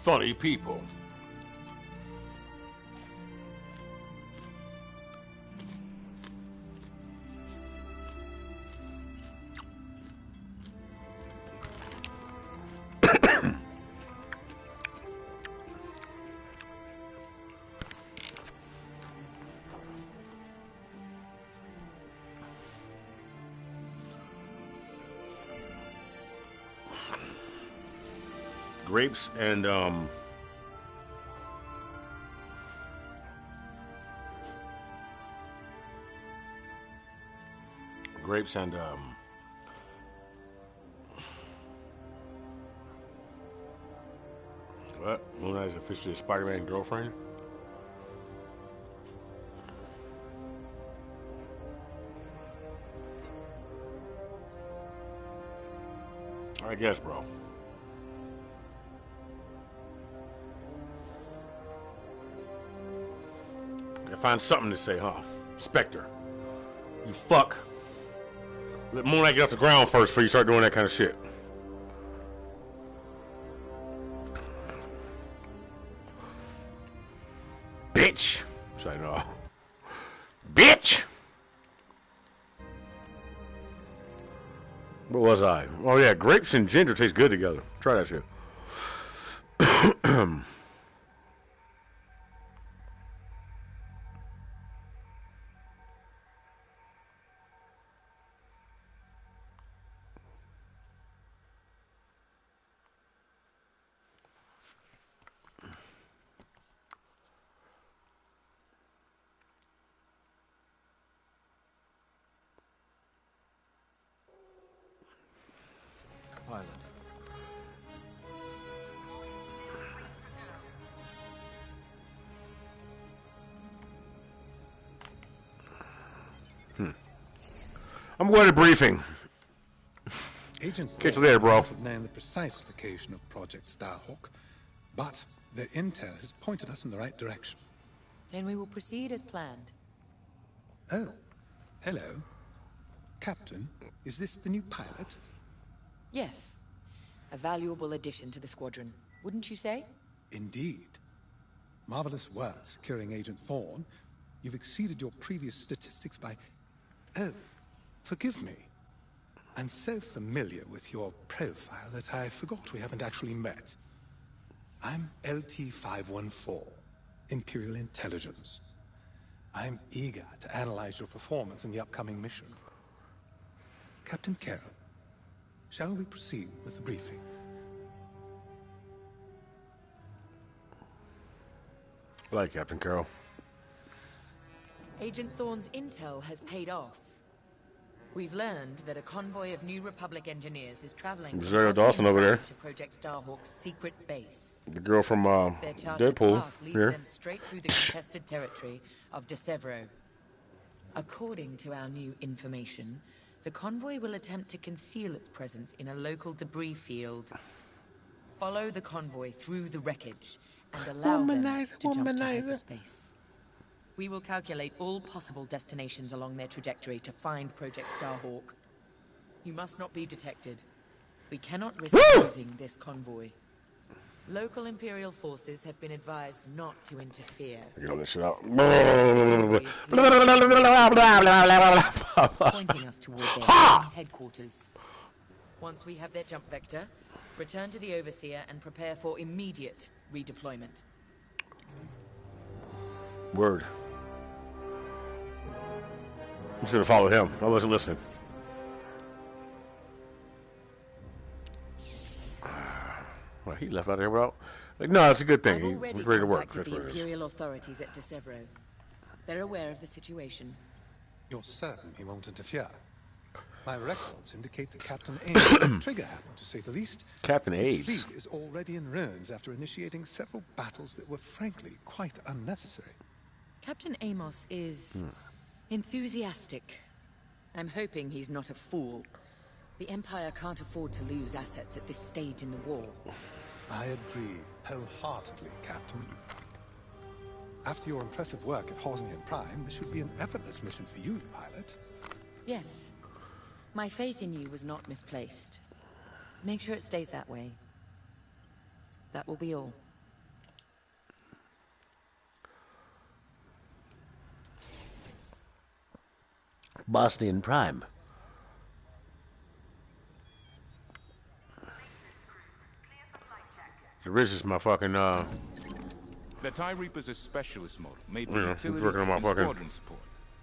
funny people. Grapes and what? Moon Knight's officially a Spider-Man girlfriend? I guess, bro. Gotta find something to say, huh? Spectre. You fuck. Let Moon Knight get off the ground first before you start doing that kind of shit. Bitch. Say no. Bitch! What was I? Oh yeah, grapes and ginger taste good together. Try that shit. Pilot. I'm going to briefing. Agent Catch you later, bro. Have known the precise location of Project Starhawk, but their intel has pointed us in the right direction. Then we will proceed as planned. Oh, hello. Captain, is this the new pilot? Yes. A valuable addition to the squadron, wouldn't you say? Indeed. Marvelous work securing Agent Thorne. You've exceeded your previous statistics by... Oh, forgive me. I'm so familiar with your profile that I forgot we haven't actually met. I'm LT-514, Imperial Intelligence. I'm eager to analyze your performance in the upcoming mission. Captain Carroll, shall we proceed with the briefing? I like Captain Carroll. Agent Thorne's intel has paid off. We've learned that a convoy of New Republic engineers is traveling Rosario Dawson over there. To Project Starhawk's secret base. The girl from Their charted Deadpool path leads here. them straight through the contested territory of DeSevero. According to our new information, the convoy will attempt to conceal its presence in a local debris field. Follow the convoy through the wreckage and allow them to jump to hyperspace. We will calculate all possible destinations along their trajectory to find Project Starhawk. You must not be detected. We cannot risk losing this convoy. Local Imperial forces have been advised not to interfere. Get all this shit out. Pointing us toward their headquarters. Once we have their jump vector, return to the Overseer and prepare for immediate redeployment. Word. You should have followed him. I wasn't listening. Well, he left out there without. Like, no, it's a good thing. I've already He's ready to work. contacted That's the what it is. Imperial authorities at DeSevero. They're aware of the situation. You're certain he won't interfere? My records indicate that Captain Ames is a trigger-happy, to say the least. Captain His AIDS. fleet is already in ruins after initiating several battles that were frankly quite unnecessary. Captain Amos is enthusiastic. I'm hoping he's not a fool. The Empire can't afford to lose assets at this stage in the war. I agree wholeheartedly, Captain. After your impressive work at Hosnian Prime, this should be an effortless mission for you to pilot. Yes. My faith in you was not misplaced. Make sure it stays that way. That will be all. Bosnian Prime. This is my fucking, The TIE Reaper's a specialist model, made for utility working on my and fucking... squadron support.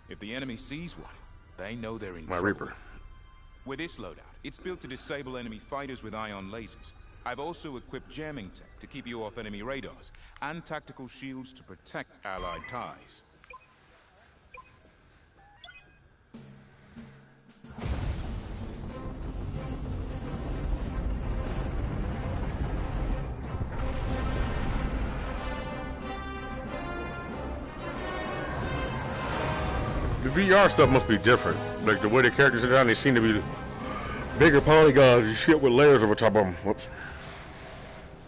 If the enemy sees one, they know they're in My trouble. Reaper. With this loadout, it's built to disable enemy fighters with ion lasers. I've also equipped jamming tech to keep you off enemy radars, and tactical shields to protect Allied TIEs. The VR stuff must be different. Like the way the characters are done, they seem to be bigger polygons and shit with layers over top of them. Whoops.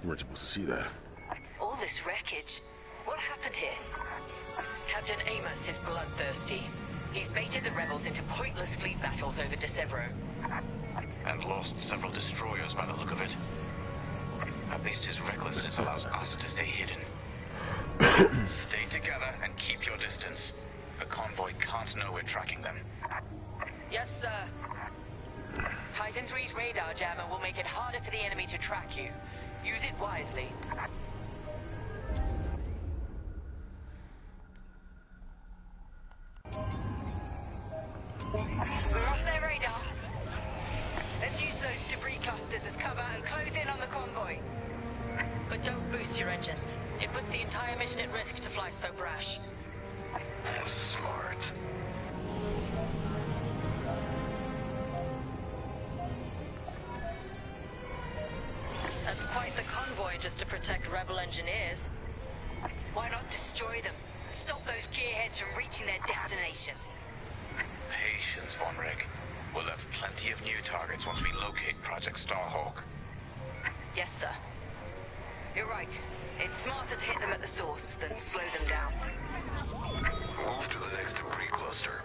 You weren't supposed to see that. All this wreckage. What happened here? Captain Amos is bloodthirsty. He's baited the rebels into pointless fleet battles over DeSevero. And lost several destroyers by the look of it. At least his recklessness allows us to stay hidden. Stay together and keep your distance. The convoy can't know we're tracking them. Yes, sir. Titan 3's radar jammer will make it harder for the enemy to track you. Use it wisely. We're off their radar. Let's use those debris clusters as cover and close in on the convoy. But don't boost your engines. It puts the entire mission at risk to fly so brash. Smart. That's quite the convoy just to protect rebel engineers. Why not destroy them? Stop those gearheads from reaching their destination. Patience, Von Rig. We'll have plenty of new targets once we locate Project Starhawk. Yes, sir. You're right. It's smarter to hit them at the source than slow them down. Move to the next debris cluster.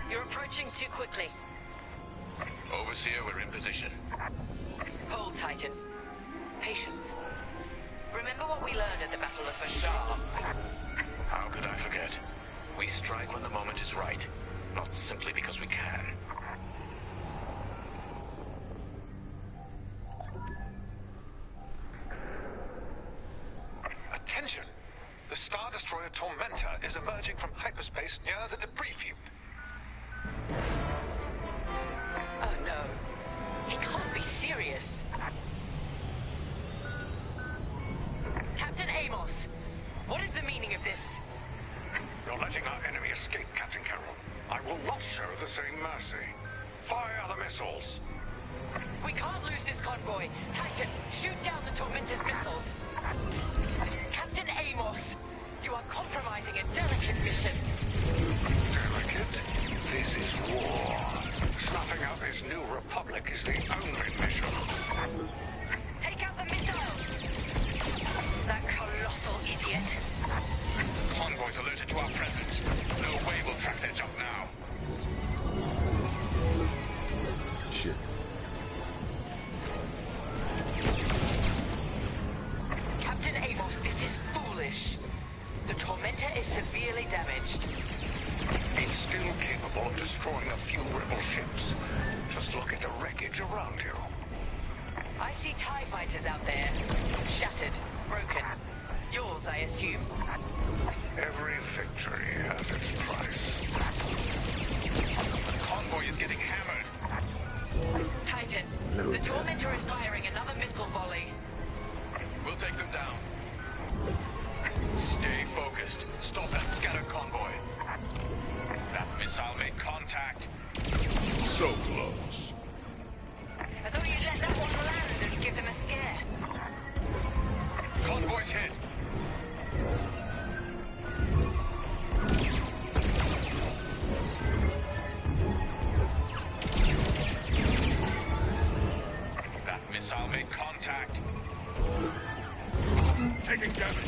You're approaching too quickly. Overseer, we're in position. Hold, Titan. Patience. Remember what we learned at the Battle of Bashar? How could I forget? We strike when the moment is right, not simply because we can. Attention! The Star Destroyer Tormentor is emerging from hyperspace near the debris field. Oh no. He can't be serious. Captain Amos, what is the meaning of this? You're letting our enemy escape, Captain Carroll. I will not show the same mercy. Fire the missiles. We can't lose this convoy. Titan, shoot down the Tormentor's missiles. Captain Amos, you are compromising a delicate mission. Delicate? This is war. Snuffing out this new republic is the only mission. Take out the missiles! That colossal idiot. Convoys alerted to our presence. No way we'll track their jump now. Shit. Captain Amos, this is foolish. The Tormentor is severely damaged. It's still capable of destroying a few rebel ships. Just look at the wreckage around you. I see TIE fighters out there. Shattered, broken. Yours, I assume. Every victory has its price. The convoy is getting hammered. Titan, the Tormentor is firing another missile volley. We'll take them down. Stay focused. Stop that scattered convoy. That missile made contact. So close. I thought you'd let that one land and give them a scare. Convoy's hit. That missile made contact. Taking damage.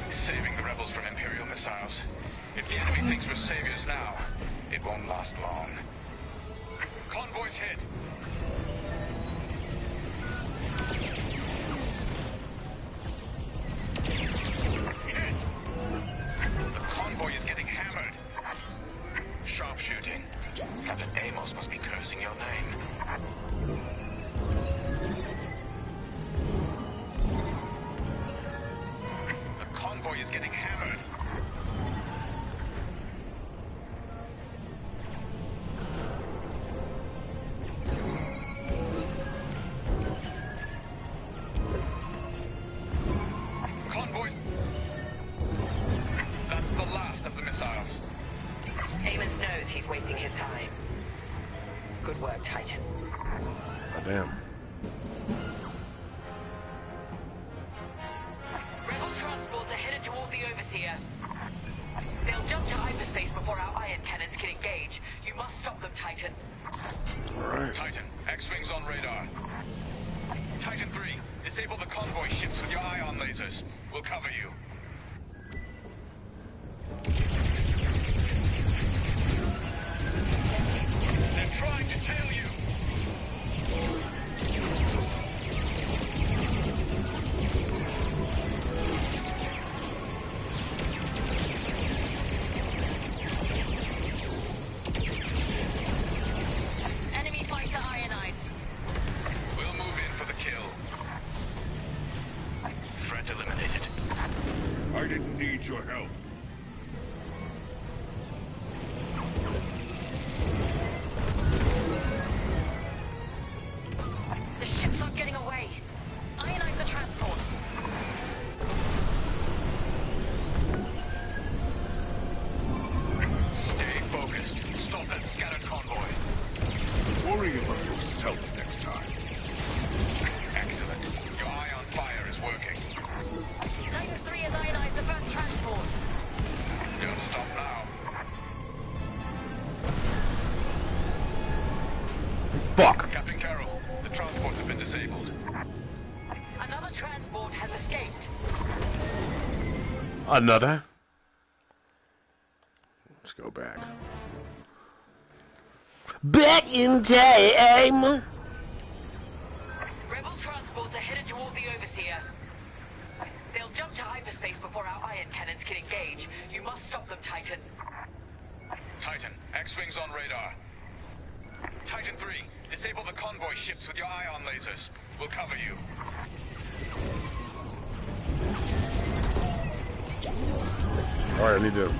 Saving the rebels from Imperial missiles. If the enemy thinks we're saviors now, it won't last long. Convoy's hit. Hit! The convoy is getting hammered. Sharpshooting. Captain Amos must be cursing your name. The convoy is getting hammered. Convoys. That's the last of the missiles. Amos knows he's wasting his time. Good work, Titan. Damn. Rebel transports are headed toward the Overseer. They'll jump to hyperspace before our ion cannons can engage. You must stop them, Titan. Alright. Titan, X-Wings on radar. Titan 3, disable the convoy ships with your ion lasers. We'll cover you. They're trying to tail you! Enemy fighter ionized. We'll move in for the kill. Threat eliminated. I didn't need your help. The ships aren't getting away. Ionize the transports. Stay focused. Stop that scattered convoy. Worry about yourself next time. Excellent. Your ion fire is working. Titan 3 has ionized the first transport. Don't stop now. Fuck. Captain Carroll, the transports have been disabled. Another transport has escaped. Another. Let's go back. Back in time. Rebel transports are headed toward the Overseer. They'll jump to hyperspace before our ion cannons can engage. You must stop them, Titan. Titan, X-Wings on radar. Titan 3, disable the convoy ships with your ion lasers. We'll cover you. Alright, I need to.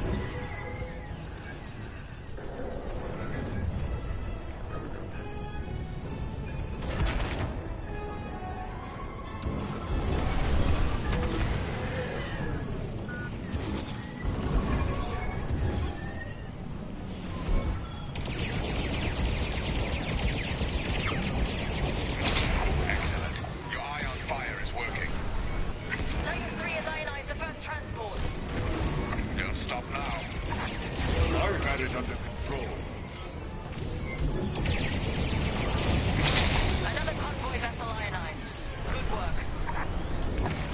Excellent. Your ion fire is working. Titan 3 has ionized the first transport. Don't stop now. I've had it under control. Another convoy vessel ionized. Good work.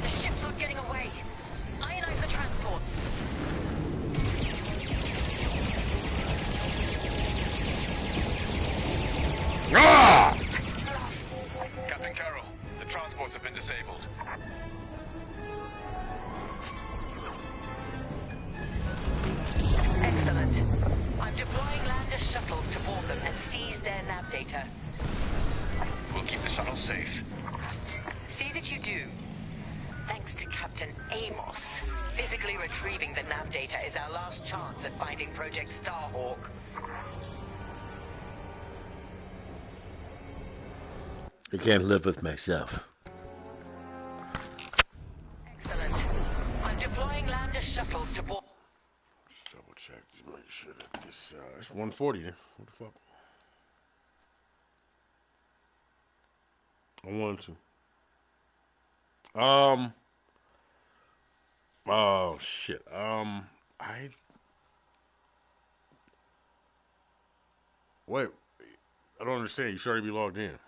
The ships aren't getting away. Ionize the transports. Ah! Captain Carroll, the transports have been disabled. Excellent. I'm deploying lander shuttles to board them and seize their nav data. We'll keep the shuttle safe. See that you do. Thanks to Captain Amos. Physically retrieving the nav data is our last chance at finding Project Starhawk. I can't live with myself. Excellent. I'm deploying lander shuttles to board. Double check to make sure that this it's 140. What the fuck? I wanted to. Oh shit. Wait. I don't understand. You should already be logged in.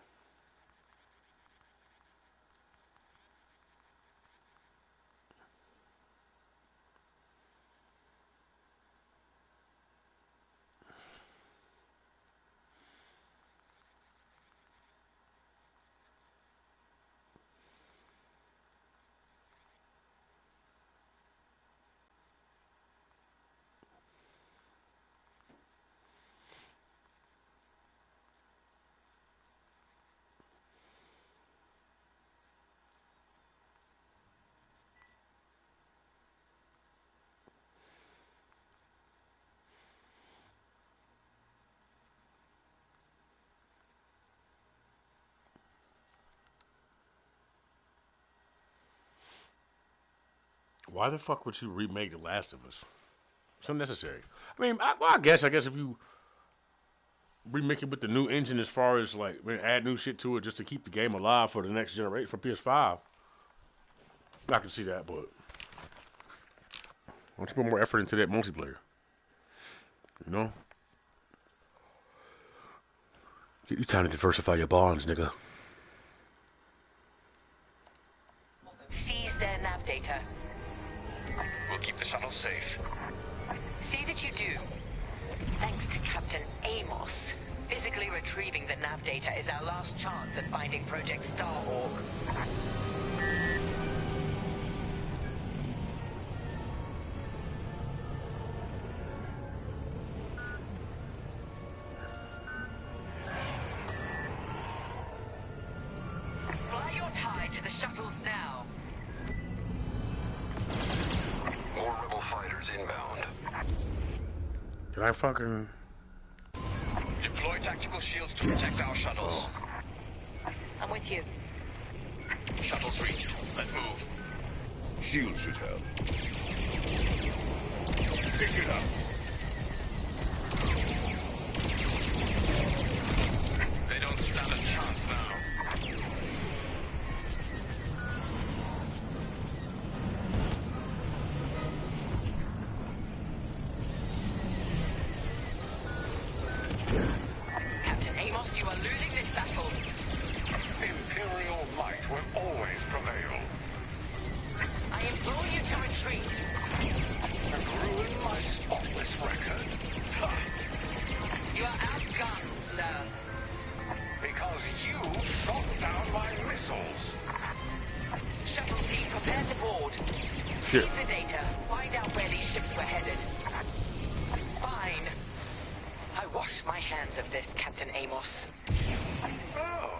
Why the fuck would you remake The Last of Us? It's unnecessary. I mean, I guess if you remake it with the new engine, as far as like add new shit to it just to keep the game alive for the next generation for PS5, I can see that. But why don't you put more effort into that multiplayer? You know, get you time to diversify your bonds, nigga. Seize their nav data. We'll keep the shuttle safe. See that you do. Thanks to Captain Amos, physically retrieving the nav data is our last chance at finding Project Starhawk. Fly your tie to the shuttles now. More rebel fighters inbound. Can I fucking... Deploy tactical shields to protect our shuttles. I'm with you. Shuttles reached. Let's move. Shield should help. Pick it up. They don't stand a chance now. Captain Amos, you are losing this battle. Imperial might will always prevail. I implore you to retreat. And ruin my spotless record. Ha! You are outgunned, sir. Because you shot down my missiles. Shuttle team, prepare to board. Shit. Seize the data. Find out where these ships were headed. Fine. I wash my hands of this, Captain Amos. Oh,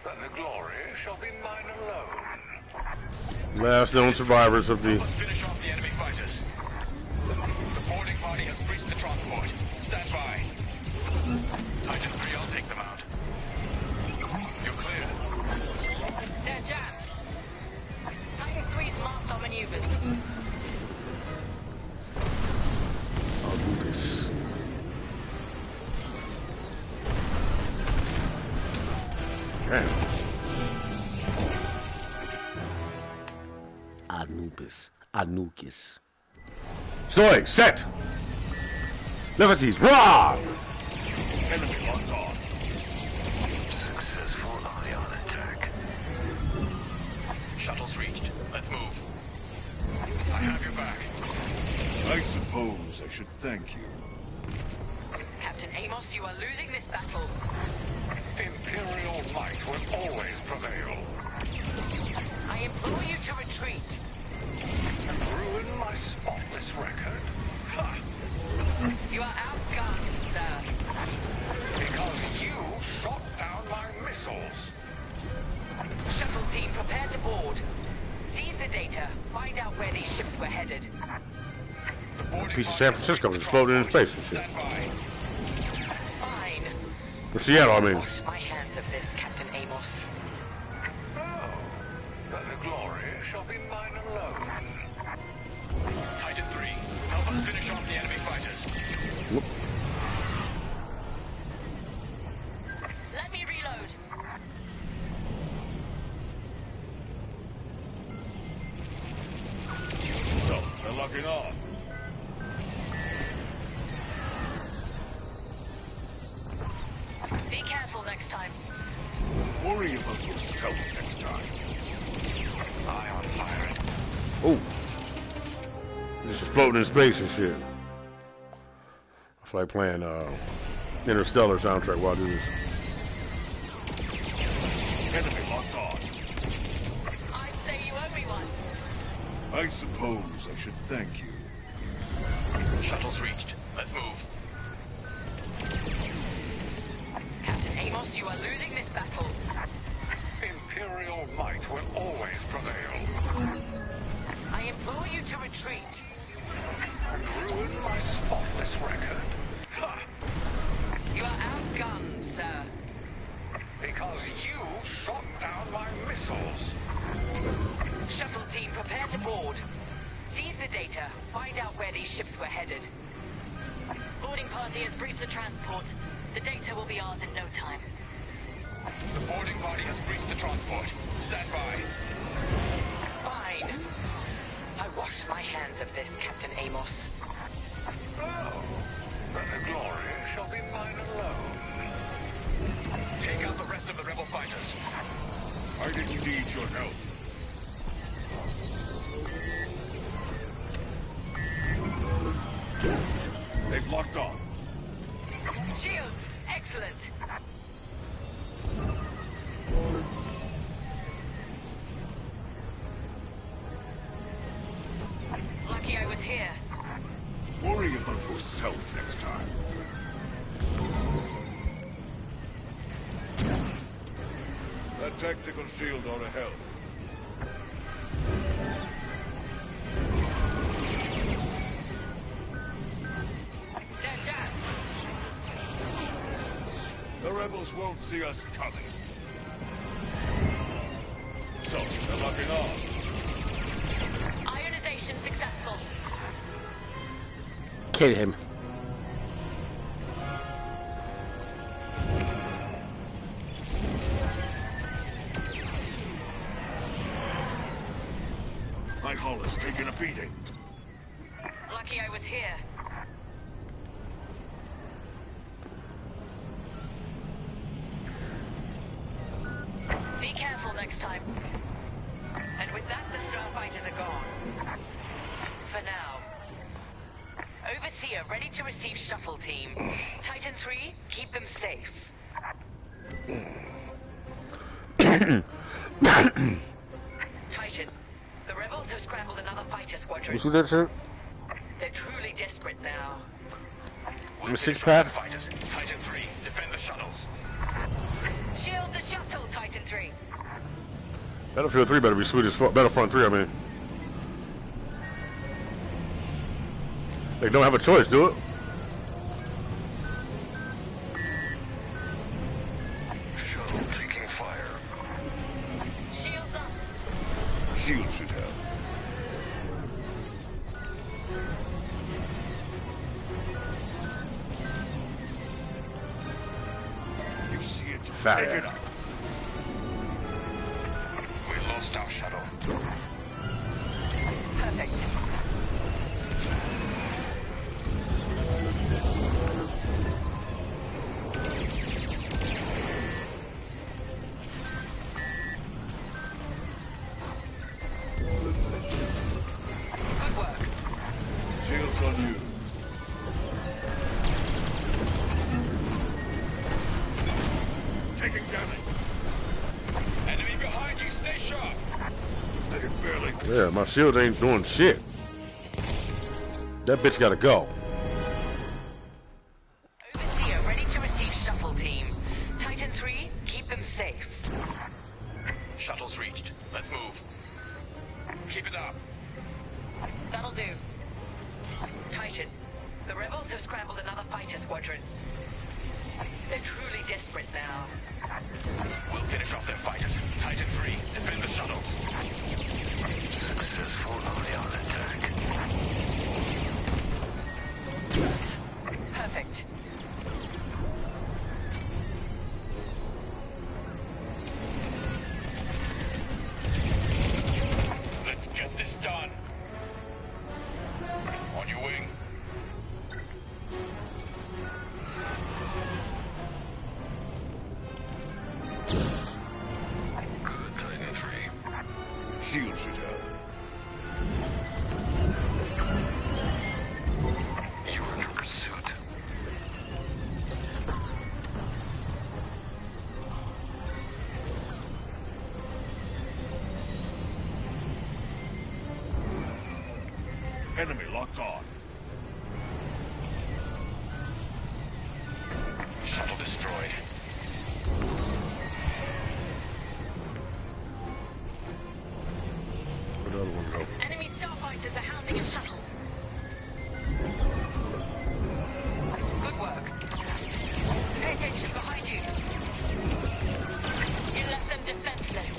then the glory shall be mine alone. Last known survivors of the... Let's finish off the enemy fighters. The boarding party has breached the transport. Stand by. Titan 3, I'll take them out. You're clear. They're jammed. Titan 3's master maneuvers. I'll do this. Damn. Anubis. Soy, set! Liberties, raw! Enemy locked on. Successful ion attack. Shuttles reached. Let's move. I have your back. I suppose I should thank you. Captain Amos, you are losing this battle. Imperial might will always prevail. I implore you to retreat. And ruin my spotless record. Ha! You are outgunned, sir. Because you shot down my missiles. Shuttle team, prepare to board. Seize the data. Find out where these ships were headed. The boarding Piece of party San has Francisco breached just the floating in transport. space and shit. Stand by. Fine. For Seattle, I mean. Wash my hands of this, Captain Amos. Oh, then the glory shall be mine alone. Titan 3, help us finish off the enemy fighters. Whoop. Let me reload. So, they're locking on. Be careful next time. Worry about yourself next time. Ion firing. Oh. This is floating in space and shit. I feel like playing Interstellar soundtrack while I do this. Enemy locked on. I'd say you owe me one. I suppose I should thank you. Shuttles reached. Let's move. Captain Amos, you are losing this battle. Imperial might will always prevail. I implore you to retreat. And ruin my spotless record. Ha! You are outgunned, sir. Because you shot down my missiles. Shuttle team, prepare to board. ships we're headed. Boarding party has breached the transport. The data will be ours in no time. The boarding party has breached the transport. Stand by. Fine. I wash my hands of this, Captain Amos. Oh, then the glory shall be mine alone. Take out the rest of the rebel fighters. I didn't need your help. They've locked on. Shields, excellent. Lucky I was here. Worry about yourself next time. That tactical shield ought to help. They're jammed. The rebels won't see us coming. So, they're locking on. Ionization successful. Kill him. My hull has taken a beating. Lucky I was here. Be careful next time. And with that, the starfighters are gone. For now. Overseer ready to receive shuttle team. Titan 3, keep them safe. Titan, the rebels have scrambled another fighter squadron. You see that shit? They're truly desperate now. I'm a six-pack. Fighters. Titan 3, defend the shuttles. Shield the shuttle, Titan 3. Battlefield 3 better be sweet as fuck. Battlefront 3, I mean. They don't have a choice, do it. Shuttle taking fire. Shields up. Shield should help. You see it, Fire. take it up. We lost our shuttle. Perfect. Good work. Shield's on you. Taking damage. Enemy behind you, stay sharp. I can barely. Yeah, my shield ain't doing shit. That bitch gotta go. Overseer ready to receive shuttle team. Titan 3, keep them safe. Shuttle's reached. Let's move. Keep it up. That'll do. Titan, the rebels have scrambled another fighter squadron. They're truly desperate now. We'll finish off their fighters. Titan 3, defend the shuttles. Successful only on attack. Perfect. Let's get this done. On your wing. Good, Titan 3. Shield should help. You're under pursuit. Enemy locked on. Shuttle destroyed. Where'd the other one go? Enemy starfighters are hounding a shuttle. Good work. Pay attention behind you. You left them defenseless.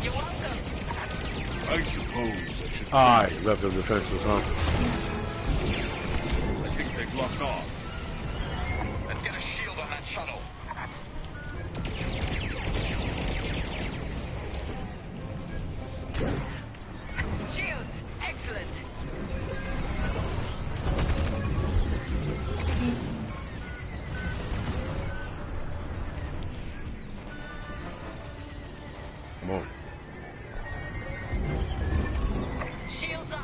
You're welcome. I suppose Alright, left them defenseless, huh? I think they've locked on. Let's get a shield on that shuttle. Shields! Excellent! Come on. Shields up!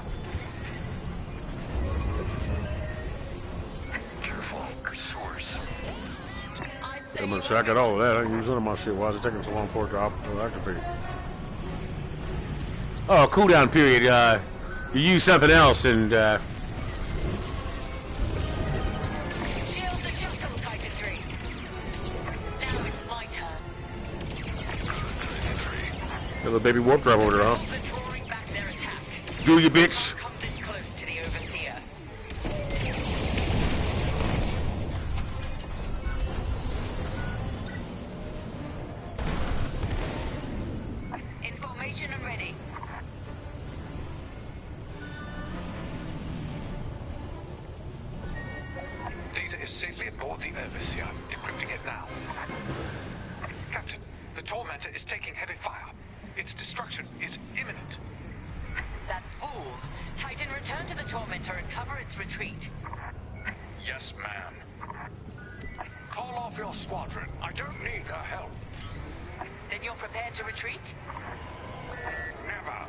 Careful, there's sewers. I'm gonna say I got all of that. I can use none of my shit. Why is it taking so long for it to drop? Oh, I can figure. Oh, cooldown period. You use something else and Shield the shuttle, Titan 3. Now it's my turn. little baby warp drive over there, huh? Rebels are drawing back their attack. Do you, bitch? Come this close to the Overseer. In formation and ready. Data is safely aboard the Overseer. Decrypting it now. Captain, the Tormentor is taking heavy fire. Its destruction is imminent. That fool. Titan, return to the Tormentor and cover its retreat. Yes, ma'am. Call off your squadron. I don't need their help. Then you're prepared to retreat? Never.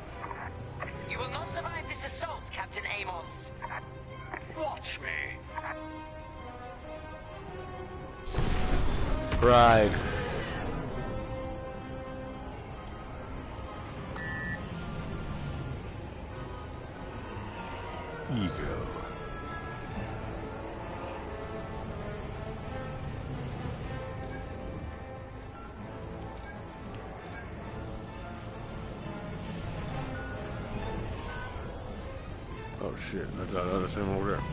You will not survive this assault, Captain Amos. Watch me. Pride. Ego. Oh shit, that's him over there.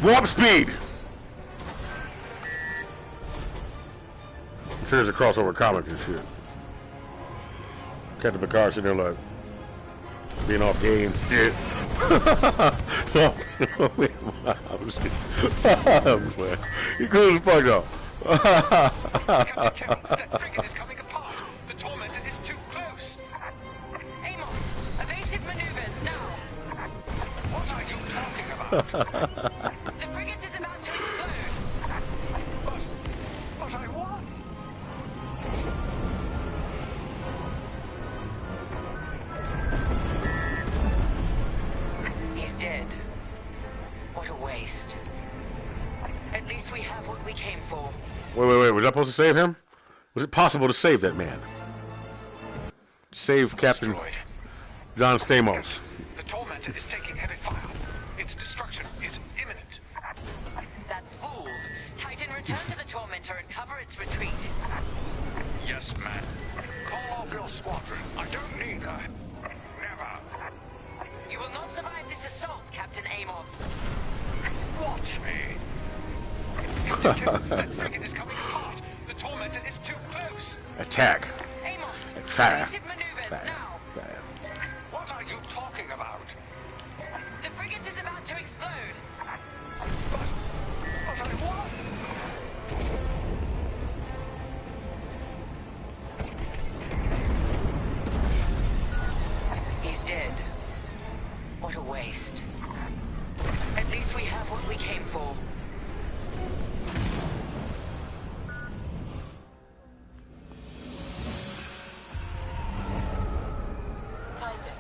Warp speed! I'm sure there's a crossover comic and shit. Captain Picard sitting there like, being off game. Shit. No, wait, I'm just kidding. I'm playing. He cool as fuck though. Captain Kill, that frigate is coming apart. The Tormentor is too close. Amos, evasive maneuvers now. What are you talking about? The frigate is about to explode. But I won. He's dead. What a waste. At least we have what we came for. Wait. Was I supposed to save him? Was it possible to save that man? Save Captain Destroyed. John Stamos. The Tormentor is taking heavy fire. Its destruction is imminent. That fool. Titan, return to the Tormentor and cover its retreat. Yes, ma'am. Call off your squadron. I don't need her. Never. You will not survive this assault, Captain Amos. Watch me. Captain Kill, that frigate is coming apart. The Tormentor is too close. Attack. Amos, Fire. evasive maneuvers now. Fire. What are you talking about? The frigate is about to explode. But I won. He's dead. What a waste. At least we have what we came for. Titan,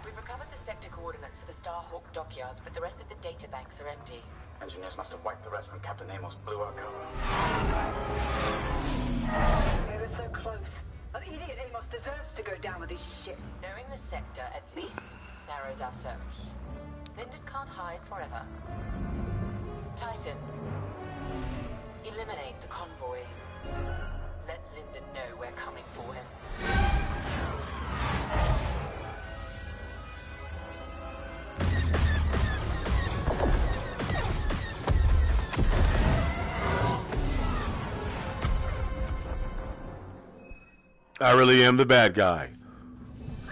we've recovered the sector coordinates for the Starhawk dockyards, but the rest of the data banks are empty. Engineers must have wiped the rest when Captain Amos blew our cover. We were so close. That idiot Amos deserves to go down with his shit. Knowing the sector at least narrows our search. Lyndon can't hide forever. Titan, eliminate the convoy. Let Lyndon know we're coming for him. I really am the bad guy.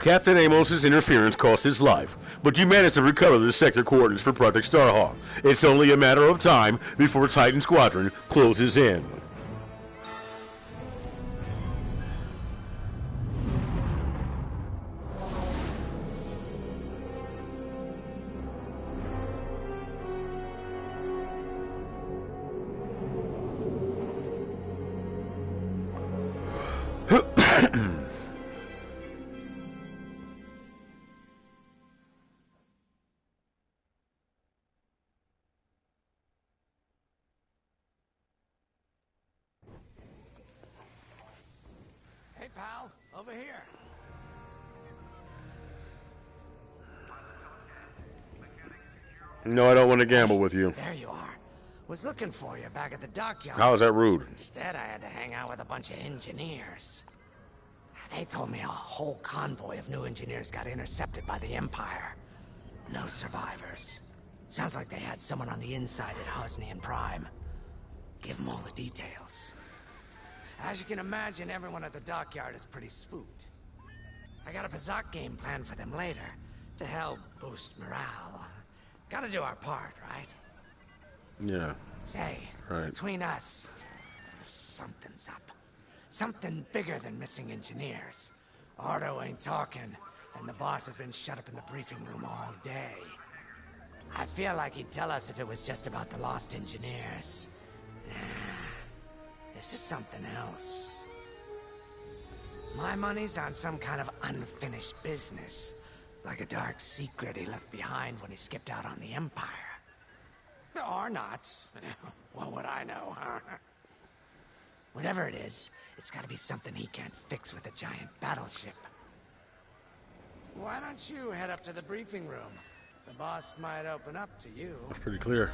Captain Amos's interference cost his life, but you managed to recover the sector coordinates for Project Starhawk. It's only a matter of time before Titan Squadron closes in. Hey, pal, over here. No, I don't want to gamble with you. There you are. Was looking for you back at the dockyard. How is that rude? Instead, I had to hang out with a bunch of engineers. They told me a whole convoy of new engineers got intercepted by the Empire. No survivors. Sounds like they had someone on the inside at Hosnian Prime. Give them all the details. As you can imagine, everyone at the dockyard is pretty spooked. I got a Bazak game planned for them later, to help boost morale. Gotta do our part, right? Yeah. Say, right. Between us, something's up. Something bigger than missing engineers. Ardo ain't talking, and the boss has been shut up in the briefing room all day. I feel like he'd tell us if it was just about the lost engineers. Nah, this is something else. My money's on some kind of unfinished business. Like a dark secret he left behind when he skipped out on the Empire. Or not. What would I know, huh? Whatever it is, it's gotta be something he can't fix with a giant battleship. Why don't you head up to the briefing room? The boss might open up to you. That's pretty clear.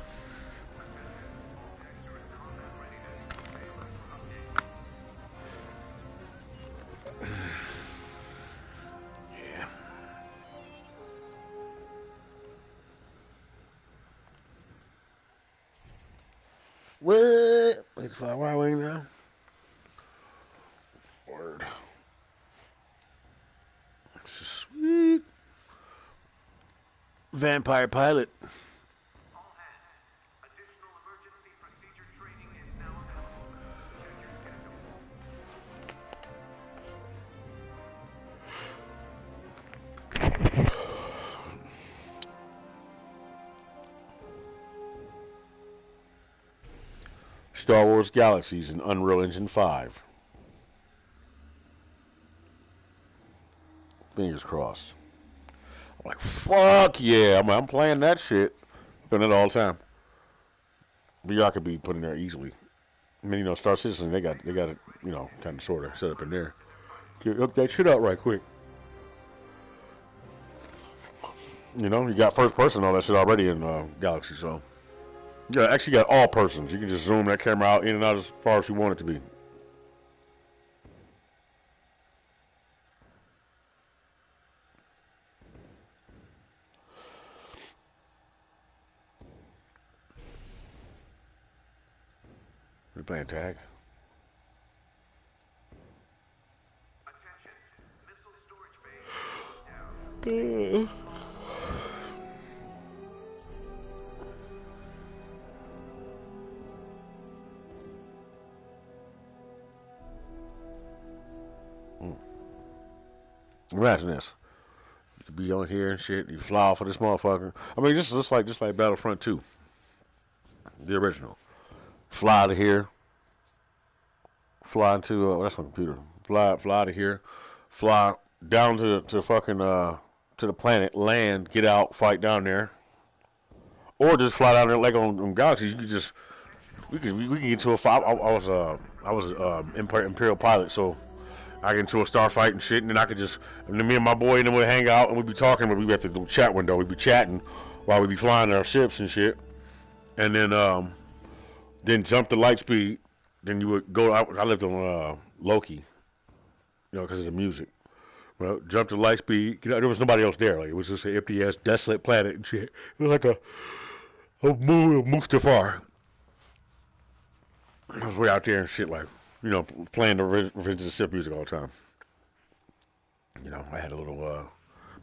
Yeah. What? Wait, fly Y-wing now? Word. This is sweet. Vampire pilot. Star Wars Galaxies in Unreal Engine 5. Fingers crossed. I'm like, fuck yeah. I'm playing that shit. Playing it all the time. But y'all could be put in there easily. I mean, you know, Star Citizen, they got it, you know, kind of sort of set up in there. Get that shit out right quick. You know, you got first person, all that shit already in Galaxy, so. Yeah, actually got all persons. You can just zoom that camera out in and out as far as you want it to be. We're playing tag. Imagine this. You could be on here and shit. You fly off of this motherfucker. I mean, just like Battlefront 2. The original. Fly to here. Fly into that's my computer. Fly to here. Fly down to fucking to the planet. Land. Get out. Fight down there. Or just fly down there like on Galaxies. You could just we can get to a fight. I was Imperial pilot, so I get into a starfight and shit, and then I could just, and then me and my boy and then we'd hang out and we'd be talking, but we'd have to do chat window. We'd be chatting while we'd be flying our ships and shit. And then jump to light speed. Then you would go, I lived on Loki, you know, because of the music. Well, jump to light speed. You know, there was nobody else there. Like, it was just an empty-ass, desolate planet and shit. It was like a moon of Mustafar. I was way out there and shit, like, you know, playing the Revenge of the Sith music all the time. You know, I had a little,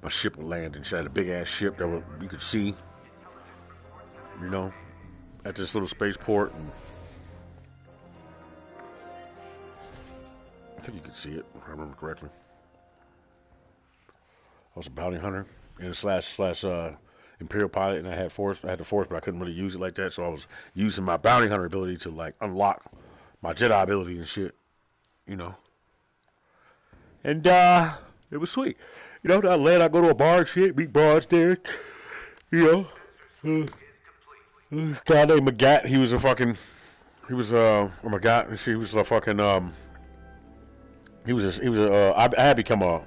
my ship would land and shit. I had a big ass ship that you could see, you know, at this little spaceport. And I think you could see it, if I remember correctly. I was a bounty hunter and slash Imperial pilot, and I had the Force, but I couldn't really use it like that. So I was using my bounty hunter ability to like unlock my Jedi ability and shit, you know. And it was sweet, you know. I land, I go to a bar and shit, meet bars there, you know. Guy named Magat, he was a fucking, he was or Magat, and she was a fucking I had become a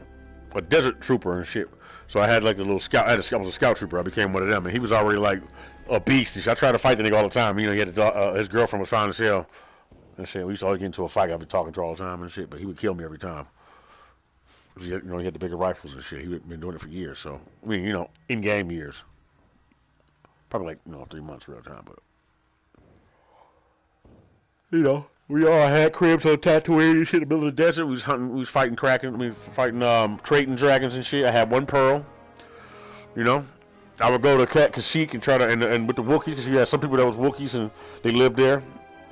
desert trooper and shit. So I had like a little scout. I was a scout trooper. I became one of them, and he was already like a beast. And shit. I tried to fight the nigga all the time. You know, he had his girlfriend was trying to sell and shit. We used to always get into a fight. I'd be talking to her all the time and shit, but he would kill me every time. He had, you know, he had the bigger rifles and shit. He had been doing it for years. So I mean, you know, in-game years, probably like 3 months real time, but you know. We all had cribs on Tatooine and shit in the middle of the desert. We was hunting, we was fighting Kraken, fighting Kraken dragons and shit. I had one pearl, you know. I would go to Kashyyyk and try to, and with the Wookiees, because you had some people that was Wookiees and they lived there.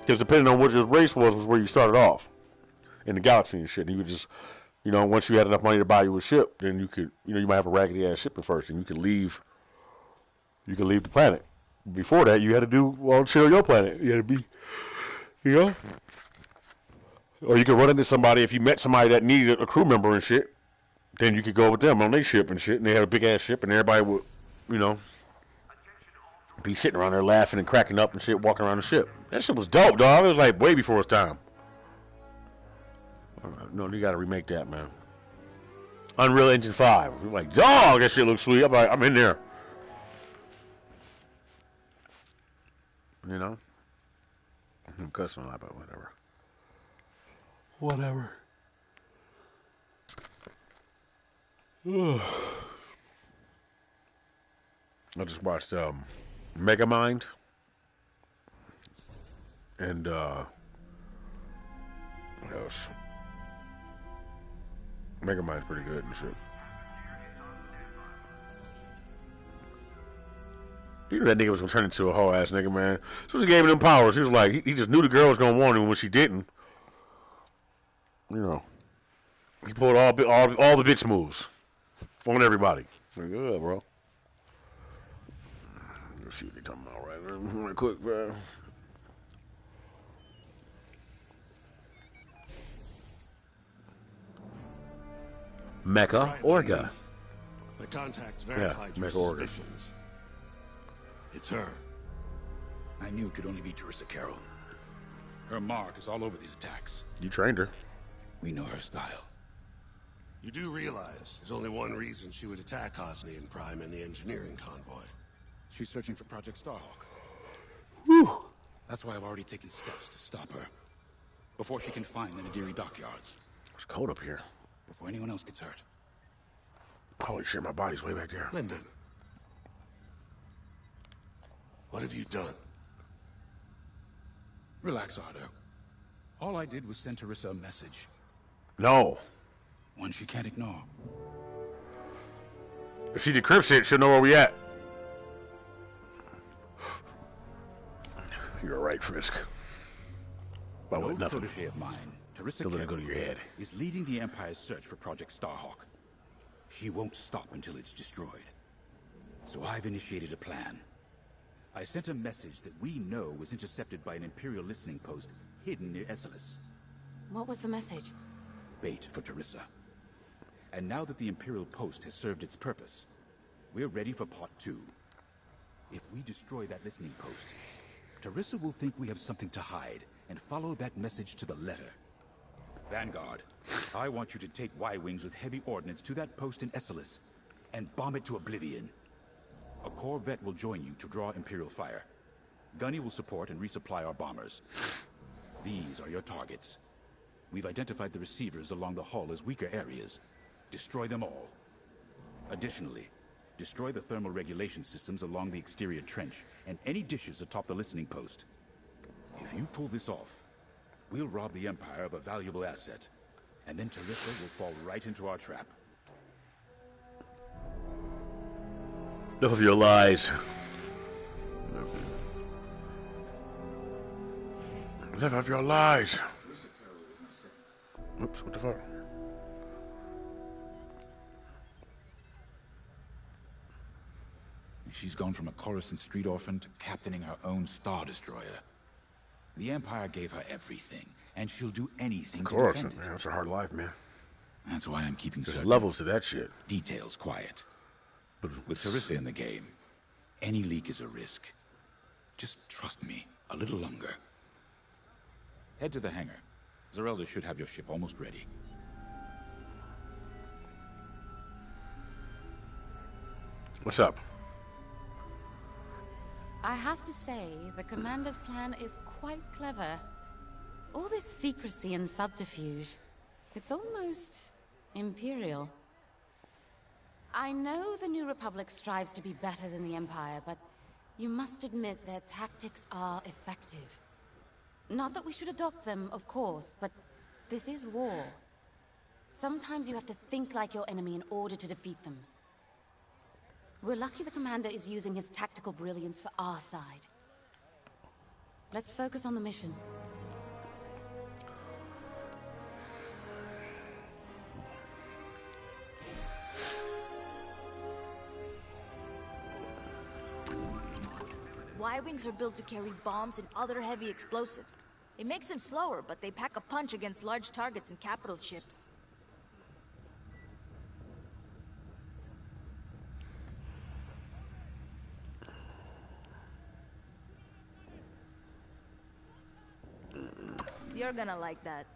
Because depending on what your race was where you started off in the galaxy and shit. And you would just, you know, once you had enough money to buy you a ship, then you could, you know, you might have a raggedy ass ship at first, and you could leave the planet. Before that, you had to do all the shit on your planet. You had to be, you know. Or you could run into somebody, if you met somebody that needed a crew member and shit, then you could go with them on their ship and shit. And they had a big ass ship, and everybody would, you know, be sitting around there laughing and cracking up and shit, walking around the ship. That shit was dope, dog. It was like way before its time. No, you got to remake that, man. Unreal Engine 5. You're like, dog, that shit looks sweet. I'm like, I'm in there. You know? I'm cussing a lot, but whatever. Whatever. I just watched Megamind. And what else? Megamind's pretty good and shit. You know that nigga was gonna turn into a whole ass nigga, man. So he gave him them powers. He was like, he just knew the girl was gonna want him when she didn't. You know, he pulled all the bitch moves on everybody. Like, good, bro. Let's see what they talking about right quick, bro. Mecha Right, Orga. The contacts verified your Mecha Orga. suspicions. It's her. I knew it could only be Teresa Carroll. Her mark is all over these attacks. You trained her. We know her style. You do realize there's only one reason she would attack Osnian Prime and the engineering convoy. She's searching for Project Starhawk. Whew. That's why I've already taken steps to stop her. Before she can find the Nadiri dockyards. It's cold up here. Before anyone else gets hurt. Holy shit, my body's way back there. Lyndon. What have you done? Relax, Ardo. All I did was send Teresa a message. No. One she can't ignore. If she decrypts it, she'll know where we at. You're right, Frisk. Well, An old nothing. protege of mine, Teresa Don't let it go to Carroll, your head. is leading the Empire's search for Project Starhawk. She won't stop until it's destroyed. So I've initiated a plan. I sent a message that we know was intercepted by an Imperial listening post hidden near Esselis. What was the message? Bait for Teresa. And now that the Imperial post has served its purpose, we're ready for part 2. If we destroy that listening post, Teresa will think we have something to hide and follow that message to the letter. Vanguard, I want you to take Y-Wings with heavy ordnance to that post in Esselis and bomb it to oblivion. A Corvette will join you to draw Imperial fire. Gunny will support and resupply our bombers. These are your targets. We've identified the receivers along the hull as weaker areas. Destroy them all. Additionally, destroy the thermal regulation systems along the exterior trench and any dishes atop the listening post. If you pull this off, we'll rob the Empire of a valuable asset, and then Teresa will fall right into our trap. Enough of your lies. Enough of your lies. Oops, what the fuck? She's gone from a Coruscant street orphan to captaining her own Star Destroyer. The Empire gave her everything, and she'll do anything to defend it. Man, that's a hard life, man. That's why I'm keeping There's certain levels to that shit. Details quiet. But with Sarissa in the game, any leak is a risk. Just trust me a little longer. Head to the hangar. Zerelda should have your ship almost ready. What's up? I have to say, the Commander's plan is quite clever. All this secrecy and subterfuge, it's almost imperial. I know the New Republic strives to be better than the Empire, but you must admit their tactics are effective. Not that we should adopt them, of course, but this is war. Sometimes you have to think like your enemy in order to defeat them. We're lucky the Commander is using his tactical brilliance for our side. Let's focus on the mission. Y-wings are built to carry bombs and other heavy explosives. It makes them slower, but they pack a punch against large targets and capital ships. You're gonna like that.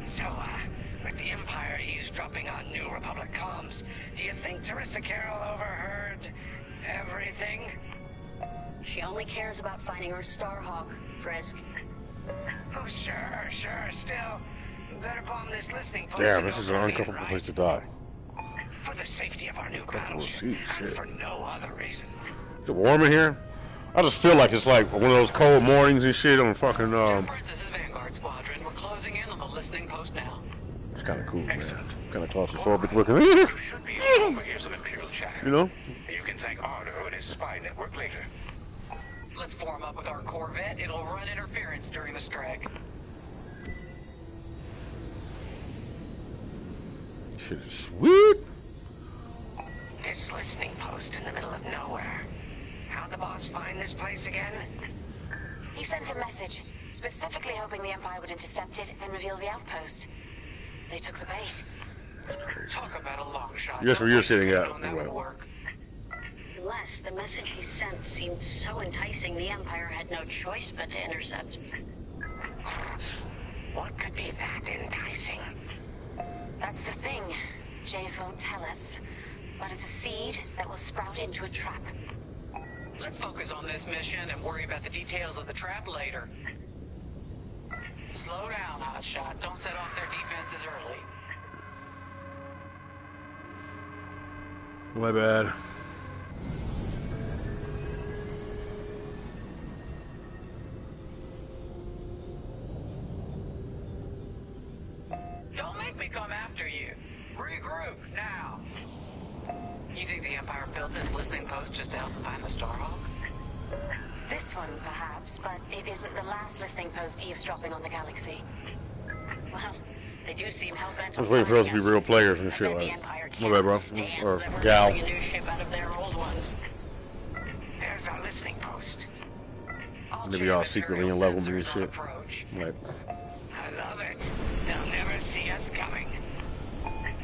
So, with the Empire eavesdropping on New Republic comms, do you think Teresa Carroll overheard everything? She only cares about finding her Starhawk, Frisk. Oh, sure. Still, better bomb this listening post. Damn, this is an uncomfortable place to die. For the safety of our new Uncomfortable battleship, seat, and shit. for no other reason. Is it warm in here? I just feel like it's like one of those cold mornings and shit on fucking, Princess's Vanguard Squadron, we're closing in on the listening post now. It's kind of cool, man. Excellent. Kind of claustrophobic looking. Should be able to overhear some Imperial chatter. You know? You can thank Ardo and his spy network later. Let's form up with our Corvette. It'll run interference during the strike. Shit is sweet. This listening post in the middle of nowhere. How'd the boss find this place again? He sent a message, specifically hoping the Empire would intercept it and reveal the outpost. They took the bait. Talk about a long shot. Guess where you're sitting at. That would work. Unless the message he sent seemed so enticing, the Empire had no choice but to intercept. What could be that enticing? That's the thing. Jace won't tell us. But it's a seed that will sprout into a trap. Let's focus on this mission and worry about the details of the trap later. Slow down, Hotshot. Don't set off their defenses early. My bad. Don't make me come after you. Regroup, now. You think the Empire built this listening post just to help them find the Starhawk? This one, perhaps, but it isn't the last listening post eavesdropping on the galaxy. Well, they do seem hell-bent I was on waiting for us to finding be real players and I shit bet the like Empire that. My bad, bro. stand Or that we're gal. building a new ship out of their old ones. There's our listening post. Maybe all secretly in level me and shit. Like, I love it. They'll never see us coming.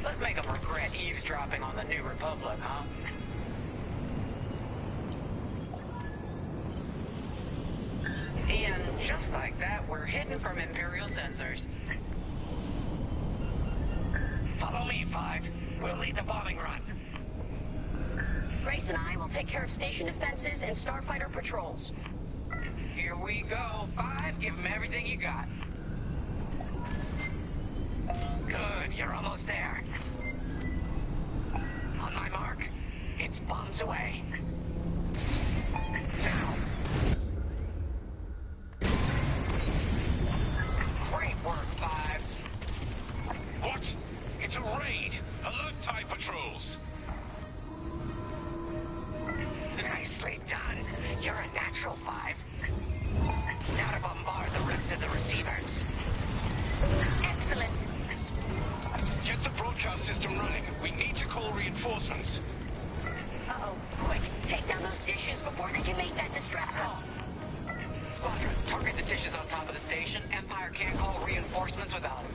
Let's make them regret eavesdropping on the New Republic, huh? And just like that, we're hidden from Imperial sensors. Follow me, Five. We'll lead the bombing run. Grace and I will take care of station defenses and starfighter patrols. Here we go. Five, give them everything you got. away. Now. Great work, 5. What? It's a raid! Alert TIE patrols! Nicely done. You're a natural, 5. Now to bombard the rest of the receivers. Excellent. Get the broadcast system running. We need to call reinforcements. Uh-oh. Quick, take down those dishes before they can make that distress call. Squadron, target the dishes on top of the station. Empire can't call reinforcements without them.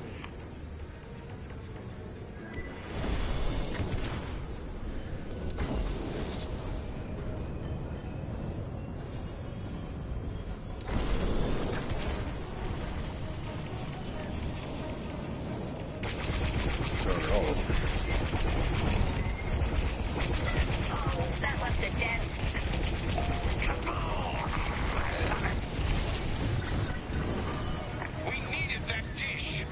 That left it dead. We needed that dish!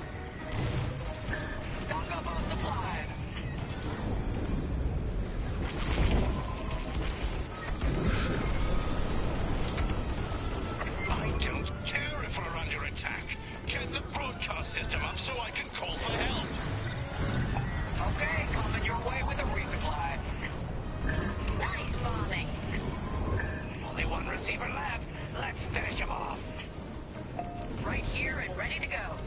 Stock up on supplies. I don't care if we're under attack. Get the broadcast system up so I can call for help. Okay, coming your way with a resupply. Nice bombing. Only one receiver left. Let's finish him off. Right here and ready to go.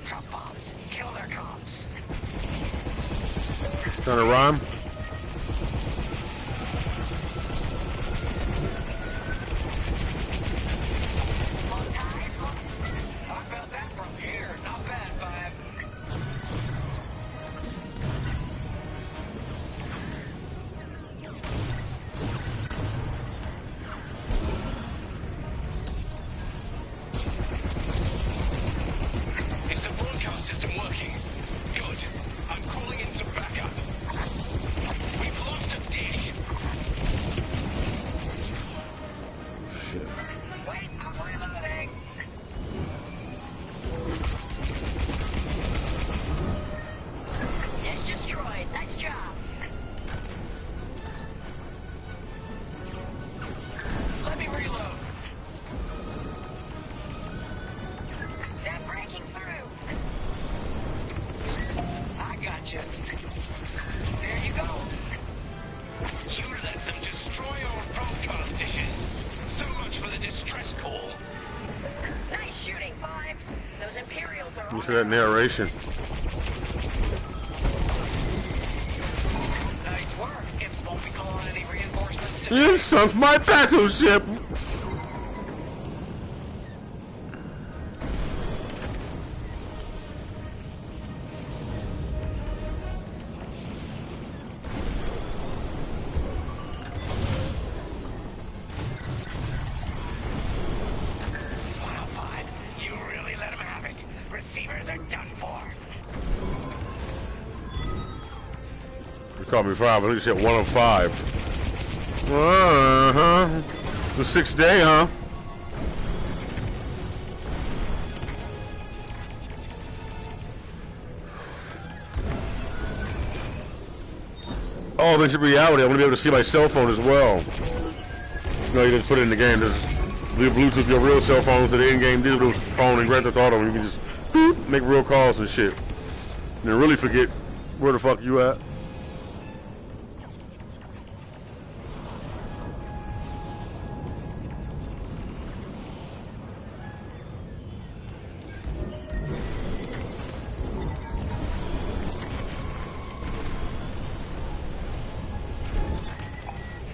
Drop bombs. Kill their comms. Trying to rhyme? I felt that from here. Not bad, 5. Is the broadcast system working? Good. I'm calling in some backup. We've lost a dish. Shit. Wait, I'm reloading. Dish destroyed. Nice job. Let me reload. They're breaking through. I got you. There you go. You let them destroy our broadcast dishes. So much for the distress call. Nice shooting, 5. Those Imperials are Thanks for that narration. Nice work. Imps won't be calling any reinforcements today. You sunk my battleship! You really let them have it. Receivers are done for. You called me 5, I think you said 105. Uh-huh. The 6th day, huh? Oh, eventual reality. I want to be able to see my cell phone as well. No, you just put it in the game. Just leave Bluetooth your real cell phone to the in-game digital phone and Grand Theft Auto, and you can just boop, make real calls and shit. And then really forget where the fuck you at.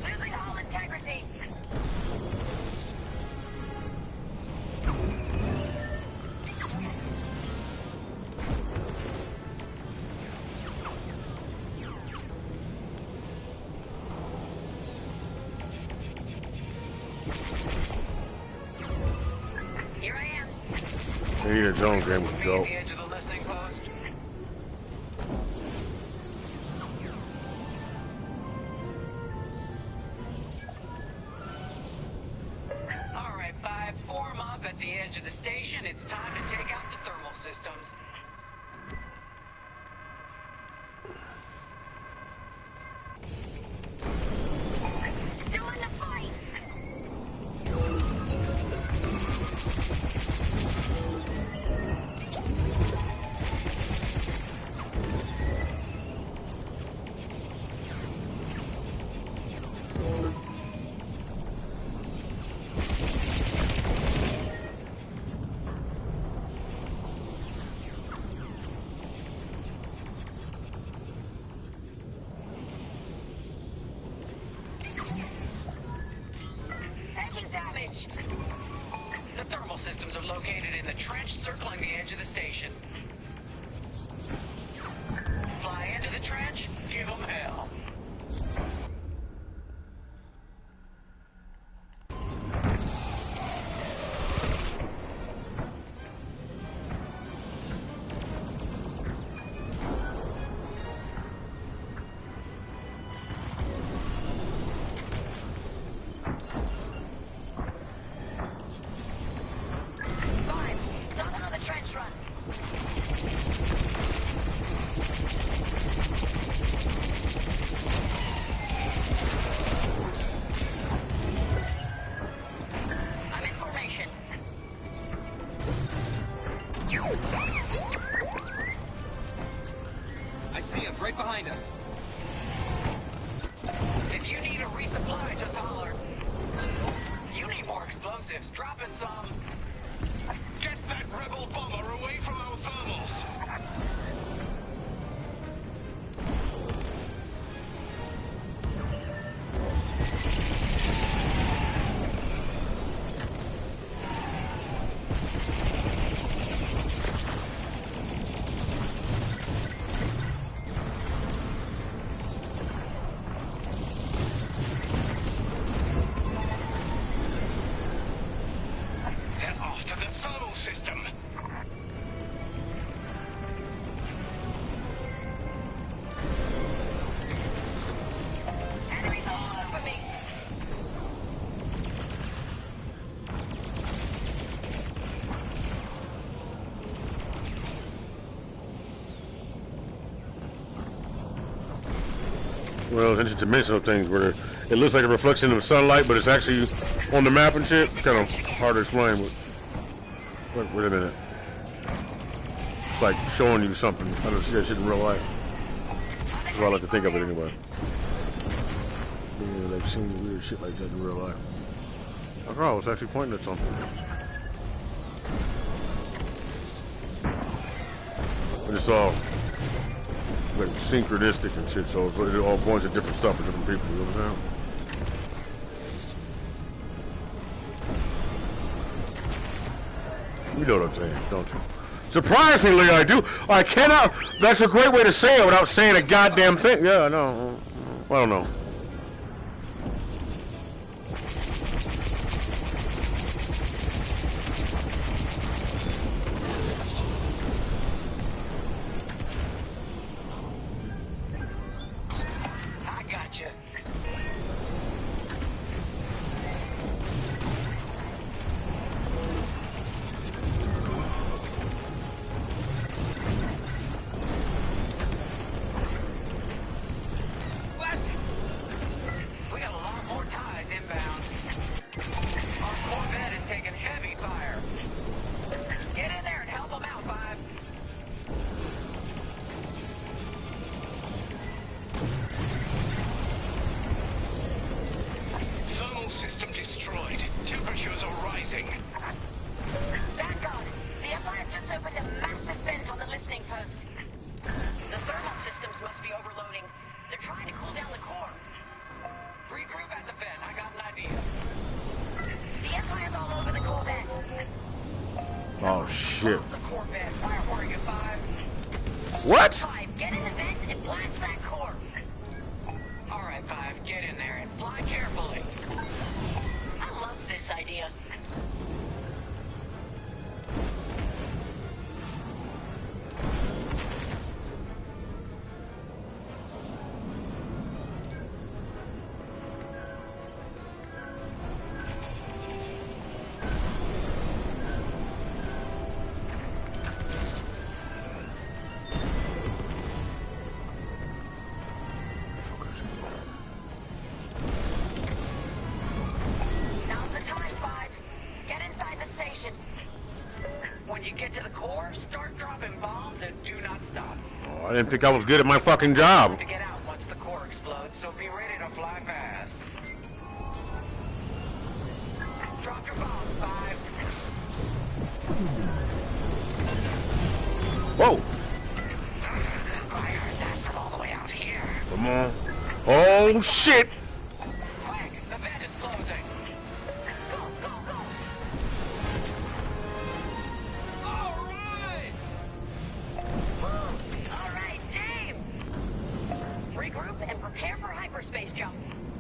Losing all integrity. Here I am. Indiana Jones game was dope. The edge of the listening post. trench circling the edge of the station. Fly into the trench, give them hell. I see him right behind us. If you need a resupply, just holler. You need more explosives. Dropping some. Get that rebel bomber away from our thermals! They're off to the thermal system. Enemies all over me. Well, it's interdimensional things where it looks like a reflection of sunlight, but it's actually on the map and shit. It's kind of hard to explain, but wait a minute. It's like showing you something. I don't see that shit in real life. That's what I like to think of it anyway. Yeah, like seeing weird shit like that in real life. Oh, I was actually pointing at something. But it's all like synchronistic and shit, so it all points at different stuff for different people, you know what I'm saying? You know what I'm saying, don't you? Surprisingly, I do. I cannot. That's a great way to say it without saying a goddamn thing. Yeah, no. I don't know. I got you. We got a lot more ties inbound. Our Corvette is taking heavy fire. Get in there and help them out, Five. Thermal system destroyed. Temperatures are rising. Thank God. The Empire's just opened a massive vent on the listening post. The thermal systems must be overloading. They're trying to cool down the core. Regroup at the vent. I got an idea. The Empire's all over the Corvette. Oh shit. The Corvette. Fire warrior 5. What? 5, get in the vent and blast that core. All right, 5. Get in there and fly carefully. I love this idea. Now's the time, 5. Get inside the station. When you get to the core, start dropping bombs and do not stop. Oh, I didn't think I was good at my fucking job. To get out once the core explodes, so be ready to fly fast. Drop your bombs, 5. Whoa. I heard that from all the way out here. Come on. Oh shit. Quick, the vent is closing. Go, go, go.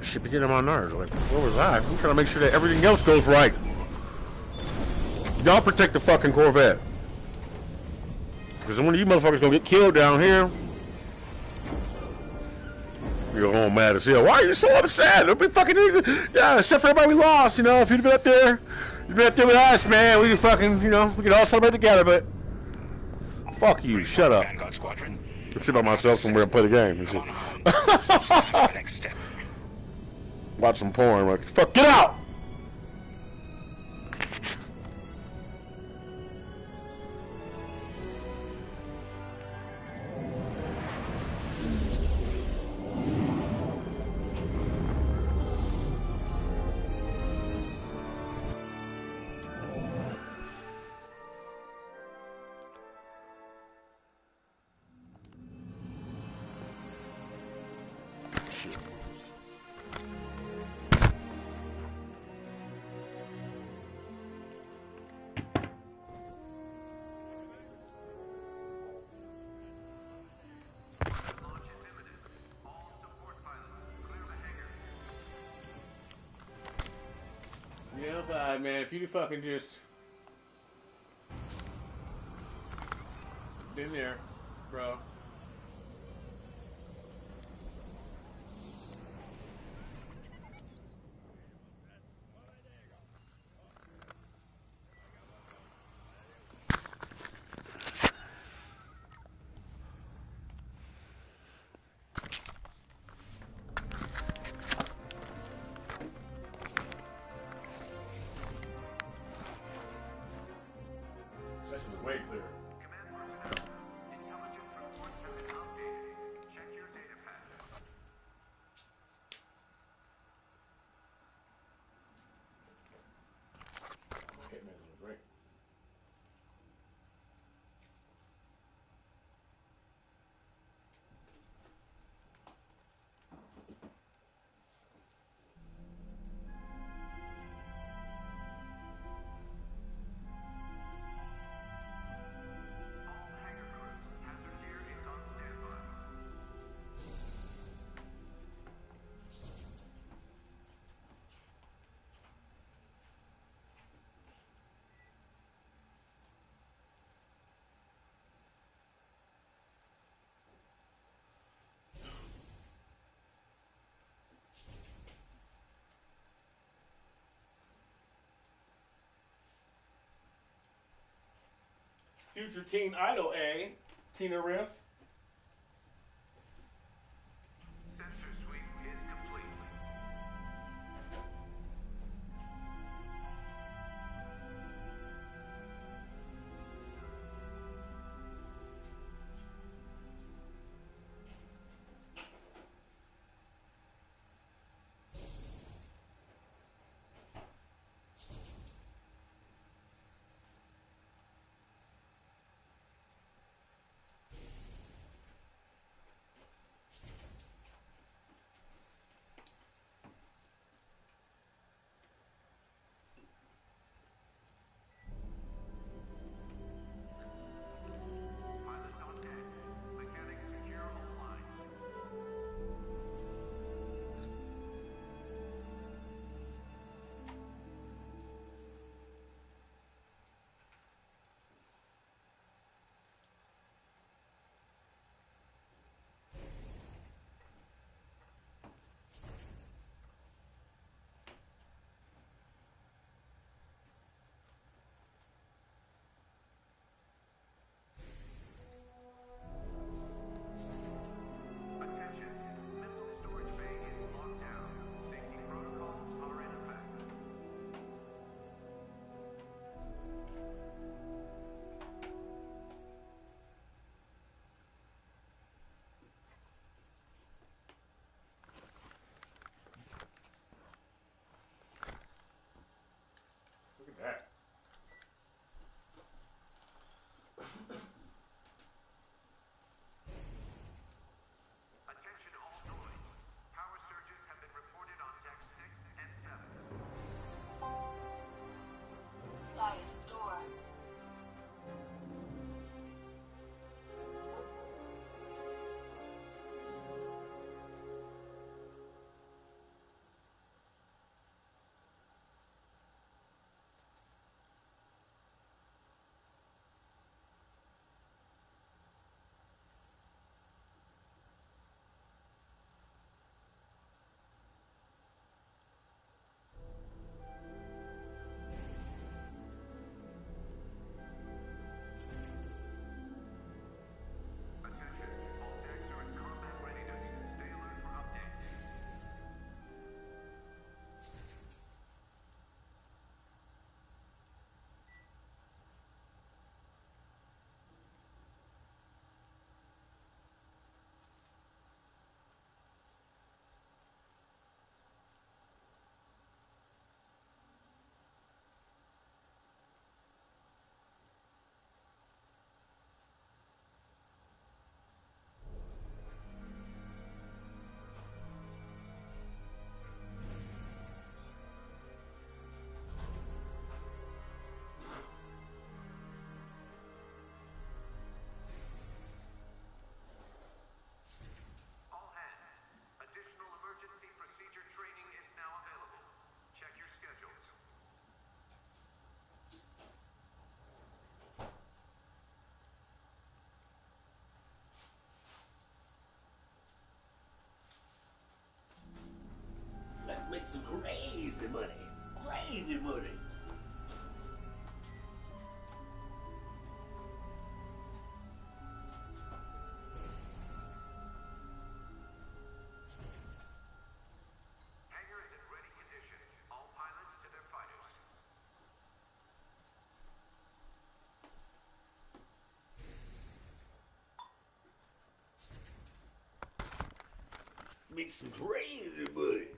Shit be getting on my nerves. Like, where was I? I'm trying to make sure that everything else goes right. Y'all protect the fucking Corvette. Because one of you motherfuckers gonna get killed down here. You're all mad as hell. Why are you so upset? Don't be fucking. Yeah, except for everybody we lost. You know, if you'd been up there, you'd been up there with us, man. We could fucking, you know, we could all celebrate together. But fuck you. Shut up. I sit by myself somewhere and play the game. And shit. Watch some porn. Like, fuck, get out. Yeah, man, if you fucking just been there, bro. Session is way clearer. Future Teen Idol A, Tina Riff. some crazy money. Crazy money. Make some crazy money.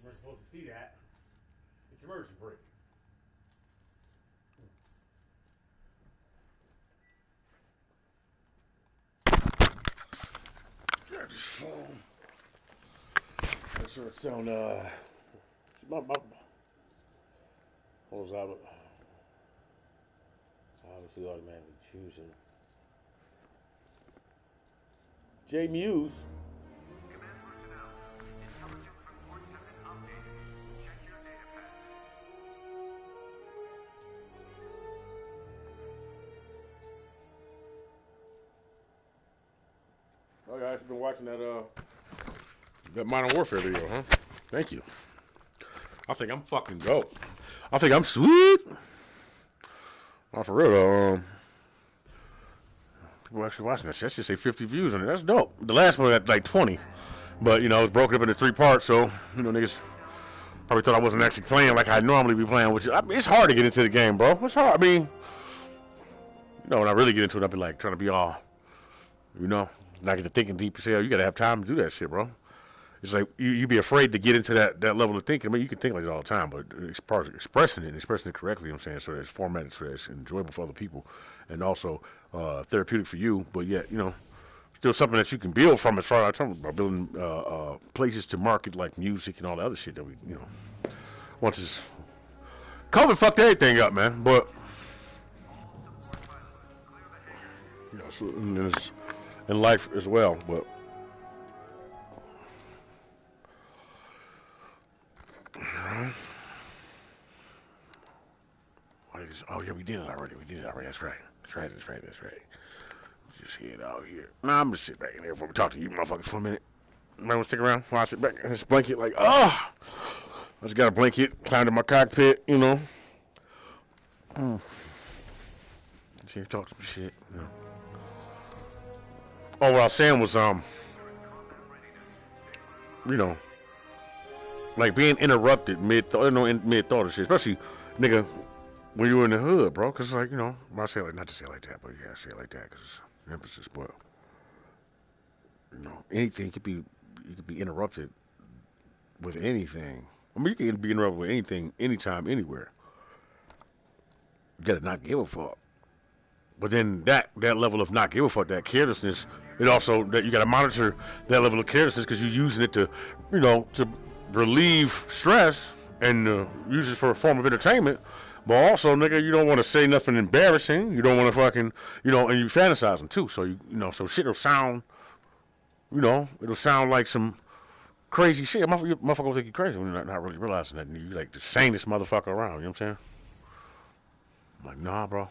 You're supposed to see that. It's emergency brake. Grab this phone. Make sure it's on, what was that? Obviously automatically choosing. J Muse. Oh, guys, you've been watching that Modern Warfare video, huh? Thank you. I think I'm fucking dope. I think I'm sweet. Oh, for real though. People actually watching that. That should say 50 views on it. That's dope. The last one had like 20, but you know it was broken up into 3 parts, so you know niggas probably thought I wasn't actually playing like I normally be playing. Which I mean, it's hard to get into the game, bro. It's hard. I mean, you know, when I really get into it, I'll be like trying to be all, you know. And I get to thinking deep as hell. You gotta have time to do that shit, bro. It's like you be afraid to get into that level of thinking. I mean, you can think like that all the time, but as far as expressing it correctly, you know what I'm saying, so that it's formatted so that it's enjoyable for other people and also therapeutic for you, but yet, you know, still something that you can build from as far as I'm talking about building places to market like music and all the other shit that we, you know, once it's COVID fucked everything up, man, but you know, so, and it's in life as well, but oh yeah, we did it already. That's right. Just head out here. Nah, I'm just sit back in there before we talk to you motherfuckers for a minute. Might want to stick around while I sit back in this blanket like, I just got a blanket, climbed in my cockpit, you know. See, talk some shit, you know. Oh, what I was saying was, you know, like being interrupted mid-thought of shit, especially, nigga, when you were in the hood, bro, because, like, you know, I say like, not to say it like that, but yeah, I say it like that because it's emphasis, but, you know, anything could be, you could be interrupted with anything. I mean, you can be interrupted with anything, anytime, anywhere. You gotta not give a fuck. But then that level of not give a fuck, that carelessness, it also, that you gotta monitor that level of carelessness because you're using it to, you know, to relieve stress and use it for a form of entertainment. But also, nigga, you don't want to say nothing embarrassing. You don't want to fucking, you know, and you fantasizing too. So you know, so shit will sound, you know, it'll sound like some crazy shit. Motherfucker will think you crazy when you're not really realizing that. You like the sanest motherfucker around. You know what I'm saying? I'm like, nah, bro.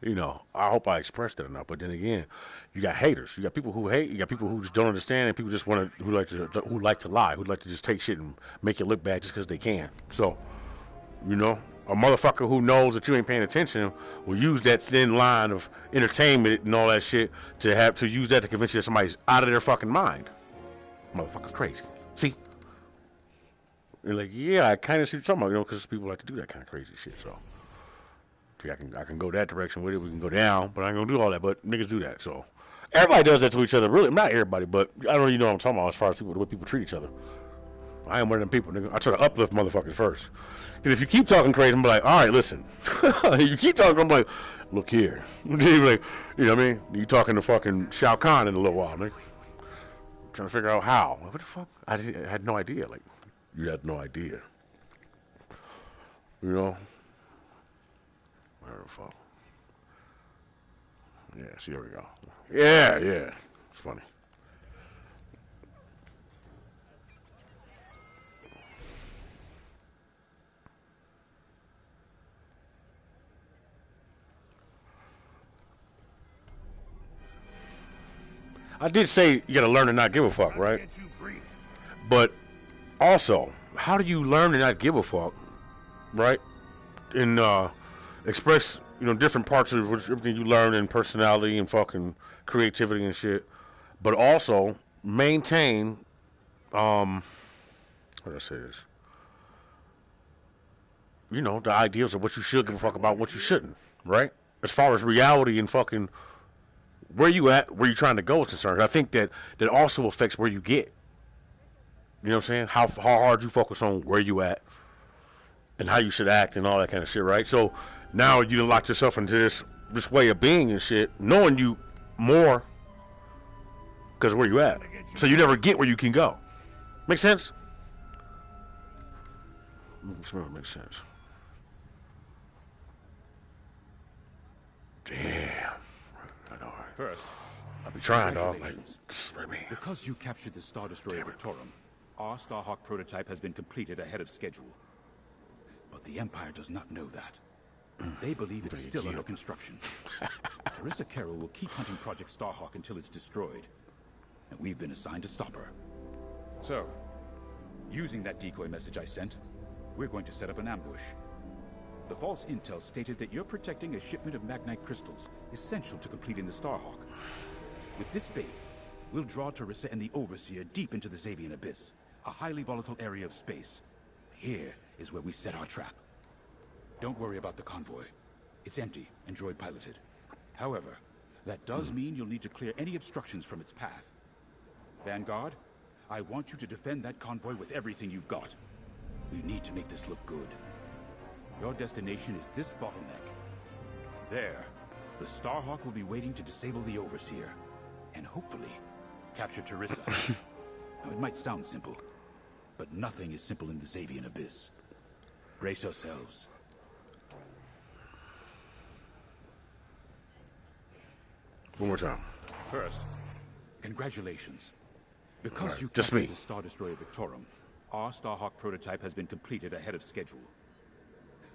You know, I hope I expressed it enough. But then again, you got haters. You got people who hate. You got people who just don't understand, and people just want to who like to lie, who like to just take shit and make it look bad just because they can. So, you know, a motherfucker who knows that you ain't paying attention will use that thin line of entertainment and all that shit to use that to convince you that somebody's out of their fucking mind. Motherfucker's crazy. See? You're like, yeah, I kind of see what you're talking about, you know, because people like to do that kind of crazy shit. So, see, I can go that direction with it. We can go down, but I ain't gonna do all that. But niggas do that. So, everybody does that to each other. Really, not everybody, but I don't really know what I'm talking about as far as people, the way people treat each other. I am one of them people, nigga. I try to uplift motherfuckers first. And if you keep talking crazy, I'm like, all right, listen. You keep talking, I'm like, look here. Like, you know what I mean? You talking to fucking Shao Kahn in a little while, nigga. Trying to figure out how. What the fuck? I had no idea. Like, you had no idea. You know? Where the fuck? Yeah, see, here we go. Yeah. It's funny. I did say you gotta learn to not give a fuck, right? But also, how do you learn to not give a fuck, right? And express, different parts of everything you learn in personality and fucking creativity and shit. But also maintain, how do I say this? The ideals of what you should give a fuck about, what you shouldn't, right? As far as reality and fucking where you at, where you trying to go is concerned. I think that also affects where you get. You know what I'm saying? How hard you focus on where you at and how you should act and all that kind of shit, right? So now you done locked yourself into this way of being and shit, knowing you more because where you at. So you never get where you can go. Make sense? Makes sense. Damn. First, I'll be trying, dog. Because you captured the Star Destroyer Victorum, our Starhawk prototype has been completed ahead of schedule. But the Empire does not know that. They believe it's still under construction. Teresa Carroll will keep hunting Project Starhawk until it's destroyed. And we've been assigned to stop her. So, using that decoy message I sent, we're going to set up an ambush. The false intel stated that you're protecting a shipment of Magnite crystals, essential to completing the Starhawk. With this bait, we'll draw Teresa and the Overseer deep into the Xavian Abyss, a highly volatile area of space. Here is where we set our trap. Don't worry about the convoy. It's empty and droid-piloted. However, that does mean you'll need to clear any obstructions from its path. Vanguard, I want you to defend that convoy with everything you've got. We need to make this look good. Your destination is this bottleneck. There, the Starhawk will be waiting to disable the Overseer, and hopefully, capture Teresa. Now, it might sound simple, but nothing is simple in the Xavian Abyss. Brace yourselves. One more time. First, congratulations. Because right, you just me. captured the Star Destroyer Victorum, our Starhawk prototype has been completed ahead of schedule.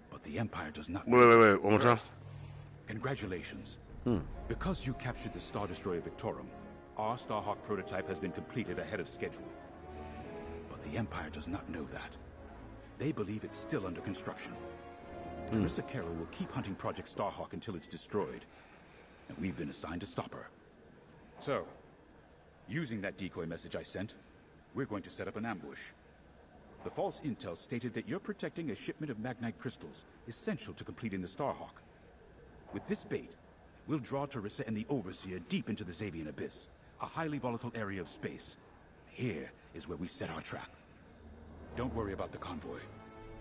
But the Empire does not... Wait. One more time. Congratulations. Because you captured the Star Destroyer Victorum, our Starhawk prototype has been completed ahead of schedule. But the Empire does not know that. They believe it's still under construction. Teresa Carroll will keep hunting Project Starhawk until it's destroyed. And we've been assigned to stop her. So, using that decoy message I sent, we're going to set up an ambush. The false intel stated that you're protecting a shipment of Magnite crystals, essential to completing the Starhawk. With this bait, we'll draw Teresa and the Overseer deep into the Xavian Abyss, a highly volatile area of space. Here is where we set our trap. Don't worry about the convoy.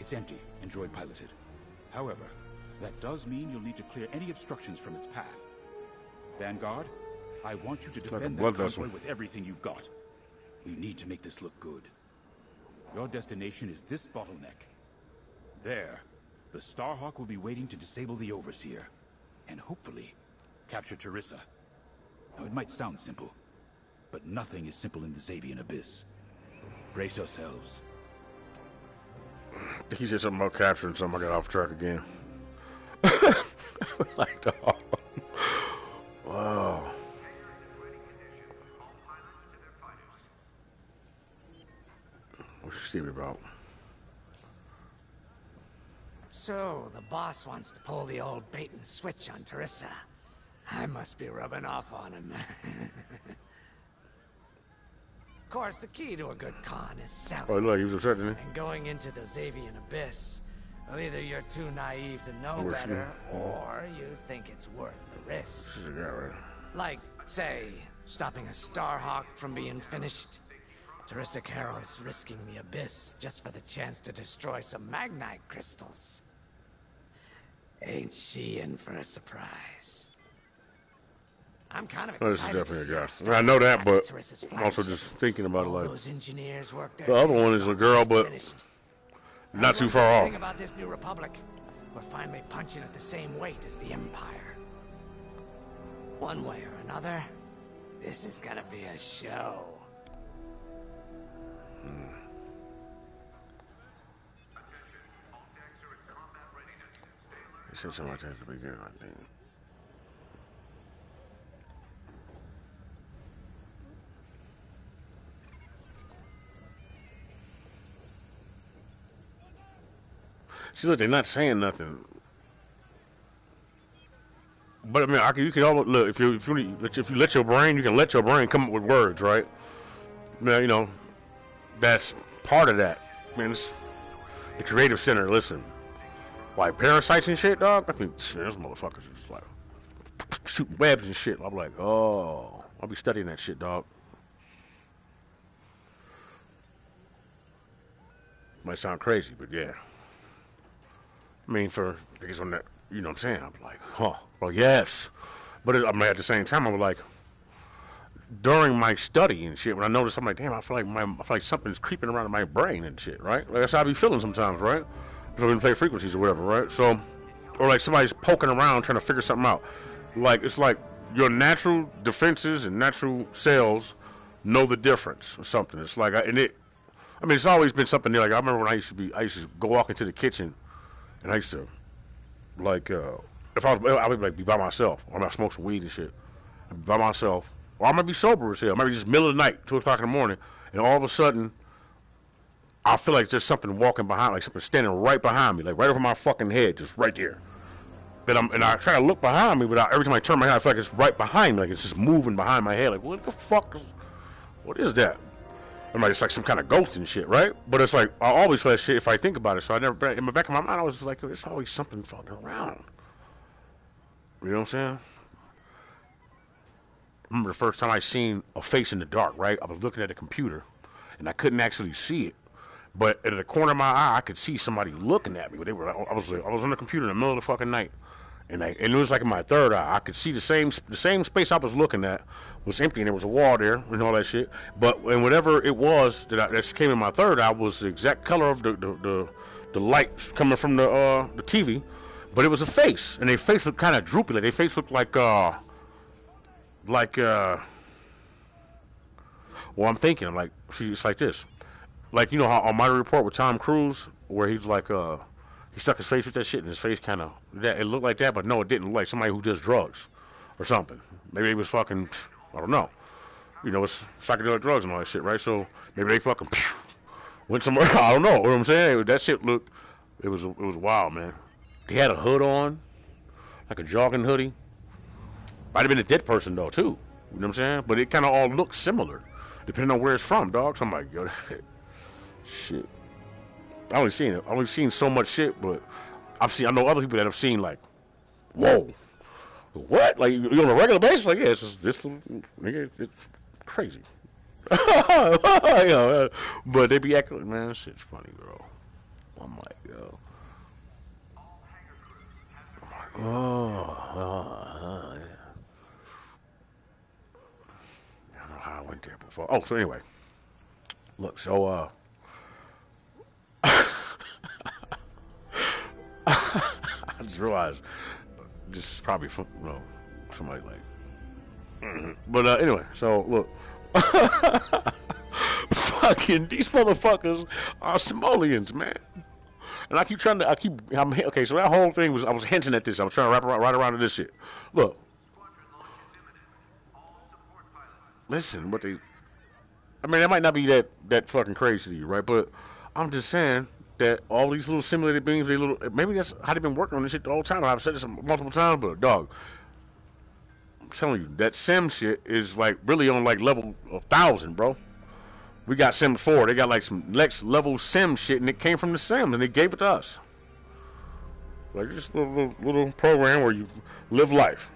It's empty and droid-piloted. However, that does mean you'll need to clear any obstructions from its path. Vanguard, I want you to defend that convoy with everything you've got. We need to make this look good. Your destination is this bottleneck. There, the Starhawk will be waiting to disable the Overseer, and hopefully, capture Teresa. Now, it might sound simple, but nothing is simple in the Xavian Abyss. Brace yourselves. I think he said something about capturing something. I got off track again. Like, dog. Wow. What's Steve about? So, the boss wants to pull the old bait and switch on Teresa. I must be rubbing off on him. Of course, the key to a good con is selling. Oh, look, he was upset, didn't he? And going into the Xavian Abyss. Well, either you're too naive to know better, or you think it's worth the risk. She's a guy, right? Like, say, stopping a Starhawk from being finished. Teresa Carroll's risking the Abyss just for the chance to destroy some Magnite crystals. Ain't she in for a surprise? I'm kind of excited This is definitely to see a guy. I know that, but I'm also just thinking about it like... those engineers work The other one is a girl, but... Not too far off. The thing about this new republic, we're finally punching at the same weight as the Empire. One way or another, this is gonna be a show. He said something like that at the beginning, I think. See, look, they're not saying nothing. But I mean, you can almost look if you let your brain, you can let your brain come up with words, right? Now, you know, that's part of that. Man, it's the creative center. Listen, like parasites and shit, dog. I think shit, those motherfuckers just like shooting webs and shit. I'm like, oh, I'll be studying that shit, dog. Might sound crazy, but yeah. I mean, for niggas on that, you know what I'm saying? I'm like, huh, well, yes. But I mean, at the same time, I'm like, during my study and shit, when I notice, I'm like, damn, I feel like something's creeping around in my brain and shit, right? Like, that's how I be feeling sometimes, right? So we can play frequencies or whatever, right? So, or like somebody's poking around trying to figure something out. Like, it's like your natural defenses and natural cells know the difference or something. It's like, it's always been something there. Like, I remember when I used to go walk into the kitchen. And I used to, like, if I would like be by myself, or I might smoke some weed and shit, I'd be by myself, or I might be sober as hell, maybe just middle of the night, 2 o'clock in the morning, and all of a sudden, I feel like there's something walking behind, like something standing right behind me, like right over my fucking head, just right there. And I try to look behind me, but every time I turn my head, I feel like it's right behind me, like it's just moving behind my head, like what the fuck what is that? I'm like, it's like some kind of ghost and shit, right? But it's like, I always feel that shit if I think about it. So I never, in the back of my mind, I was just like, there's always something floating around. You know what I'm saying? I remember the first time I seen a face in the dark, right? I was looking at a computer, and I couldn't actually see it. But at the corner of my eye, I could see somebody looking at me. But I was on the computer in the middle of the fucking night. And it was like in my third eye. I could see the same space I was looking at was empty, and there was a wall there and all that shit. But and whatever it was that came in my third eye was the exact color of the light coming from the TV. But it was a face, and their face looked kind of droopy. Like their face looked like well, I'm thinking, I'm like, see, it's like this. Like, you know how on Minority Report with Tom Cruise, where he's like, he stuck his face with that shit, and his face kind of, it looked like that, but no, it didn't look like somebody who does drugs or something. Maybe it was fucking, I don't know. You know, it's psychedelic drugs and all that shit, right? So maybe they fucking went somewhere, I don't know. You know what I'm saying? That shit looked, it was wild, man. He had a hood on, like a jogging hoodie. Might have been a dead person, though, too. You know what I'm saying? But it kind of all looked similar, depending on where it's from, dog. So I'm like, yo, shit. I only seen so much shit, but I know other people that have seen like, whoa, what? Like you on a regular basis? Like, yeah, it's crazy. You know, but they be acting, man, this shit's funny, bro. I'm like, yo. Yeah. I don't know how I went there before. Oh, so anyway, look, so I just realized this is probably from, somebody like. But anyway, so look, fucking these motherfuckers are simoleons, man. And okay. So that whole thing I was hinting at this. I was trying to wrap right around to this shit. Look, listen, I mean, that might not be that fucking crazy to you, right? But I'm just saying that all these little simulated beings, maybe that's how they've been working on this shit the whole time. I've said this multiple times, but dog, I'm telling you, that sim shit is like really on like level 1,000, bro. We got Sims 4. They got like some next level sim shit, and it came from the Sims, and they gave it to us. Like just a little program where you live life.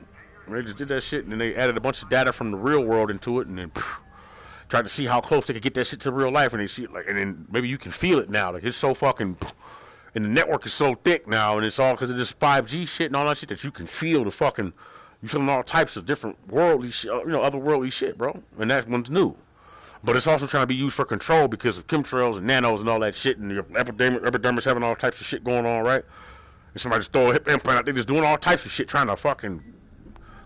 And they just did that shit, and then they added a bunch of data from the real world into it, and then tried to see how close they could get that shit to real life, and they see it, like, and then maybe you can feel it now. Like it's so fucking, and the network is so thick now, and it's all because of this 5G shit and all that shit that you can feel the fucking, you feeling all types of different worldly shit, otherworldly shit, bro. And that one's new. But it's also trying to be used for control because of chemtrails and nanos and all that shit, and your epidermis having all types of shit going on, right? And somebody just throw a hip implant out, they just doing all types of shit trying to fucking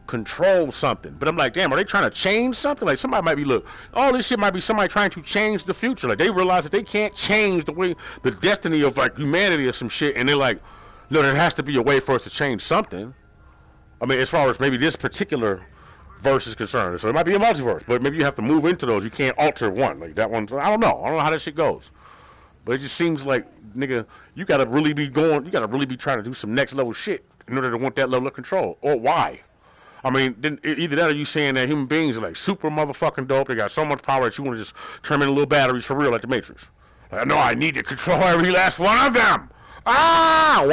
control something. But I'm like, damn, are they trying to change something? Like, somebody might be, look, all this shit might be somebody trying to change the future. Like, they realize that they can't change the destiny of, like, humanity or some shit, and they're like, no, there has to be a way for us to change something. I mean, as far as maybe this particular verse is concerned. So it might be a multiverse, but maybe you have to move into those. You can't alter one. Like, that one, I don't know how that shit goes. But it just seems like, nigga, you gotta really be trying to do some next level shit in order to want that level of control. Or why? I mean, then either that or you saying that human beings are like super motherfucking dope. They got so much power that you want to just turn them into little batteries for real, like the Matrix. Like, I know I need to control every last one of them. Why?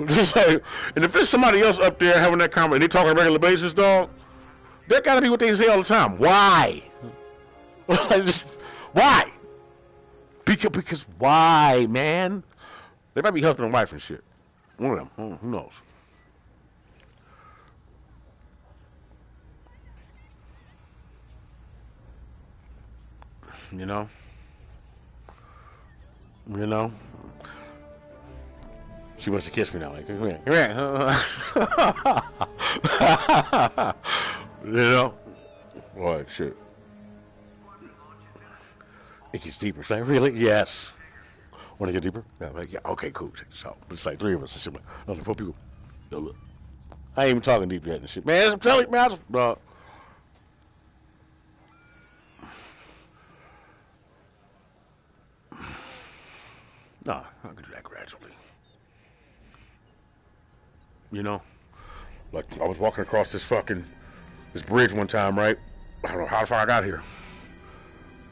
Just like, and if there's somebody else up there having that comment and they talk on a regular basis, dog, that gotta be what they say all the time. Why? Why? Because why, man? They might be husband and wife and shit. One of them. Who knows? You know? She wants to kiss me now. Like, come here. You know? What shit? It gets deeper. It's like, really? Yes. Want to get deeper? Yeah, I'm like, yeah, okay, cool. Check this out. But it's like 3 of us. It's like, another 4 people. Yo, look. I ain't even talking deep yet and shit. Man, I'm telling you, man. No, I can do that gradually. You know? Like, I was walking across this bridge one time, right? I don't know how far I got here.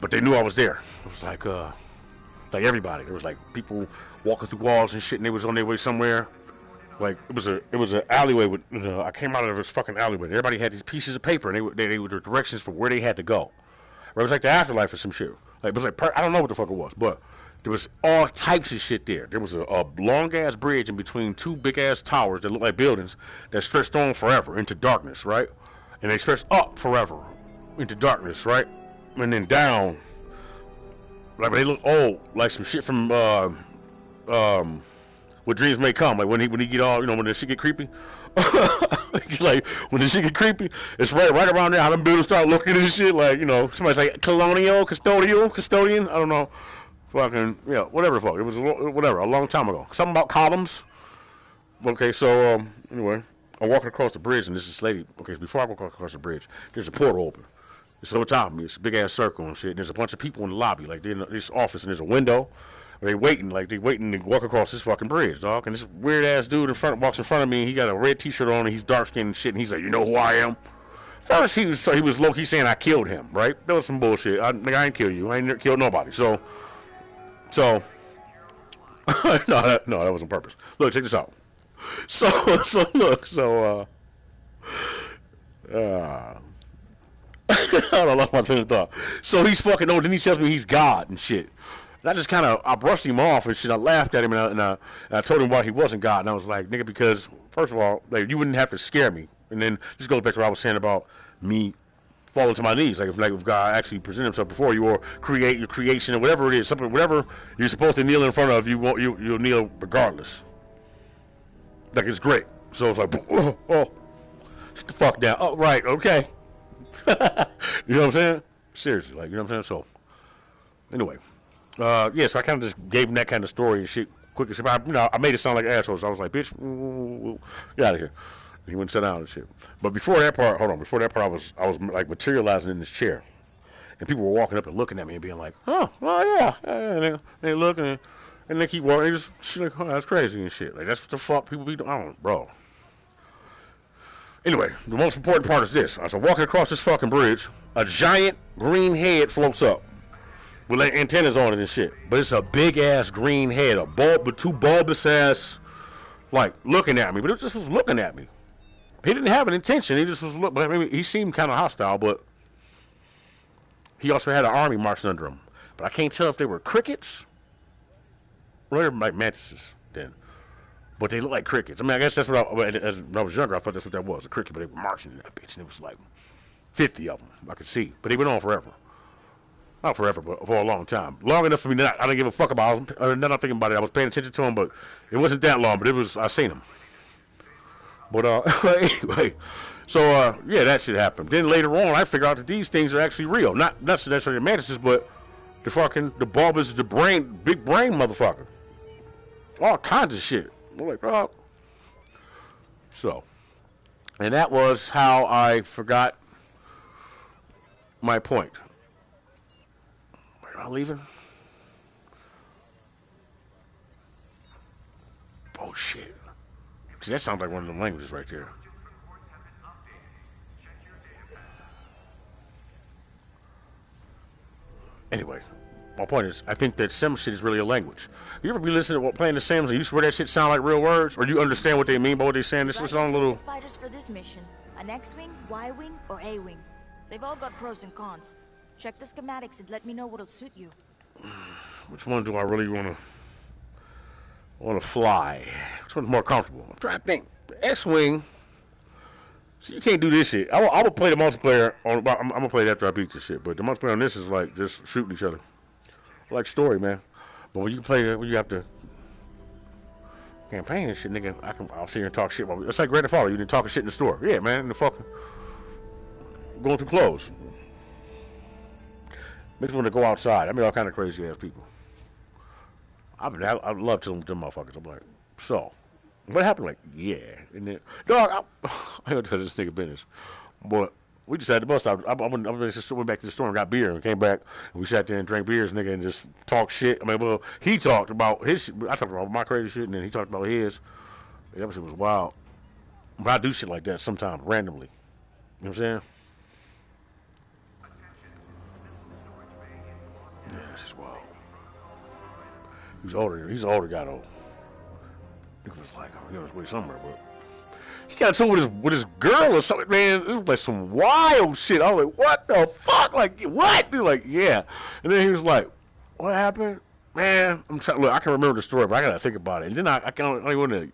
But they knew I was there. It was like everybody. There was like people walking through walls and shit, and they was on their way somewhere. Like, it was an alleyway with, I came out of this fucking alleyway. Everybody had these pieces of paper, and they were the directions for where they had to go. It was like the afterlife or some shit. Like, it was like, I don't know what the fuck it was, but there was all types of shit there. There was a long-ass bridge in between 2 big-ass towers that looked like buildings that stretched on forever into darkness, right? And they stretched up forever into darkness, right? And then down, like, they look old, like some shit from What Dreams May Come. Like, when he get all, when the shit get creepy. Like, when the shit get creepy, it's right around there how them buildings start looking and shit. Like, somebody's like custodian, I don't know. Fucking, yeah, whatever the fuck. It was, a long time ago. Something about columns. Okay, so, anyway, I'm walking across the bridge, and this lady, okay, before I go across the bridge, there's a portal open. It's over top of me. It's a big-ass circle and shit. And there's a bunch of people in the lobby. Like, they're in this office, and there's a window. They waiting to walk across this fucking bridge, dog. And this weird-ass dude walks in front of me, and he got a red T-shirt on, and he's dark-skinned and shit, and he's like, you know who I am? First, he was low-key saying I killed him, right? That was some bullshit. I ain't kill you. I ain't killed nobody. So, no, that wasn't purpose. Look, check this out. I don't know my train of thought. So he's fucking old. Then he tells me he's God and shit. And I brushed him off and shit. I laughed at him and I told him why he wasn't God. And I was like, nigga, because first of all, like, you wouldn't have to scare me. And then this goes back to what I was saying about me falling to my knees. Like if God actually presented himself before you or create your creation or whatever it is, whatever you're supposed to kneel in front of, you'll kneel regardless. Like, it's great. So it's like, oh, sit the fuck down. Oh, right, okay. You know what I'm saying? Seriously, like, you know what I'm saying? So, anyway, yeah. So I kind of just gave him that kind of story and shit, quick as shit. I made it sound like assholes. I was like, bitch, get out of here. He went and sat down and shit. But before that part, I was like materializing in this chair, and people were walking up and looking at me and being like, oh yeah, and they looking and they keep walking. They just shit like, oh, that's crazy and shit. Like, that's what the fuck people be doing. I don't, bro. Anyway, the most important part is this. As I'm walking across this fucking bridge, a giant green head floats up with like antennas on it and shit. But it's a big-ass green head, but 2 bulbous-ass, like, looking at me. But it just was looking at me. He didn't have an intention. He just was looking. I mean, he seemed kind of hostile, but he also had an army marching under him. But I can't tell if they were crickets or they were like mantises then. But they look like crickets. I mean, I guess that's when I was younger, I thought that's what that was, a cricket, but they were marching in that bitch, and it was like, 50 of them I could see, but they went on forever. Not forever, but for a long time. Long enough for me that I didn't give a fuck about them. Now I'm thinking about it, I was paying attention to them, but it wasn't that long, but I seen them. But anyway, so yeah, that shit happened. Then later on, I figured out that these things are actually real. Not necessarily the mantises, but the bulbous, big brain motherfucker. All kinds of shit. I'm like, oh. So, and that was how I forgot my point. Where am I leaving? Oh shit. See, that sounds like one of them languages right there. Anyway, my point is, I think that Sim shit is really a language. You ever be listening to playing the Sims and you swear that shit sound like real words, or you understand what they mean by what they're saying? This is on a little. Fighters for this mission: an X-wing, Y-wing, or A-wing. They've all got pros and cons. Check the schematics and let me know what'll suit you. Which one do I really want to fly? Which one's more comfortable? I'm trying to think. The X-wing. So you can't do this shit. I will play the multiplayer on. I'm gonna play it after I beat this shit. But the multiplayer on this is like just shooting each other, like story, man. But when you play, when you have to campaign and shit, nigga, I'll sit here and talk shit. It's like Grand Theft Auto. You didn't talking shit in the store. Yeah, man, in the fucking going through clothes. Makes me want to go outside. I mean, all kind of crazy ass people. I love them motherfuckers. I'm like, so. What happened? Like, yeah. And then, dog, I gotta tell this nigga business. But we just had the bus stop. I went back to the store and got beer and came back. And we sat there and drank beers, nigga, and just talked shit. I mean, well, he talked about his shit. I talked about my crazy shit, and then he talked about his. That shit was wild. But I do shit like that sometimes, randomly. You know what I'm saying? Yeah, it's just wild. He's older. He's an older guy, though. It was like, he was way somewhere, but he got into with his girl or something, man. This was like some wild shit. I was like, what the fuck? Like, what? He was like, yeah. And then he was like, what happened? Man, I'm trying. Look, I can remember the story, but I gotta think about it. And then I don't want to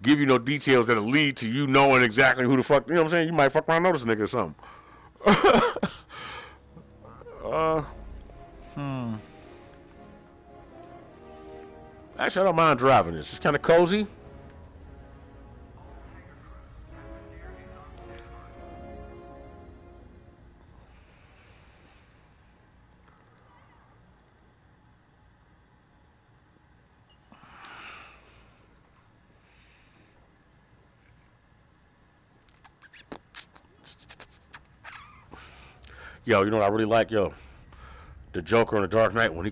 give you no details that'll lead to you knowing exactly who the fuck. You know what I'm saying? You might fuck around notice a nigga or something. Actually, I don't mind driving this. It's kind of cozy. Yo, you know what I really like, yo? The Joker in The Dark Knight, when he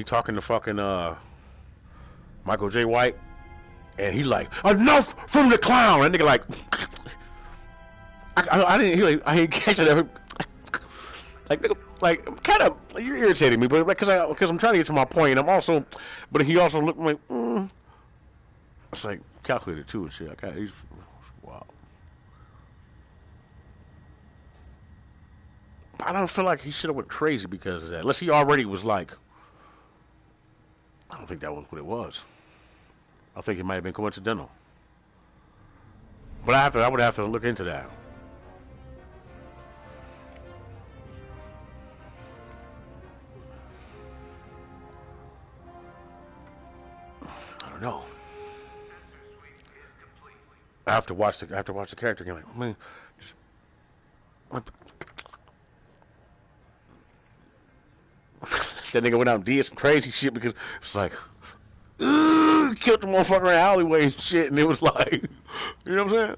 talking to fucking Michael J. White, and he like, enough from the clown. That nigga like, I didn't catch it. Like, nigga, like, kind of, you're irritating me, but because I'm trying to get to my point, and I'm also, but he also looked like, it's like calculated too and shit. He's wow. I don't feel like he should have went crazy because of that. Unless he already was like, I don't think that was what it was. I think it might have been coincidental. But I would have to look into that. I don't know. I have to watch the character again. Like, I mean, that nigga went out and did some crazy shit because it's like, killed the motherfucker in the alleyway and shit, and it was like, you know what I'm saying?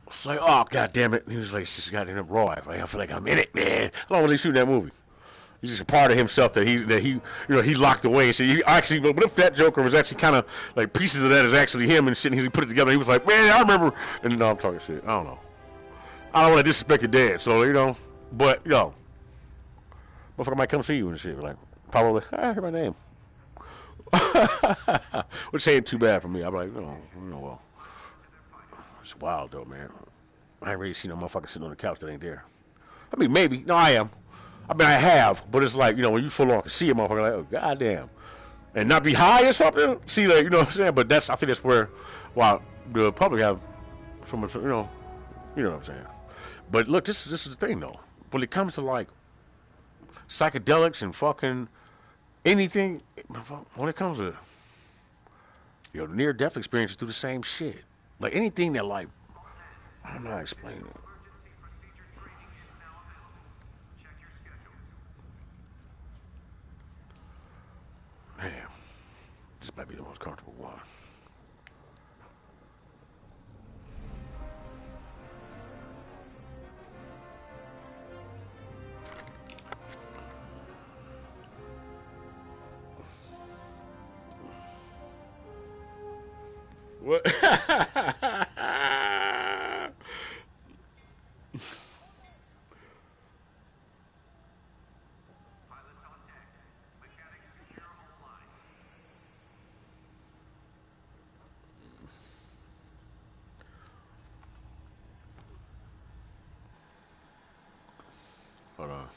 It's like, oh, god damn it. And he was like, it's just goddamn raw. I feel like I'm in it, man. How long was he shooting that movie? He's just a part of himself that he locked away and shit. What if that Joker was actually kind of like pieces of that is actually him and shit, and he put it together. He was like, man, I remember. And no, I'm talking shit. I don't know. I don't want to disrespect the dead, so, you know, but, yo, motherfucker might come see you and shit. Like, probably, I hear my name. Which ain't too bad for me. I'm like, well, it's wild though, man. I ain't really seen no motherfucker sitting on the couch that ain't there. I mean, maybe. No, I am. I mean, I have, but it's like, you know, when you full on can see a motherfucker, like, oh, goddamn. And not be high or something. See, like, you know what I'm saying? But I think that's where, while the public have so much, you know what I'm saying. But look, this is the thing though. When it comes to like psychedelics and fucking anything, when it comes to near death experiences, do the same shit. Like anything that like I don't know how to explain it. Man, this might be the most comfortable one. What? Hold on.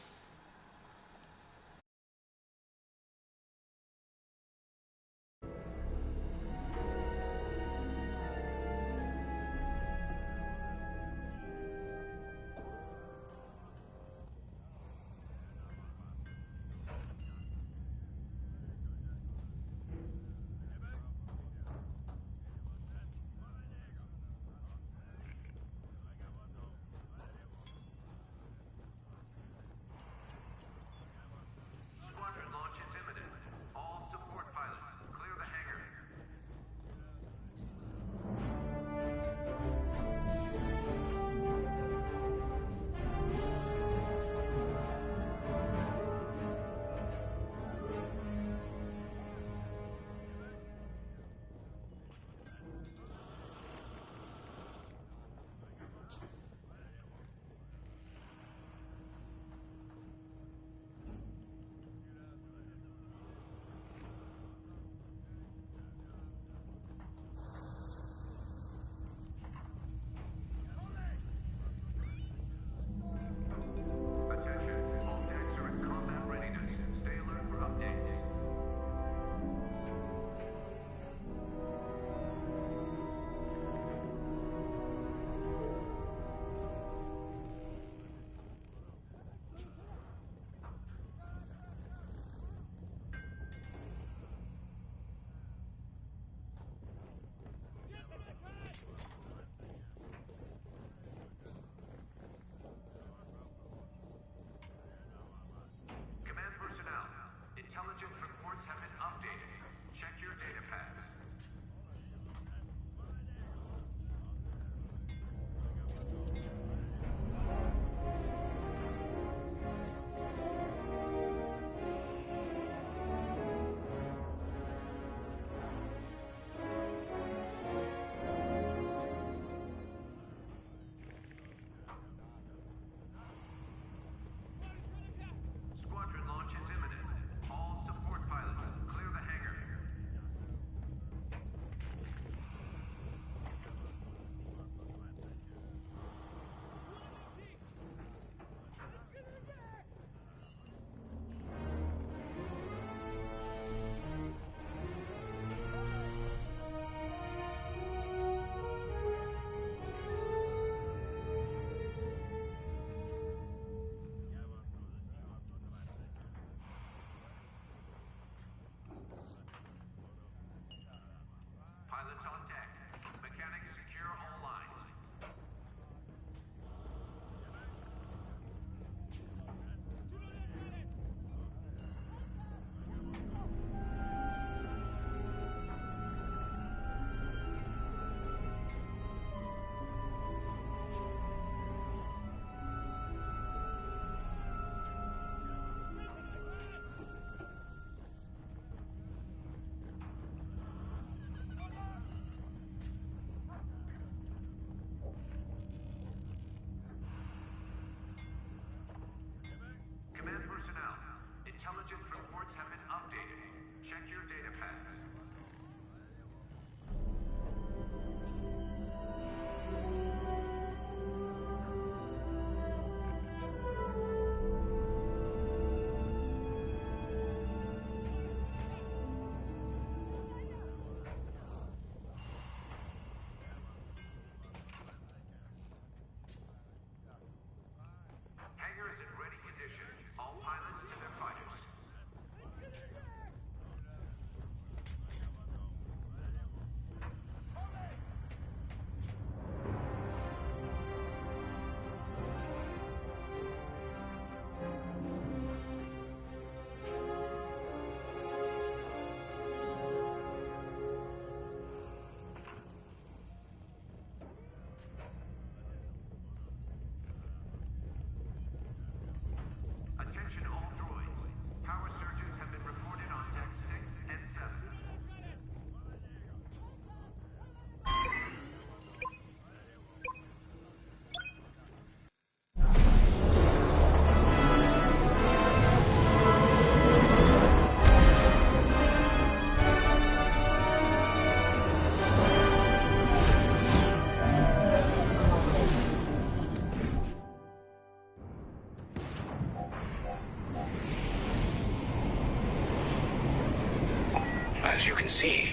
As you can see,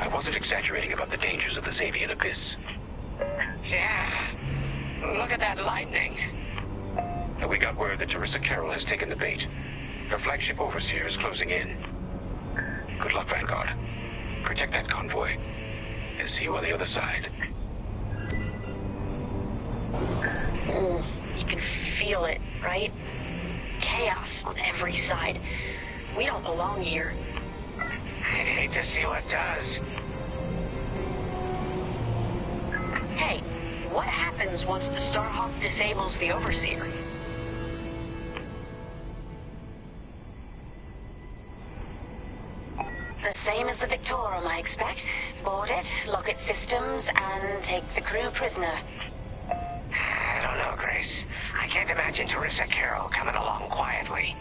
I wasn't exaggerating about the dangers of the Xavian Abyss. Yeah. Look at that lightning. And we got word that Teresa Carroll has taken the bait. Her flagship Overseer is closing in. Good luck, Vanguard. Protect that convoy. And see you on the other side. You can feel it, right? Chaos on every side. We don't belong here. I'd hate to see what does. Hey, what happens once the Starhawk disables the Overseer? The same as the Victorum, I expect. Board it, lock its systems, and take the crew prisoner. I don't know, Grace. I can't imagine Teresa Carroll coming along quietly.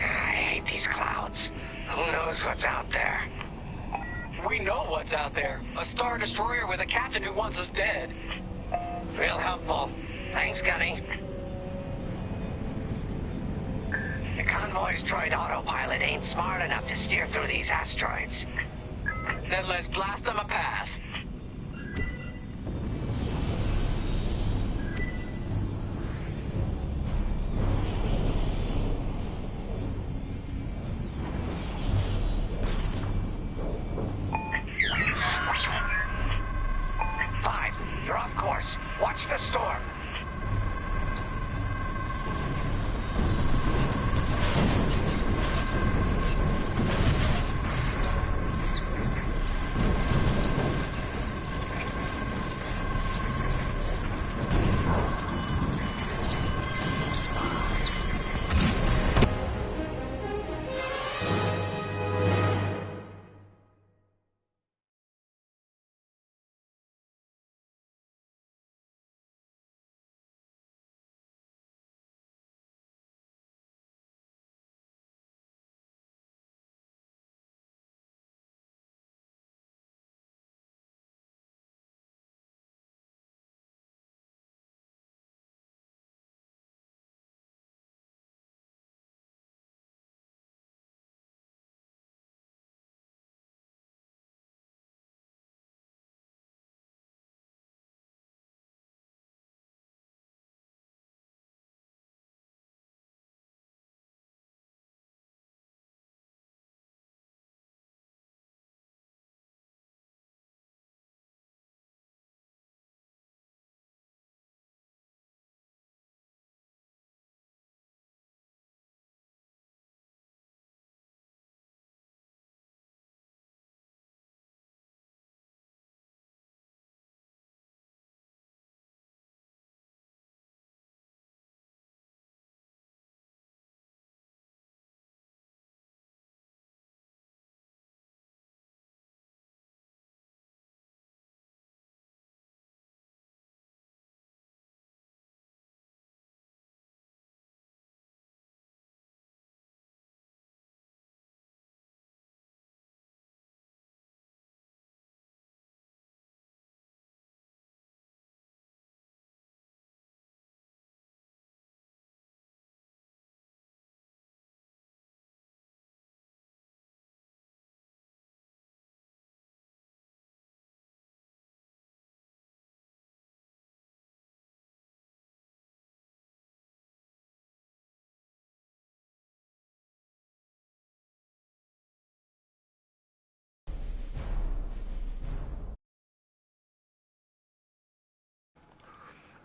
I hate these clouds. Who knows what's out there? We know what's out there. A Star Destroyer with a captain who wants us dead. Real helpful. Thanks, Gunny. The convoy's droid autopilot ain't smart enough to steer through these asteroids. Then let's blast them a path. You're off course. Watch the storm.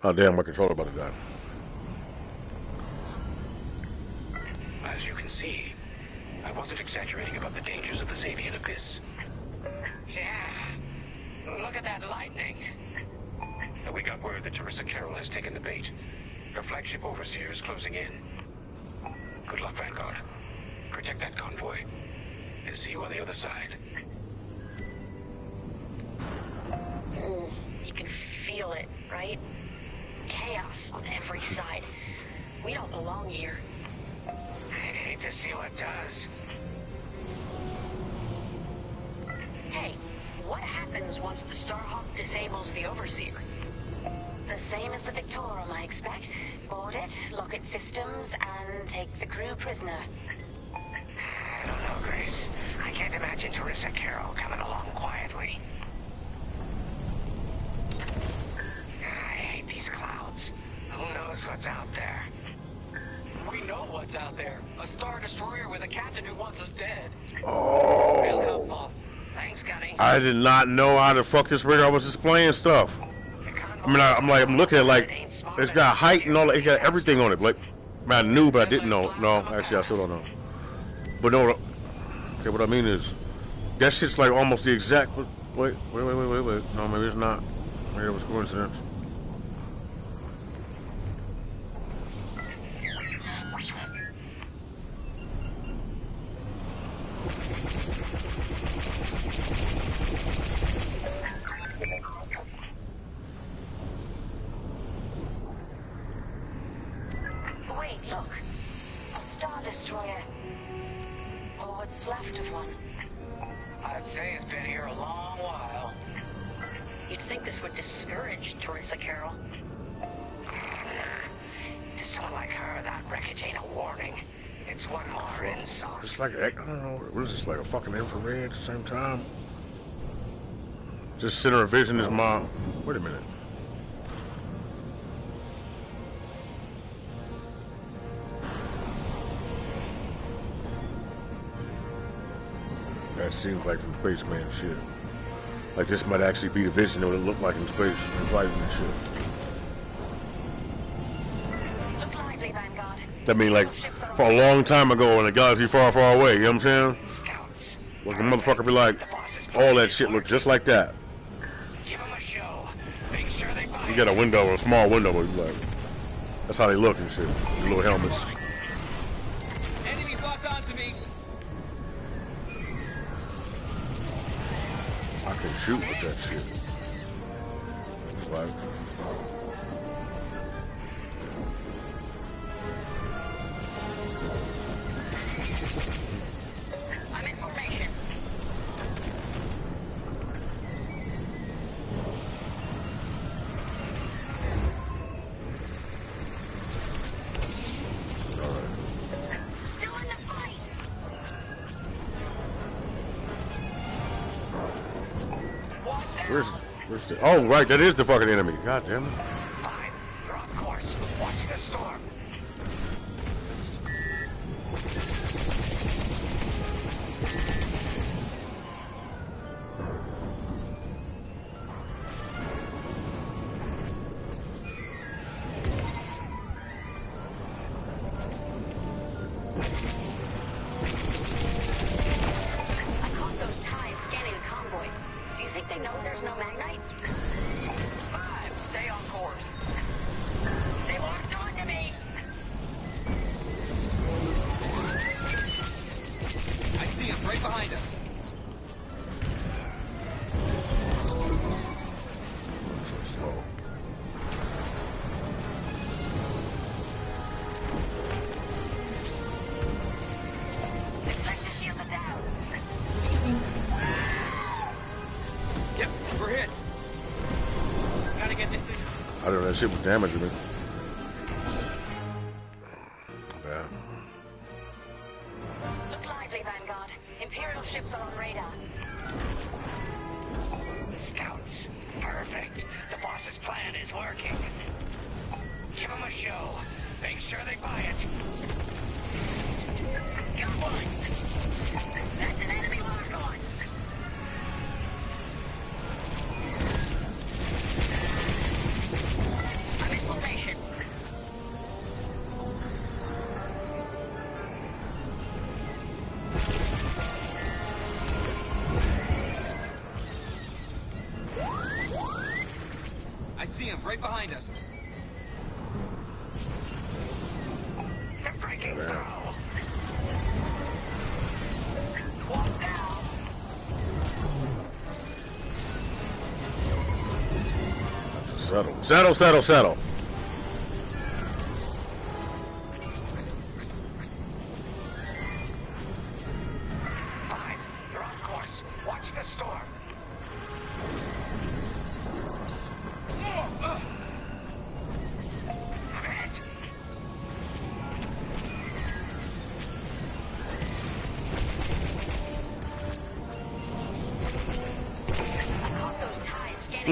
Oh, damn, my controller about to die. As you can see, I wasn't exaggerating about the dangers of the Xavian Abyss. Yeah. Look at that lightning. And we got word that Teresa Carroll has taken the bait. Her flagship Overseer is closing in. Good luck, Vanguard. Protect that convoy. And see you on the other side. You can feel it, right? Chaos on every side. We don't belong here. I'd hate to see what does. Hey, what happens once the Starhawk disables the Overseer? The same as the Victorum, I expect. Board it, lock its systems, and take the crew prisoner. I don't know, Grace. I can't imagine Teresa Carroll coming along quietly. I hate these clouds. Who knows what's out there? We know what's out there. A Star Destroyer with a captain who wants us dead. Oh. Real helpful. Thanks, Gunny. I did not know how the fuck this rig. I was just playing stuff. I mean, I'm looking at like, it's got height and all that. It got everything on it. Like, I knew, but I didn't know. No, actually, I still don't know. But no, okay, what I mean is, that shit's like almost the exact. Wait. No, maybe it's not. Maybe it was coincidence. Wait, look. A Star Destroyer. Or what's left of one. I'd say it's been here a long while. You'd think this would discourage Teresa Carroll. To someone like her, that wreckage ain't a warning. It's one more insult. It's like, I don't know, what is this, like a fucking infrared at the same time? Just center of vision is my, wait a minute. That seems like some spaceman shit. Like this might actually be the vision of what it looked like in space, in flight and shit. Look lively, Vanguard. I mean, like, for a long time ago in a galaxy far, far away, you know what I'm saying? Scouts. Like the motherfucker be like, all that shit looked just like that. Give them a show. Make sure they buy You got a window, a small window, but you like, that's how they look and shit. The little helmets. Enemies locked onto me. I can shoot with that shit. Like, I'm in formation. Still in the fight. where's the, oh, right, that is the fucking enemy. God damn it. You're off course. Watch the storm. I caught those ties scanning the convoy. Do you think they know there's no Magnite? 5, stay on course. They locked onto me. I see him right behind us. So slow. Deflector shields are down. Yep, we're hit. Gotta get this thing. I don't know, that shit was damaging me. Yeah. Look lively, Vanguard. Imperial ships are on radar. Scouts. Perfect. The boss's plan is working. Give them a show. Make sure they buy it. Got one. That's an enemy lock on. I'm in formation. I see him right behind us. They're breaking through. One down. Settle. Fine. You're off course. Watch the storm. I'm hit.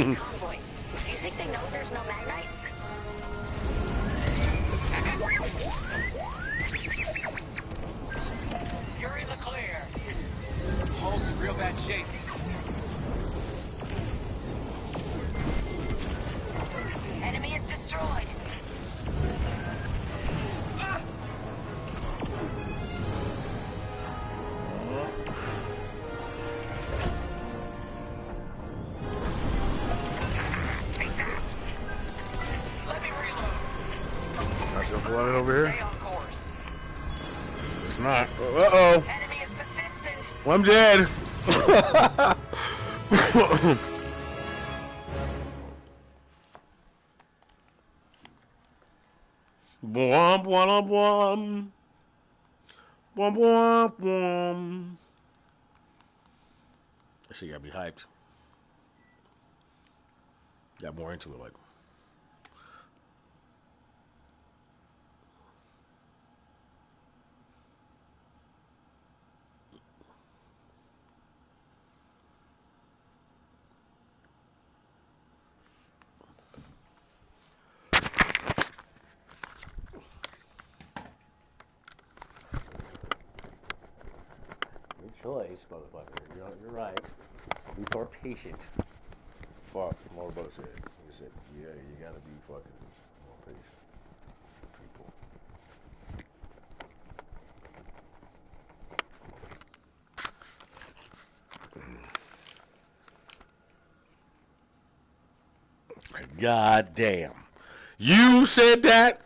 enemy convoy. Do you think they know there's no Magnite? You're in the clear. Hull's in real bad shape. Enemy is destroyed. Take that. Let me reload. That's up running over here. Stay on course. It's not. Uh-oh. Enemy is persistent. Well, I'm dead. Bwomp, womp, womp. Womp, womp, womp. That shit got me hyped. Got more into it, like. Good choice, motherfucker. You're right. Be more patient. Fuck, my brother said. He said, yeah, you gotta be fucking more patient. People. God damn. You said that?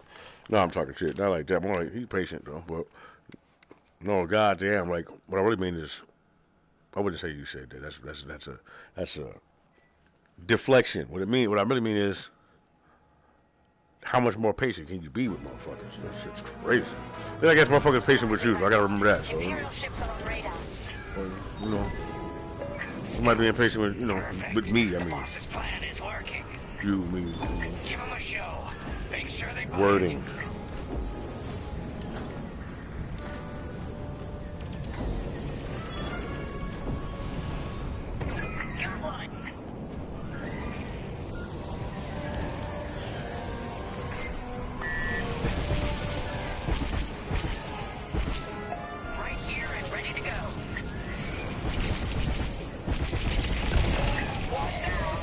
No, I'm talking shit. Not like that. More like, he's patient though. But no, goddamn. Like, what I really mean is, I wouldn't say you said that. That's a deflection. What I really mean is, how much more patient can you be with motherfuckers? That shit's crazy. Then I guess motherfuckers patient with you, so I gotta remember that. So, Imperial ships are on radar. you know, you might be impatient with, with me. I mean, Boss's plan is working. you mean Give them a show. Make sure they buy wording. Got one. Right here and ready to go. One down.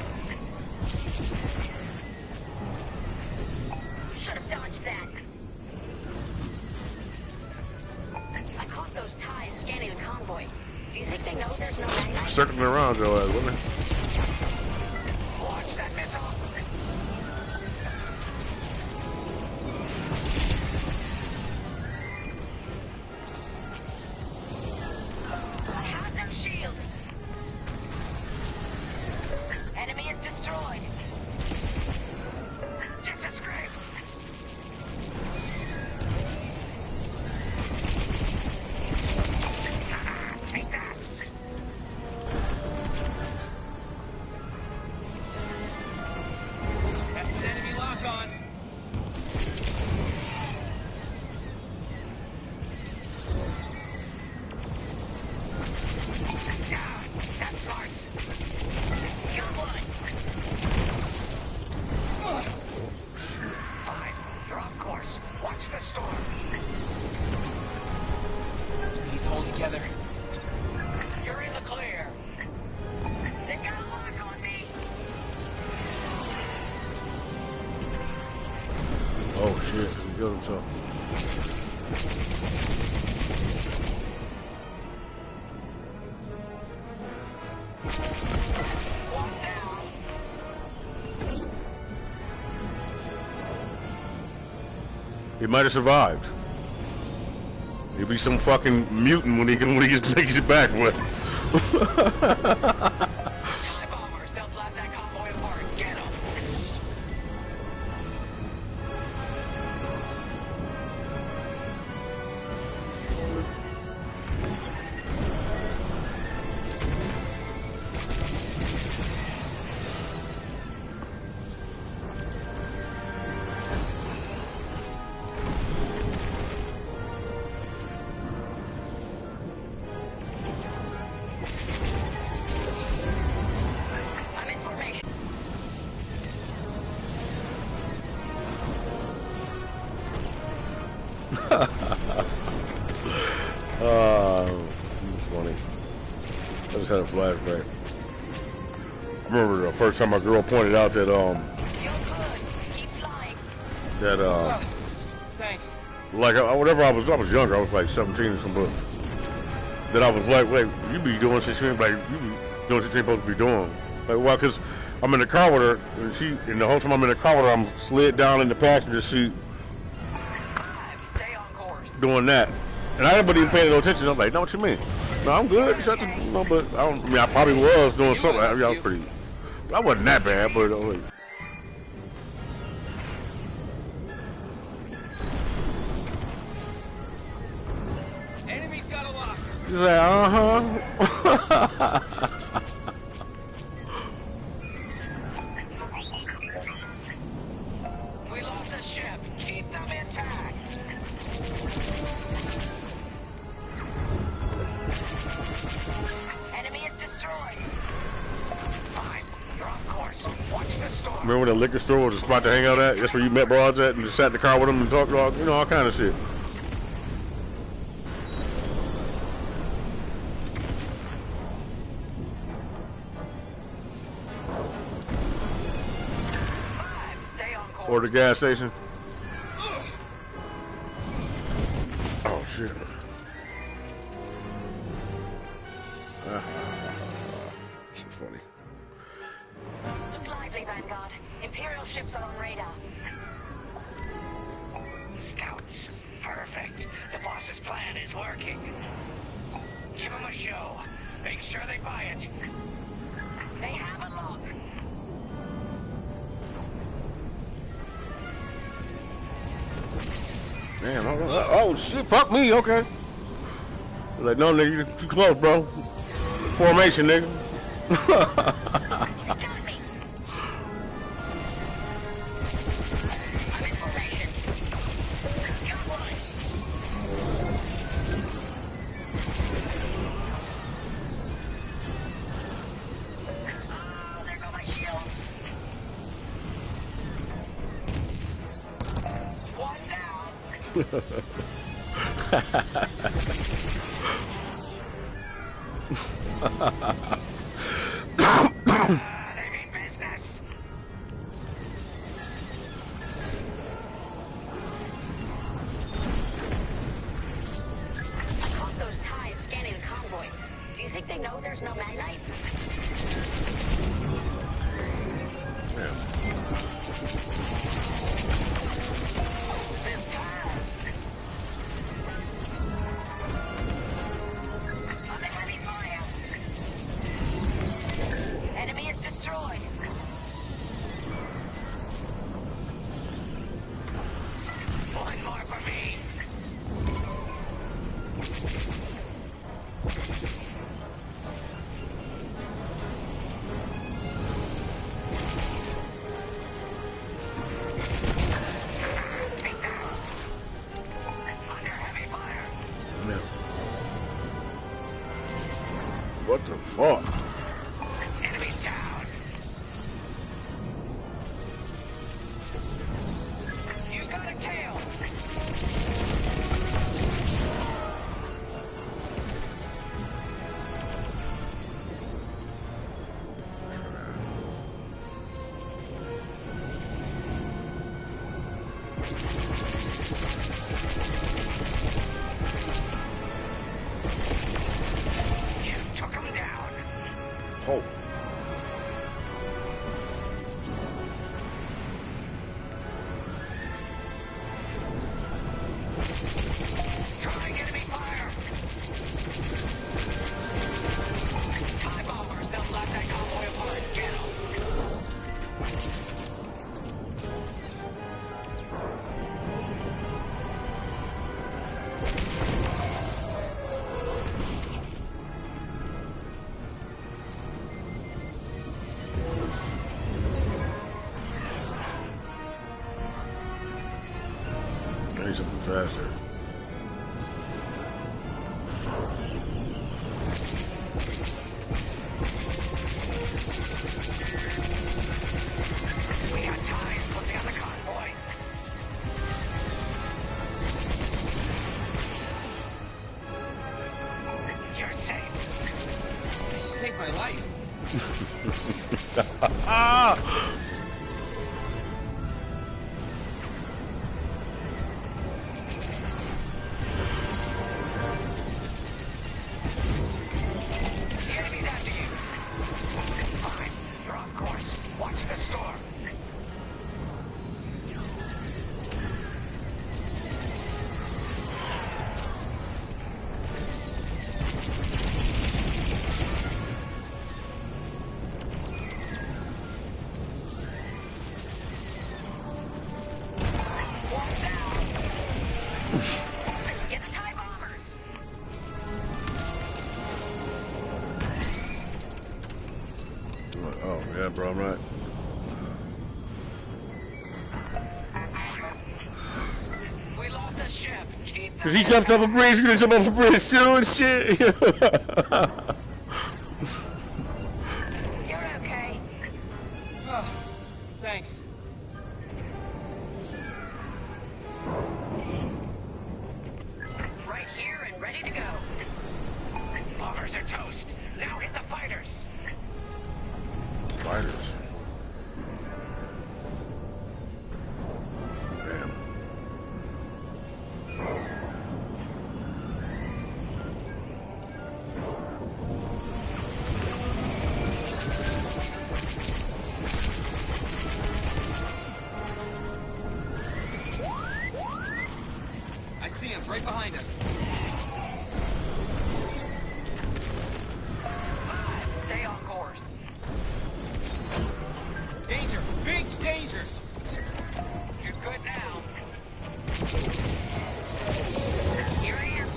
Should have dodged that. I caught those ties scanning the convoy. Do you think they know there's no Magnite? Circling around, Joe, wouldn't it? Launch that missile. I have no shields. Enemy is destroyed. Just a scrape. Take that. That's an enemy lock on. That starts. Got one. Fine. You're off course. Watch the storm. Please hold together. You're in the clear. They've got a lock on me. Oh shit, he killed himself. One down. He might have survived. He'll be some fucking mutant when he makes it back. What? TIE bombers. They'll blast that convoy apart. Get them. It's funny. I just had a flashback. I remember the first time my girl pointed out that Thanks. like whatever I was younger. I was like 17 or something. That I was like, wait, you be doing shit you ain't doing shit you ain't supposed to be doing. Like, why? Because I'm in the car with her, and the whole time I'm in the car with her, I'm slid down in the passenger seat, Stay on course. doing that. And I didn't even pay no attention. I was like, no, what you mean? No, I'm good. No, but I probably was doing something. I was pretty. I wasn't that bad, but Enemy's got a lock. he's like, We lost a ship. Keep them intact. Enemy is destroyed. Fine. You're on course. Watch the storm. remember when the liquor store was a spot to hang out at? That's where you met broads at and just sat in the car with them and talked all kind of shit. Stay on course. Or the gas station. Oh shit. Shit's funny. Look lively, Vanguard. Imperial ships are on radar. Scouts. Perfect. The boss's plan is working. Give them a show. Make sure they buy it. They have a lock. Damn, oh shit, fuck me, okay. Like, no, nigga, you too close, bro. Formation, nigga. There go my shields. One down. They mean business. I caught those ties scanning the convoy. Do you think they know there's no magnite? Under heavy fire. Enemy is destroyed. One more for me. Take that. Under heavy fire. What the fuck? Enemy down. You got a tail. You took him down. Oh. Trying enemy fire. Time bombers, they'll light that convoy apart. Get 'em. I need something faster. We got ties closing on the convoy. The enemy's after you. Fine. You're off course. Watch the storm. Get the TIE bombers! Oh, yeah, bro, I'm right. We lost a ship. Keep Cause he jumped off a bridge, you're gonna jump off a bridge too and shit. You're okay. Oh, thanks. Right here and ready to go. Bombers are toast. Now hit the fighters. Fighters. Damn. I see him right behind us. Stay on course. Danger! Big danger! You're good now. Here I am.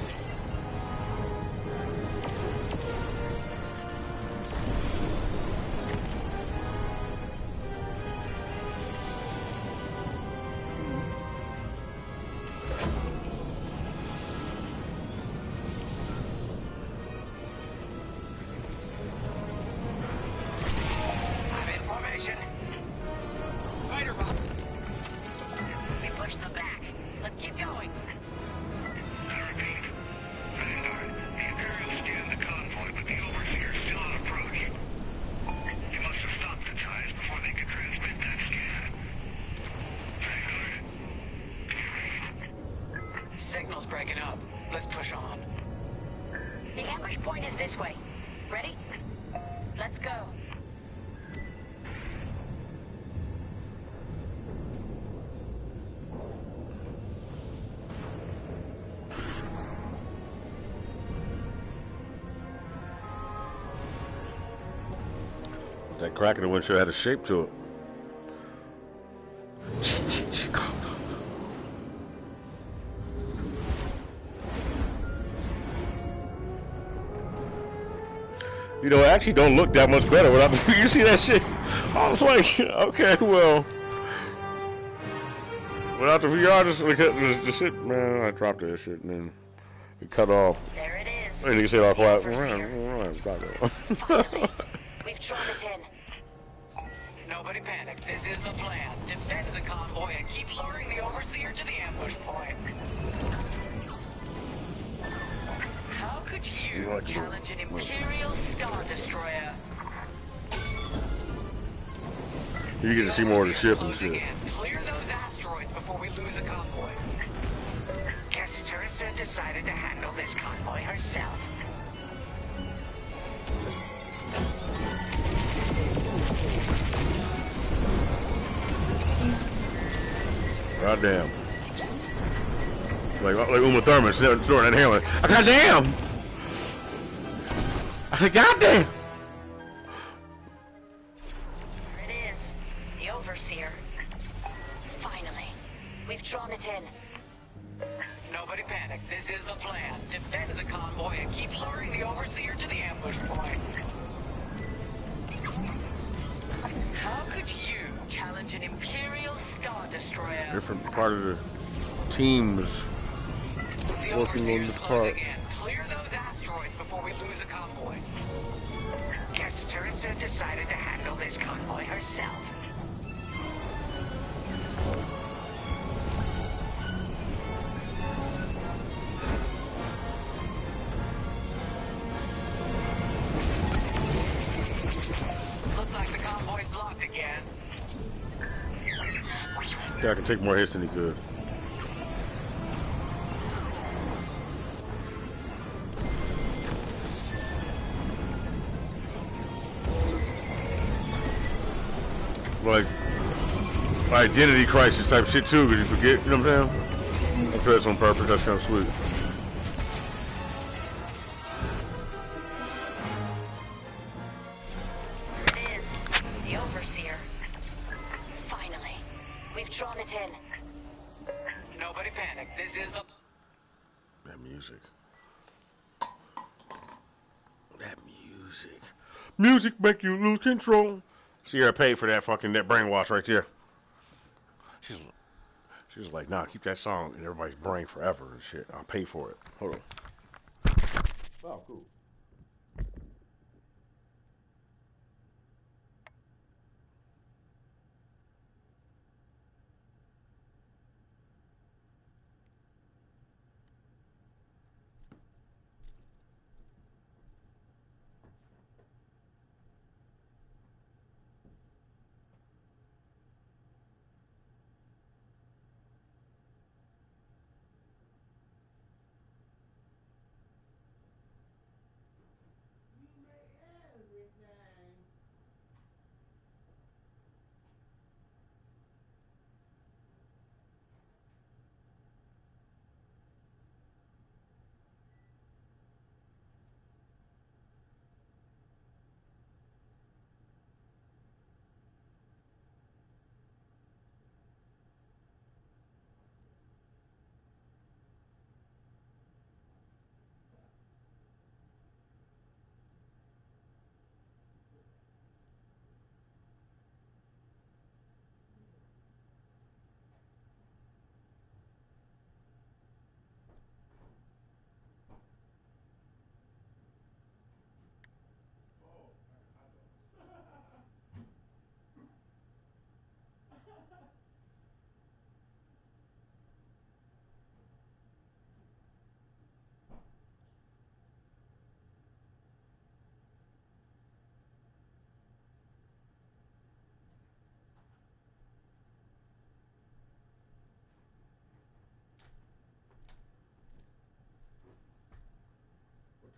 I'm in formation. Fighter bomb. We pushed them back. Let's keep going. I repeat. Vanguard, the Imperials scanned the convoy, but the Overseer's still on approach. You must have stopped the ties before they could transmit that scan. Vanguard? Signal's breaking up. Let's push on. The ambush point is this way. Ready? Let's go. That crack in the windshield had a shape to it. You know, it actually don't look that much better without the, you see that shit? I was like, okay, well, without the VR, just the shit, man, I dropped that shit and then it cut off. There it is. And you can say it all quiet. Finally. We've drawn it in. Nobody panic. This is the plan. Defend the convoy and keep luring the Overseer to the ambush point. How could you challenge an Imperial Star Destroyer? You get to see more of the ship and shit. Clear those asteroids before we lose the convoy. Guess Teresa decided to handle this convoy herself. Goddamn. Like Uma Thurman throwing that hammer. Goddamn! I said, goddamn! There it is. The Overseer. Finally. We've drawn it in. Nobody panic. This is the plan. Defend the convoy and keep luring the Overseer to the ambush point. How could you challenge an Imperial Star Destroyer? Different part of the team is working on this part. Clear those asteroids before we lose the convoy. Guess Teresa decided to handle this convoy herself. guy can take more hits than he could. Like identity crisis type shit too, because you forget, you know what I'm saying? I'm sure that's on purpose. That's kind of sweet. Here it is, the Overseer. Finally, we've drawn it in. Nobody panic. This is the... That music. That music. Music make you lose control. She got paid for that brainwash right there. She's like, nah, keep that song in everybody's brain forever and shit. I'll pay for it. Hold on. Oh, cool.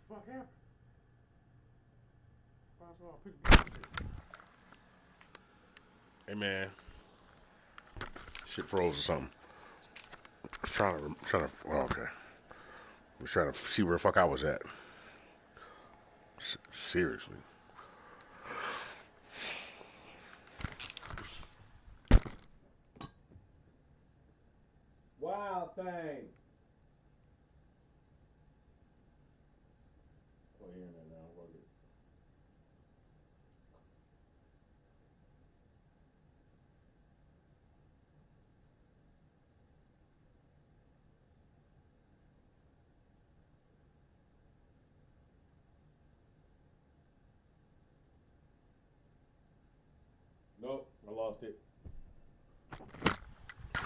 What the fuck happened? Hey man, shit froze or something. I was trying to. Oh, okay. I was trying to see where the fuck I was at. Seriously. Wild thing. Oh, here and now. Fuck it. Nope, I lost it.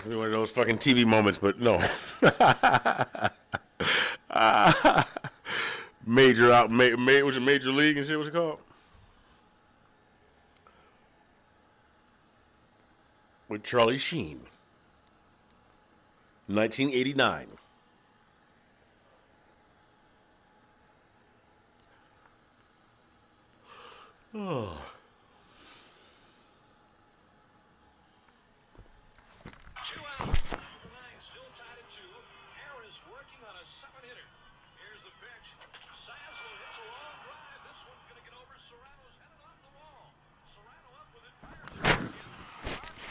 One of those fucking TV moments, but no. Was it Major League and shit? What's it called? With Charlie Sheen, 1989. Oh. Still tied at 2. Harris working on a 7-hitter. Here's the pitch. Saslo hits a long drive. This one's going to get over. Serrano's headed off the wall. Serrano up with it. Fires it again.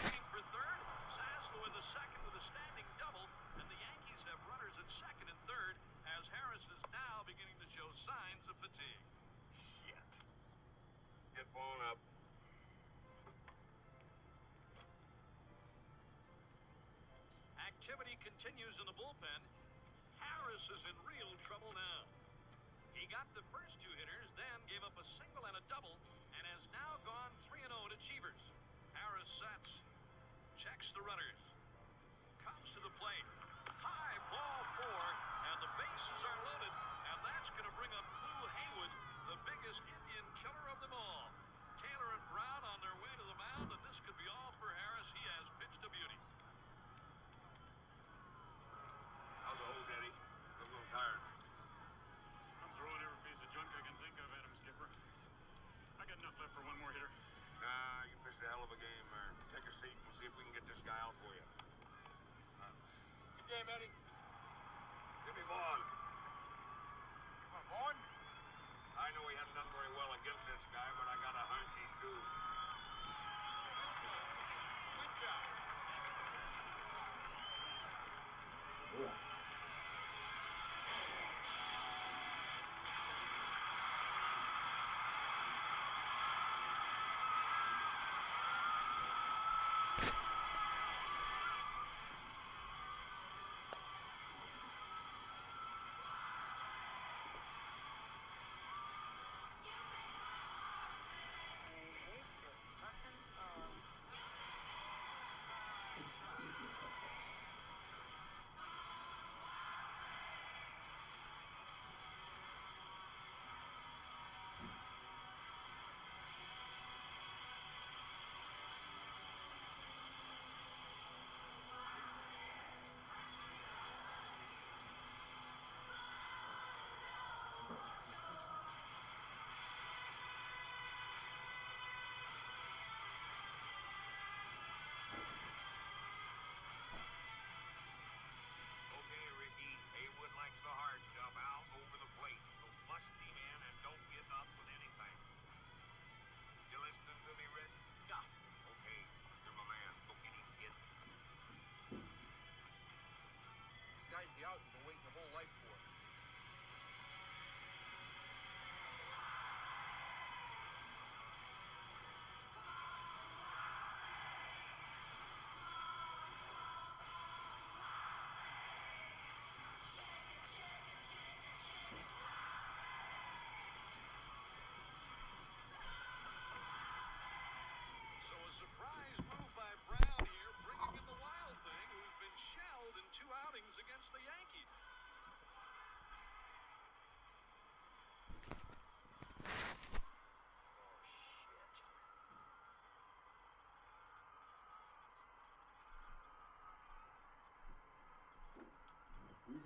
Waiting for third. Saslo in the second with a standing double. And the Yankees have runners at second and third as Harris is now beginning to show signs of fatigue. Shit. Get blown up. Activity continues in the bullpen. Harris is in real trouble now. He got the first 2 hitters, then gave up a single and a double, and has now gone 3-0 to Cheevers. Harris sets, checks the runners, comes to the plate. High ball 4, and the bases are loaded, and that's going to bring up Blue Haywood, the biggest Indian killer of them all. Taylor and Brown on their way to the mound, and this could be all for Harris. He has pitched a beauty.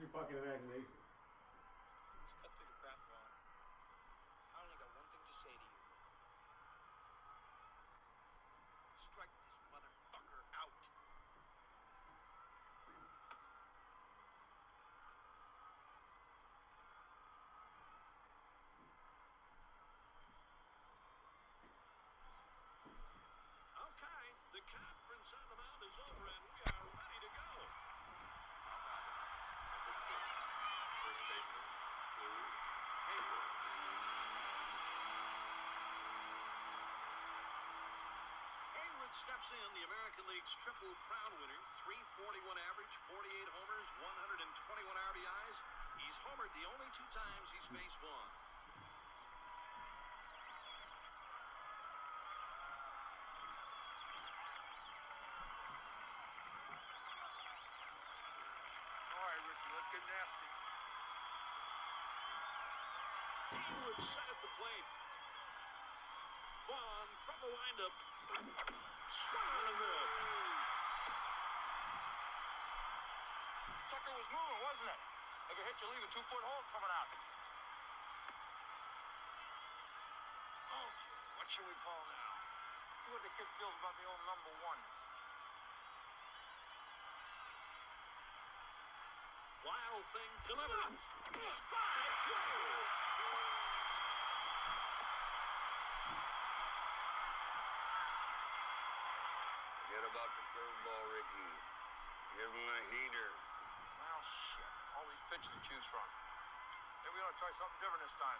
your fucking imagination. Let's cut through the crap, Vaughn. I only got one thing to say to you. Strike this motherfucker out. Okay, the conference on the mound is over, and we are ready to go. First baseman, Lou Hayward. Hayward steps in, the American League's Triple Crown winner, 341 average, 48 homers, 121 RBIs. He's homered the only 2 times he's faced Vaughn. All right, Ricky, let's get nasty. Hayward set at the plate. Vaughn from the windup. Swung on and missed. Sucker was moving, wasn't it? If it hit you, leave a 2-foot hole coming out. Okay, what should we call now? See what the kid feels about the old number 1. Wild thing delivers. Strike 2. Forget about the curveball, Ricky. Give him a heater. Well, shit. All these pitches to choose from. Maybe we ought to try something different this time.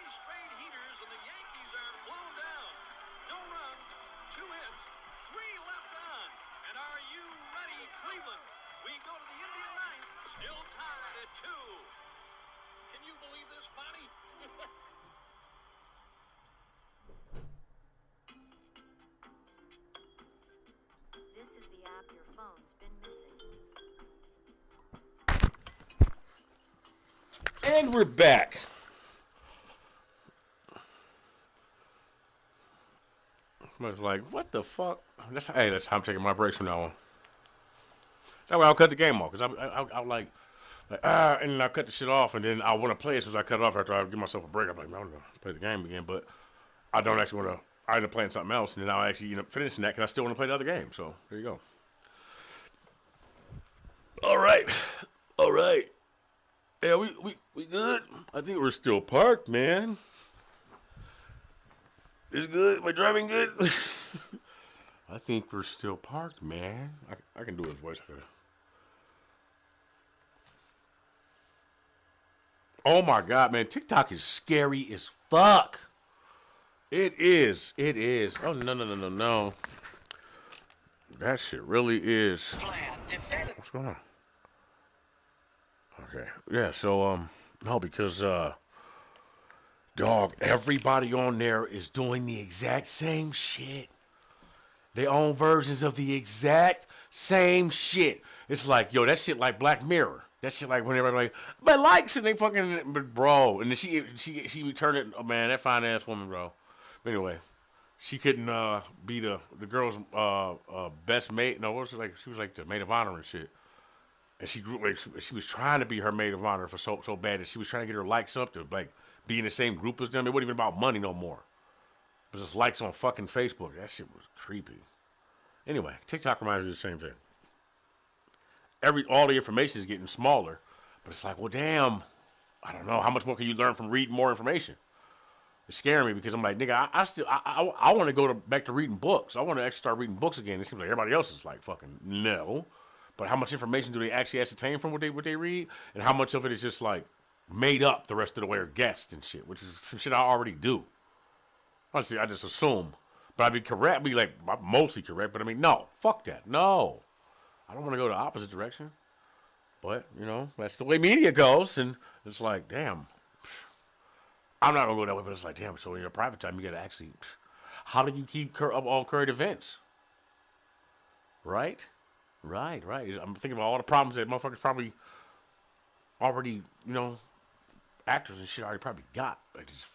Straight heaters, and the Yankees are blown down. No runs, 2 hits, 3 left on. And are you ready, Cleveland? We go to the Indian ninth, still tied at 2. Can you believe this, Bonnie? This is the app your phone's been missing. And we're back. I was like, what the fuck? That's how I'm taking my breaks from now on. That way I'll cut the game off. Because I'll like, and then I'll cut the shit off. And then I want to play it as I cut it off after I give myself a break. I'm like, I'm going to play the game again. But I don't actually want to. I end up playing something else. And then I'll actually end up finishing that because I still want to play the other game. So there you go. All right. Yeah, we good. I think we're still parked, man. It's good. Am I driving good? I think we're still parked, man. I can do his voice. Oh my God, man. TikTok is scary as fuck. It is. Oh, no. That shit really is. What's going on? Okay. Yeah, so, no, because, dog, everybody on there is doing the exact same shit. They own versions of the exact same shit. It's like, yo, that shit like Black Mirror. That shit like when everybody like, but likes and they fucking, but bro. And then she returned it, oh man, that fine ass woman, bro. But anyway, she couldn't be the girl's best mate. No, what was it like? She was like the maid of honor and shit. And she grew like she was trying to be her maid of honor for so bad that she was trying to get her likes up to like be in the same group as them. It wasn't even about money no more. It was just likes on fucking Facebook. That shit was creepy. Anyway, TikTok reminds me of the same thing. All the information is getting smaller, but it's like, well, damn, I don't know. How much more can you learn from reading more information? It's scaring me because I'm like, nigga, I want to go back to reading books. I want to actually start reading books again. It seems like everybody else is like fucking no. But how much information do they actually ascertain from what they read, and how much of it is just like made up the rest of the way or guessed and shit, which is some shit I already do. Honestly, I just assume, but I'd be correct. I'd be like I'm mostly correct, but I mean, no, fuck that, no. I don't want to go the opposite direction. But you know, that's the way media goes, and it's like, damn. I'm not gonna go that way, but it's like, damn. So in your private time, you gotta actually, how do you keep up all current events? Right. I'm thinking about all the problems that motherfuckers probably already, you know, actors and shit already probably got. Like just,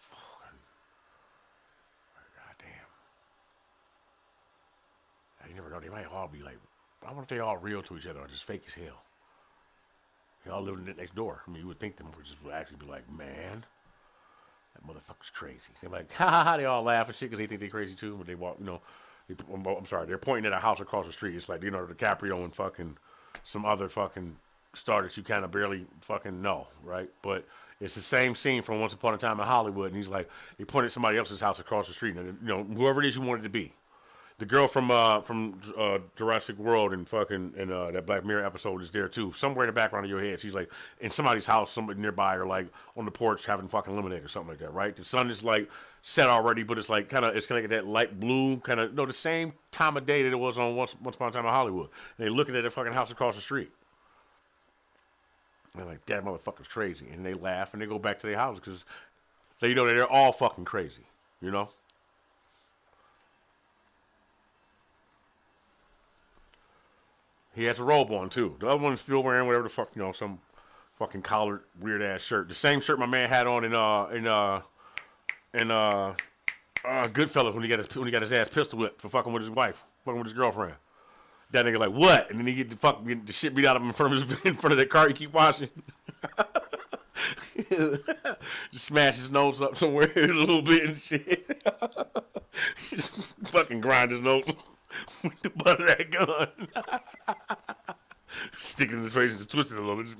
goddamn. You never know. They might all be like, I wonder if they all real to each other or just fake as hell. They all living next door. I mean, you would think them would just actually be like, man. That motherfucker's crazy. They're like, ha ha ha. They all laugh and shit because they think they're crazy too. But they walk, you know, I'm sorry, they're pointing at a house across the street. It's like Leonardo DiCaprio and fucking some other fucking star that you kind of barely fucking know, right? But it's the same scene from Once Upon a Time in Hollywood. And he's like, he pointed at somebody else's house across the street. And, you know, whoever it is you want it to be. The girl from Jurassic World and fucking and that Black Mirror episode is there too. Somewhere in the background of your head, she's like in somebody's house, somebody nearby, or like on the porch having fucking lemonade or something like that, right? The sun is like set already, but it's like kind of get that light blue kind of the same time of day that it was on Once Upon a Time in Hollywood. And they looking at the fucking house across the street. And they're like, that motherfucker's crazy, and they laugh and they go back to their house because they know that they're all fucking crazy, you know. He has a robe on, too. The other one's still wearing whatever the fuck, you know, some fucking collared, weird-ass shirt. The same shirt my man had on in Goodfellas when he got his ass pistol whipped for fucking with his wife, fucking with his girlfriend. That nigga like, what? And then he get the shit beat out of him in front of that car he keep washing. Just smash his nose up somewhere a little bit and shit. Just fucking grind his nose with the butt of that gun. Stick it in his face and just twist it a little bit.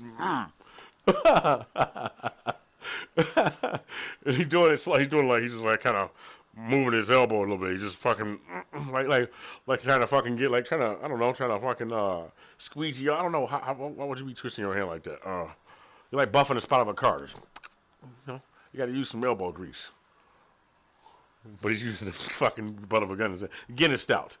And he's doing it like he's just like kind of moving his elbow a little bit. He's just fucking like trying to fucking get like trying to fucking squeegee. I don't know why would you be twisting your hand like that? You're like buffing the spot of a car. Just, you know, you got to use some elbow grease. But he's using the fucking butt of a gun. Again, it's stout.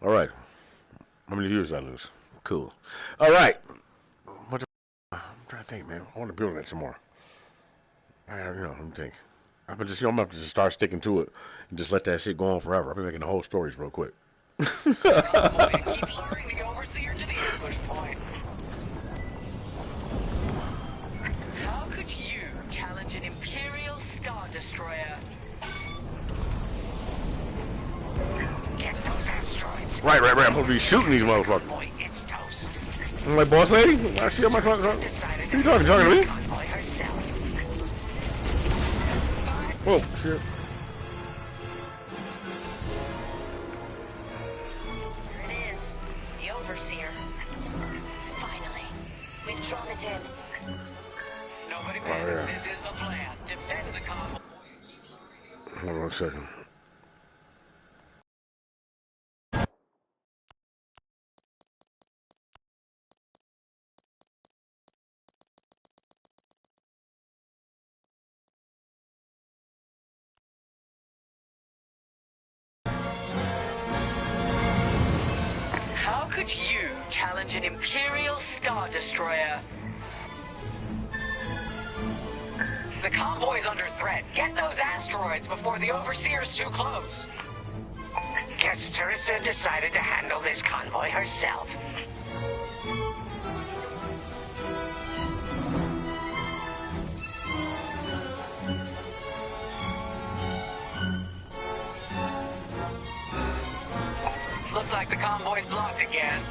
All right. How many viewers did I lose? Cool. All right. I'm trying to think, man. I want to build that some more. Let me think. I'm gonna just start sticking to it and just let that shit go on forever. I've been making the whole stories real quick. Keep luring the overseer to the ambush point. How could you challenge an Imperial Star Destroyer? Get those asteroids. Right. I'm supposed to be shooting these motherfuckers. Boy, it's toast. I'm like, boss lady? Why shit am I talking to? Who you talking to me? Whoa, shit. Here it is. The Overseer. Finally. We've drawn it in. Nobody panic. This is the plan. Defend the convoy. Hold on a second. How could you challenge an Imperial Star Destroyer? The convoy's under threat. Get those asteroids before the Overseer's too close. Guess Teresa decided to handle this convoy herself. Looks like the convoy's blocked again.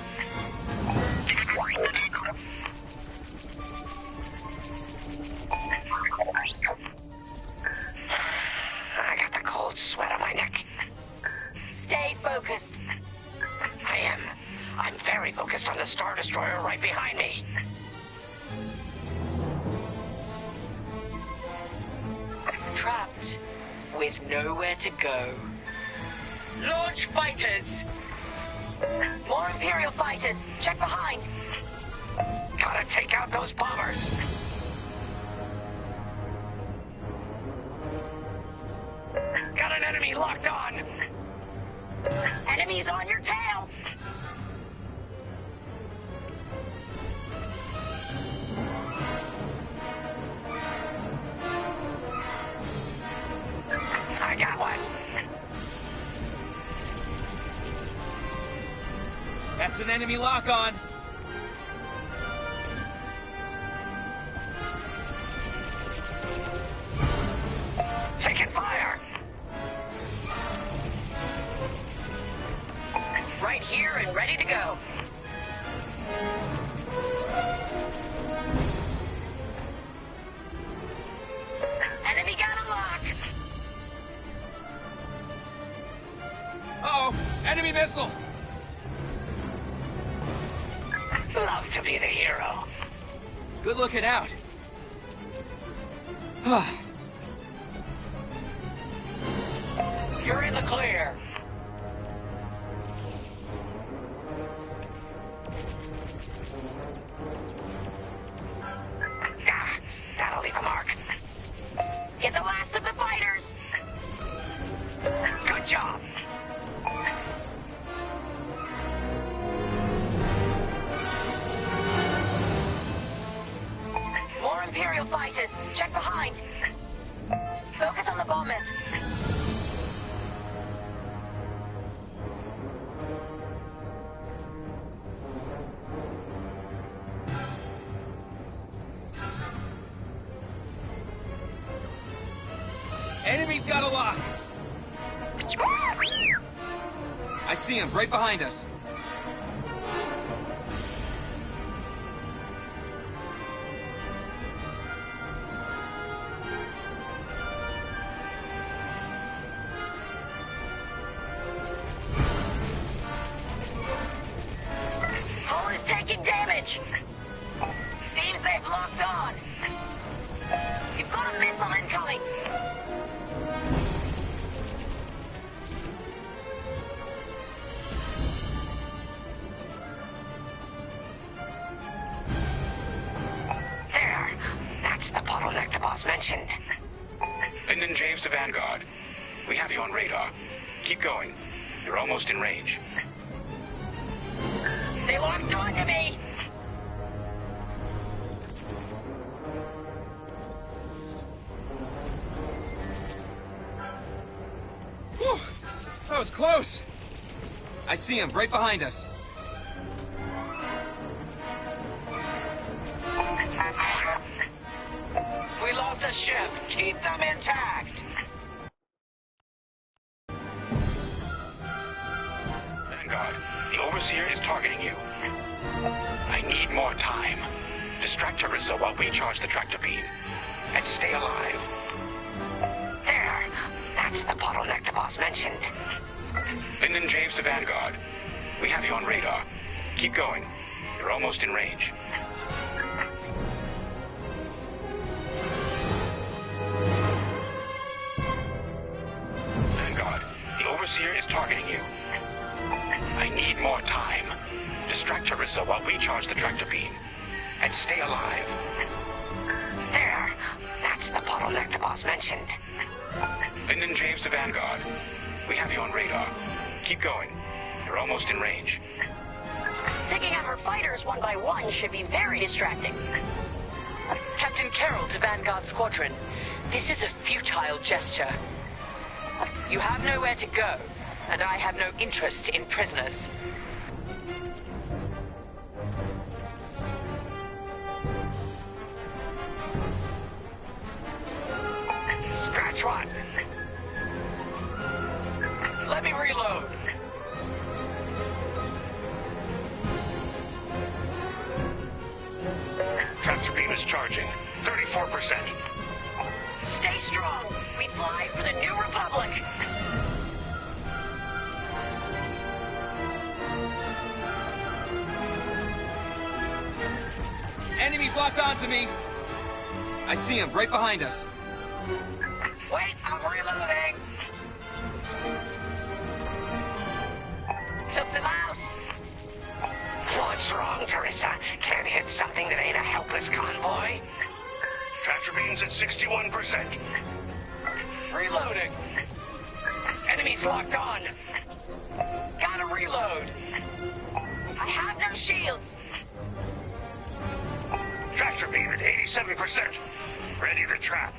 Trapped with nowhere to go. Launch fighters! More Imperial fighters! Check behind! Gotta take out those bombers! Got an enemy locked on! Enemies on your tail! I got one! That's an enemy lock-on! Taking fire! Right here and ready to go. Enemy got a lock! Uh-oh! Enemy missile! Love to be the hero. Good looking out. You're in the clear. That'll leave a mark. Get the last of the fighters! Good job. More Imperial fighters! Check behind! Focus on the bombers! Enemy's got a lock! I see him, right behind us. Hull is taking damage! Seems they've locked on! You've got a missile incoming! There. That's the bottleneck the boss mentioned. Lyndon James to Vanguard. We have you on radar. Keep going. You're almost in range. They locked onto me! Whew. That was close! I see him, right behind us. We lost a ship. Keep them intact. Vanguard, the Overseer is targeting you. I need more time. Distract Teresa while we charge the tractor beam. And stay alive. There. That's the bottleneck the boss mentioned. Lyndon James to Vanguard. We have you on radar. Keep going. You're almost in range. Vanguard, the Overseer is targeting you. I need more time. Distract Teresa while we charge the tractor beam. And stay alive. There. That's the bottleneck the boss mentioned. Lyndon James to Vanguard. We have you on radar. Keep going. You're almost in range. Taking out our fighters one by one should be very distracting. Captain Carroll to Vanguard Squadron. This is a futile gesture. You have nowhere to go, and I have no interest in prisoners. Scratch one. Let me reload. Tractor beam is charging. 34%. Stay strong. We fly for the New Republic. Enemy's locked onto me. I see him, right behind us. Wait, I'm reloading! Took them out. What's wrong, Teresa? Can't hit something that ain't a helpless convoy? Tractor beams at 61%. Reloading! Enemies locked on! Gotta reload! I have no shields. Tractor beam at 87%. Ready the trap.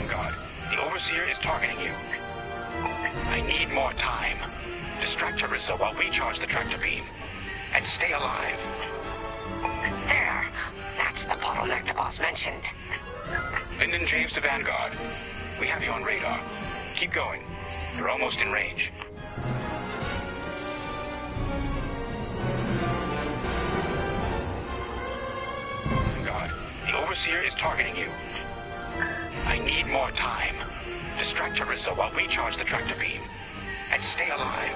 God, the Overseer is targeting you. I need more time. Distract Teresa while we charge the tractor beam. And stay alive. There! That's the bottleneck the boss mentioned. Lyndon James to Vanguard. We have you on radar. Keep going. You're almost in range. Vanguard, the Overseer is targeting you. I need more time. Distract Teresa while we charge the tractor beam. And stay alive.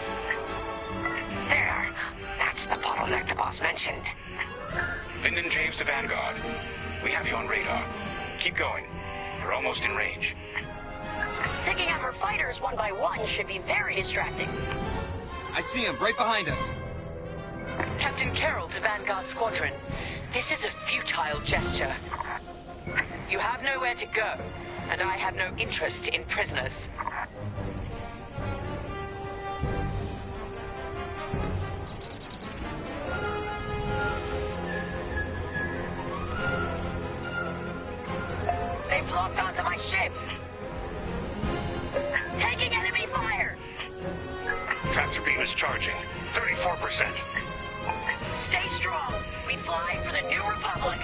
There! That's the bottleneck the boss mentioned. Lyndon James to Vanguard. We have you on radar. Keep going. You're almost in range. Taking out her fighters one by one should be very distracting. I see him right behind us. Captain Carroll to Vanguard Squadron. This is a futile gesture. You have nowhere to go, and I have no interest in prisoners. They've locked onto my ship. Taking enemy fire. Tractor beam is charging. 34%. Stay strong. We fly for the New Republic.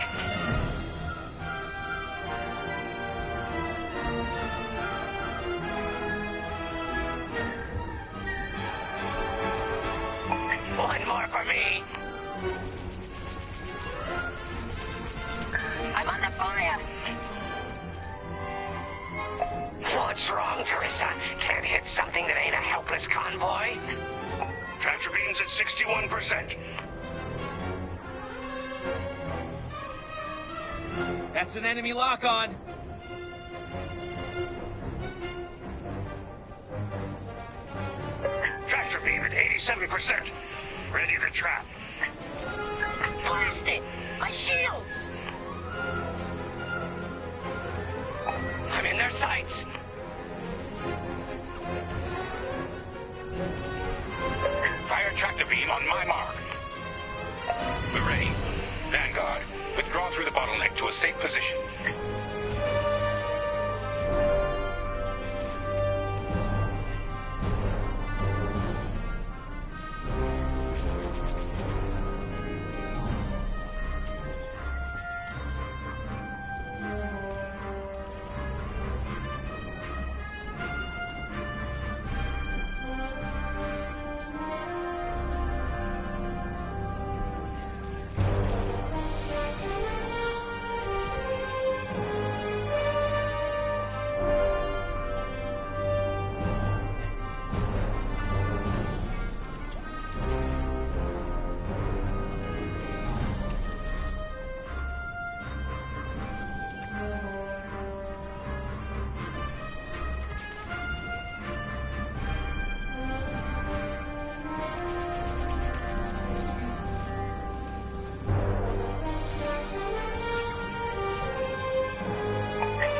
One more for me. I'm under fire. What's wrong, Teresa? Can't hit something that ain't a helpless convoy? Tractor beams at 61%. That's an enemy lock-on. Tractor beam at 87%. Ready the trap. Blast it! My shields! I'm in their sights. Fire tractor beam on my mark. We're ready. Vanguard, withdraw through the bottleneck to a safe position.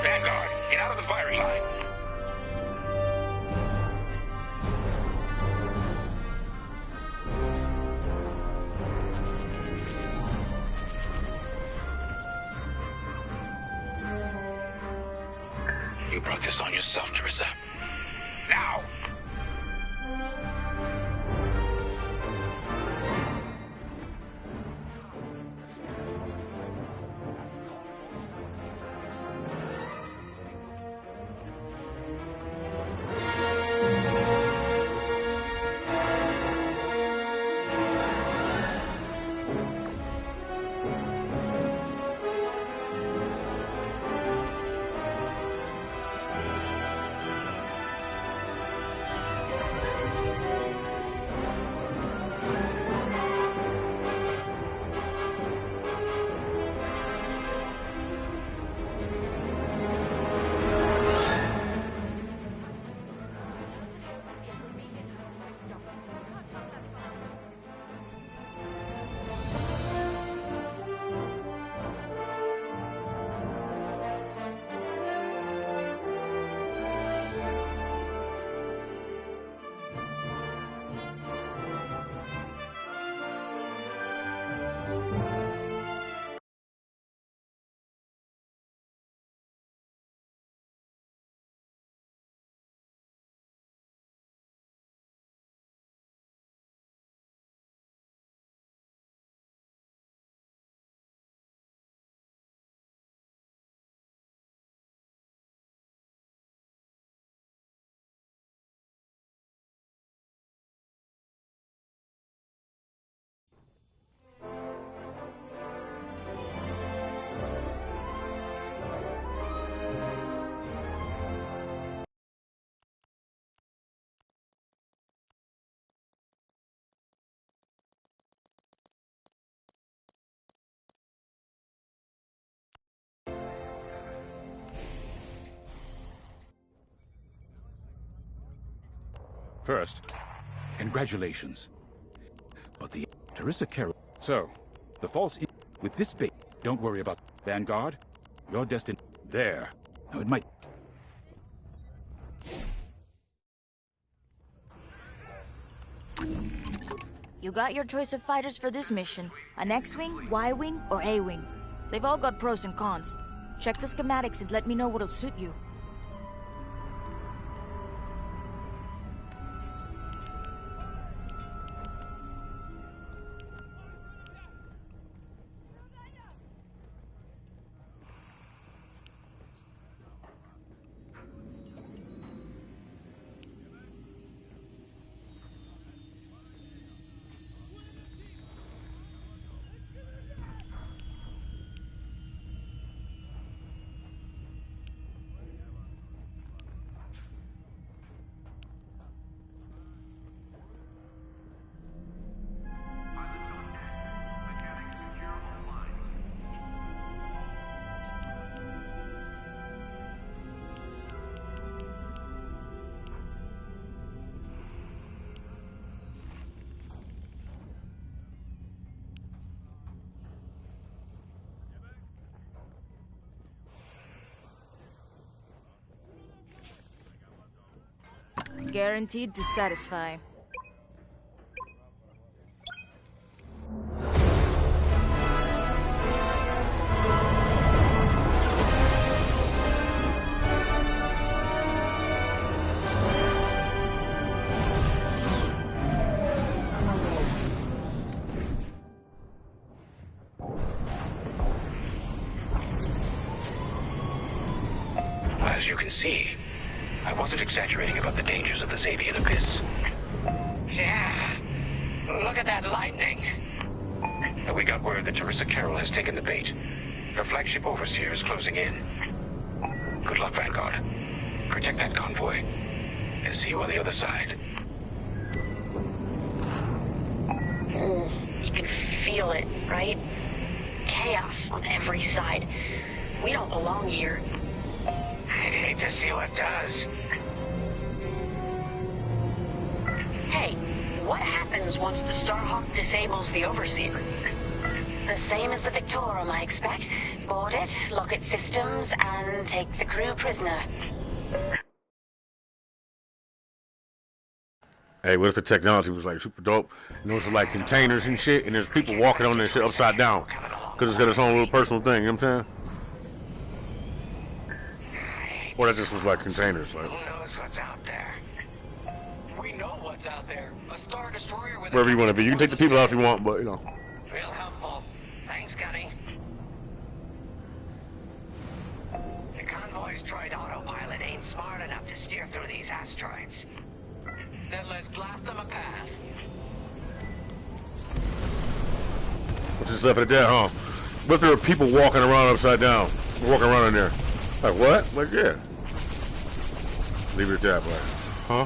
Vanguard, get out of the firing line. You brought this on yourself, Teresa. Now! First, congratulations. But the Teresa Carroll... So? The false... With this bait, don't worry about Vanguard. You're destined there. Now it might... You got your choice of fighters for this mission. An X-Wing, Y-Wing, or A-Wing. They've all got pros and cons. Check the schematics and let me know what'll suit you. Guaranteed to satisfy. As you can see, I wasn't exaggerating about the dangers of the Zabian abyss. Yeah. Look at that lightning. And we got word that Teresa Carroll has taken the bait. Her flagship overseer is closing in. Good luck, Vanguard. Protect that convoy. And see you on the other side. You can feel it, right? Chaos on every side. We don't belong here. I'd hate to see what does. Hey, what happens once the Starhawk disables the Overseer? The same as the Victorum, I expect. Board it, lock its systems, and take the crew prisoner. Hey, what if the technology was like super dope? And those were like containers and shit, and there's people walking on that shit upside down because it's got its own little personal thing. You know what I'm saying? Or that just was like containers, like. Who knows what's out there? We know what's out there. A Star Destroyer with Wherever you want to be. You can take the people out if you want, but you know. Real helpful. Thanks, Gunny. The convoy's droid autopilot ain't smart enough to steer through these asteroids. Then let's blast them a path. What's just left it there, huh? What if there were people walking around upside down? Walking around in there. Like what? Like yeah. Leave it at that, like, huh?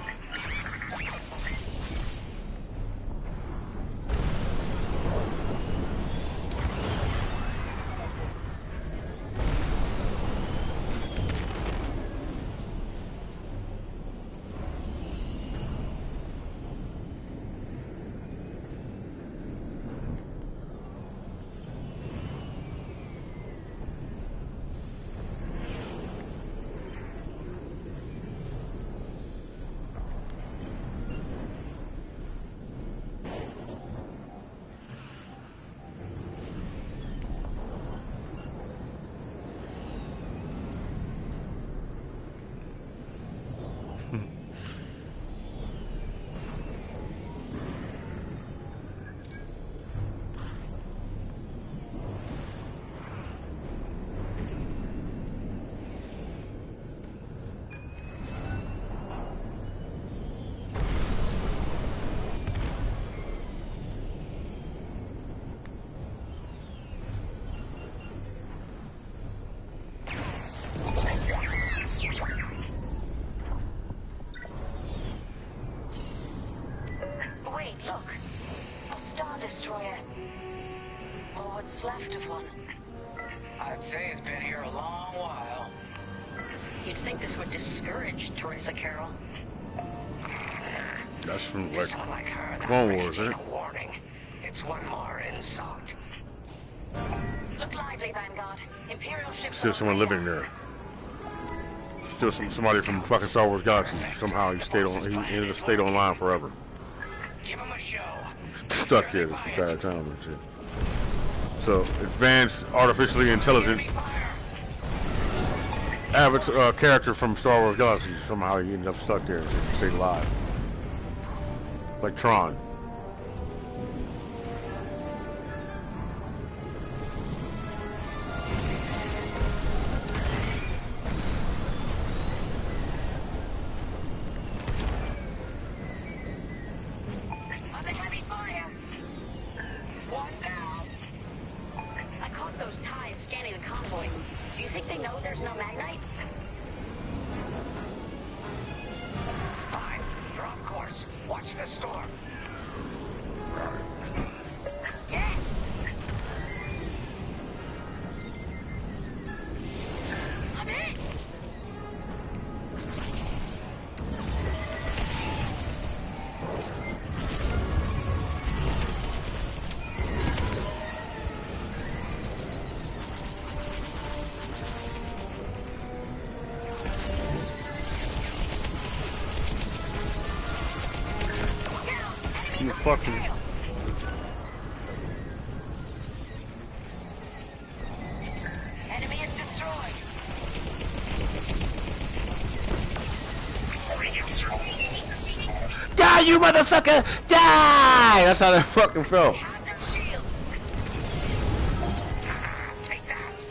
Wait, look. A Star Destroyer. Or what's left of one. I'd say it's been here a long while. You'd think this would discourage Teresa Carroll. That's from like Someone like her, that Clone really Wars, ain't right? a warning. It's one more insult. Look lively, Vanguard. Imperial ships Still are someone living there. Still somebody from fucking Star Wars Galaxy. Somehow he ended up stayed online forever. Give him a show. Stuck there this entire time and shit. So advanced, artificially intelligent avatar character from Star Wars Galaxy. Somehow he ended up stuck there and shit, stayed alive. Like Tron. Under heavy fire. One down. I caught those ties scanning the convoy. Do you think they know there's no magnite? Fine. You're off course. Watch the storm. Yes! I'm in! You fucking. Enemy is destroyed. Die, you motherfucker! Die! That's how that fucking felt. Have no shields. Take that.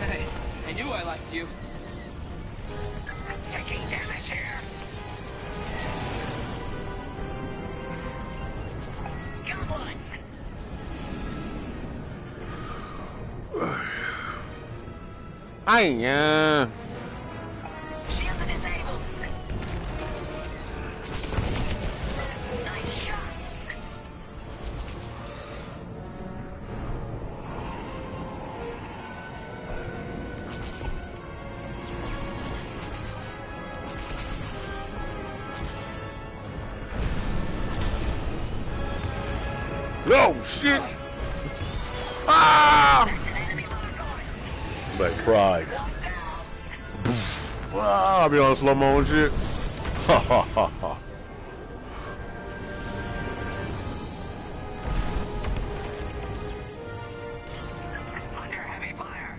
Hey, I knew I liked you. Taking damage here. Got one. Hiya. Shields are disabled. Nice shot. Oh shit! Ah! Like pride. Ah, I'll be on slow mo and shit. Ha ha ha ha. Under heavy fire.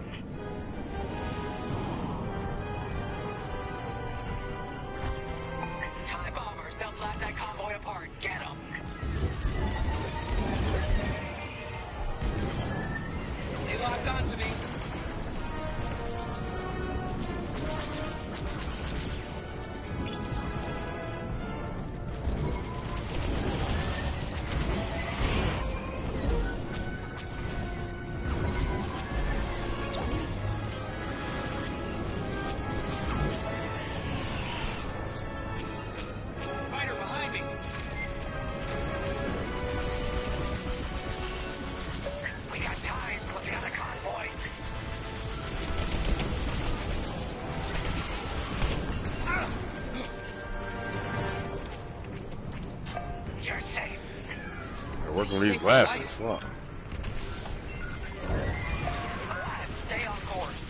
TIE bombers. They'll blast that convoy apart. Get them. They locked onto me. Fighter behind me. We got ties closing on the convoy. You're safe. They're working with these glasses. Fuck. Stay on course.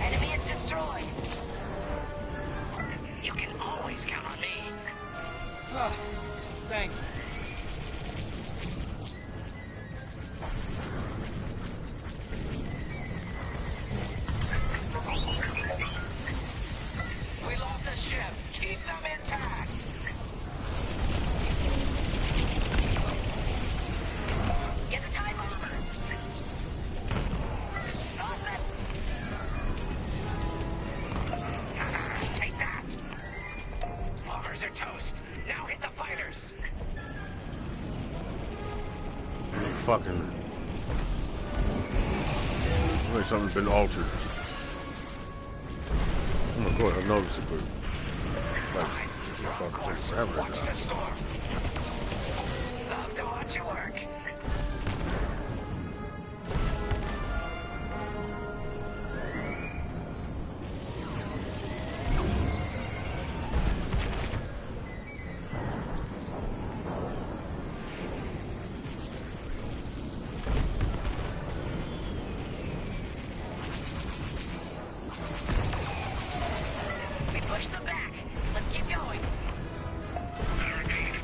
Enemy is destroyed. You can always count on me. Ah, thanks. We lost a ship. Keep them intact. Get the TIE bombers. Got them. Take that. Bombers are toast. Now hit the fighters. Fucking. Like something's been altered. Of course, I noticed it, but like Motherfucker, take forever to Watch die. the storm. Love to watch you work. We push them back. Let's keep going. I repeat.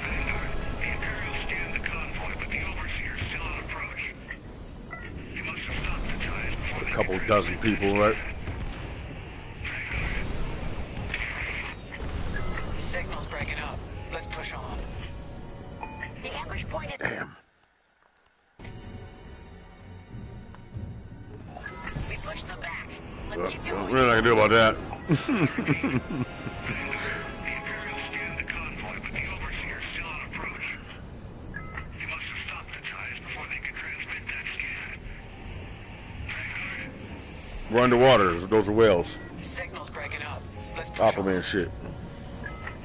Vanguard, the Imperial scanned the convoy, but the Overseer's still on approach. You must have stopped the ties before they Couple dozen people, right? Signal's breaking up. Let's push on. The ambush point is... Damn. We push them back. Let's keep going. Really nothing I can do about that. The Imperial scanned the convoy, but the Overseer's still on approach. You must have stopped the ties before they could transmit that scan. Vanguard, We're underwater. Those are whales. Signal's breaking up. Let's push on. Aquaman shit.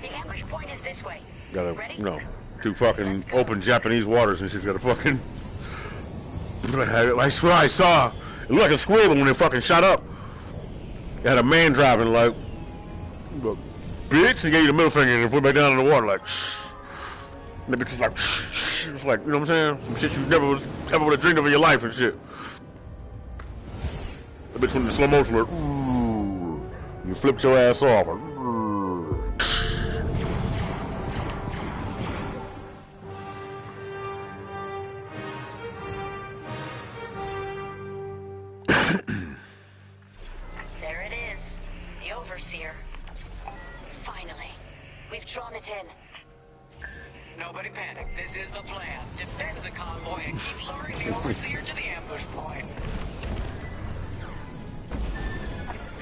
The ambush point is this way. Gotta, Ready? you know, do fucking open Japanese waters and shit's gotta fucking. I swear I saw. It looked like a squid when they fucking shot up. They had a man driving like, bitch, and gave you the middle finger and went back down in the water like, shh. And the bitch was like, shh. It's like, you know what I'm saying? Some shit you never would have dreamed of in your life and shit. The bitch went in slow motion like, ooh. You flipped your ass off. Like, There it is. The Overseer. Finally. We've drawn it in. Nobody panic. This is the plan. Defend the convoy and keep luring the Overseer to the ambush point.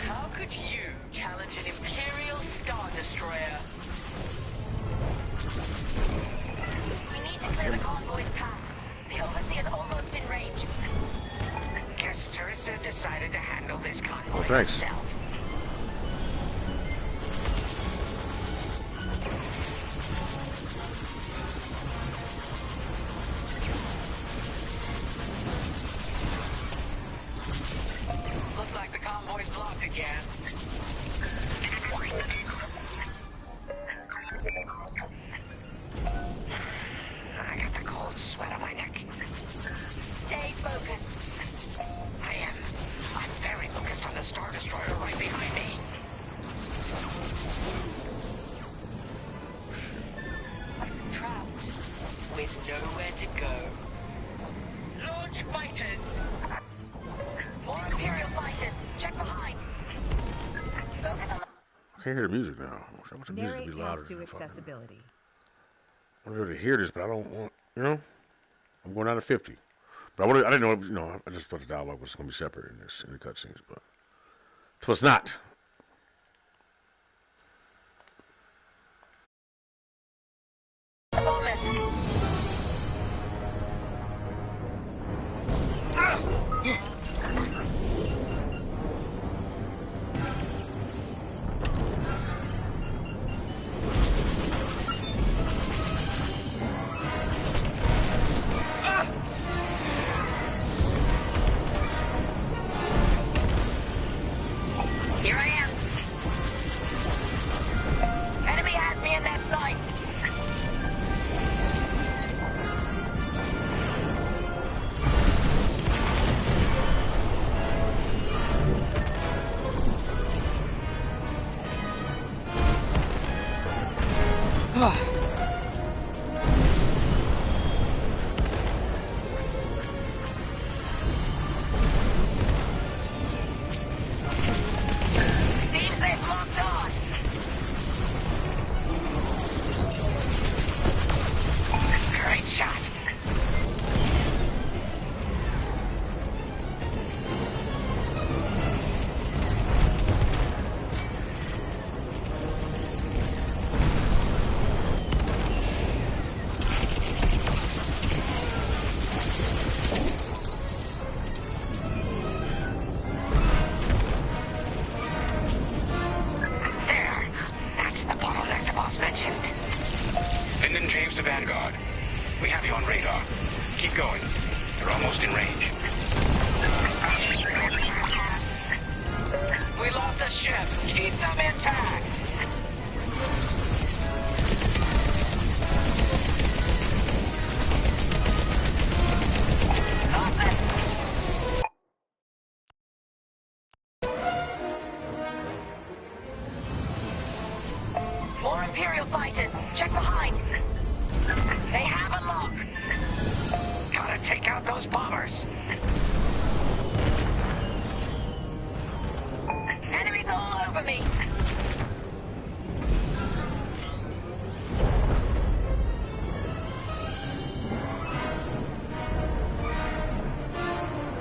How could you challenge an Imperial Star Destroyer? We need to clear the convoy's path. The Overseer's almost in range. Guess Teresa decided to handle this convoy Oh, thanks. herself. Looks like the convoy's blocked again. I got the cold sweat on my neck. Stay focused. I am. I'm very focused on the Star Destroyer right behind me. Trapped with nowhere to go. Launch fighters! More Imperial fighters. Check behind. Focus on the... I can't hear the music now. I wish the music Narrate would be louder. path to than fucking- accessibility. I want to hear this, but I don't want, you know? I'm going down to 50. But I didn't know, you know, I just thought the dialogue was going to be separate in this, in the cutscenes, but it was not. bombers. Here I We have you on radar. Keep going. You're almost in range. We lost a ship. Keep them intact. More Imperial fighters. Check behind. They have a lock. Gotta take out those bombers. Enemies all over me.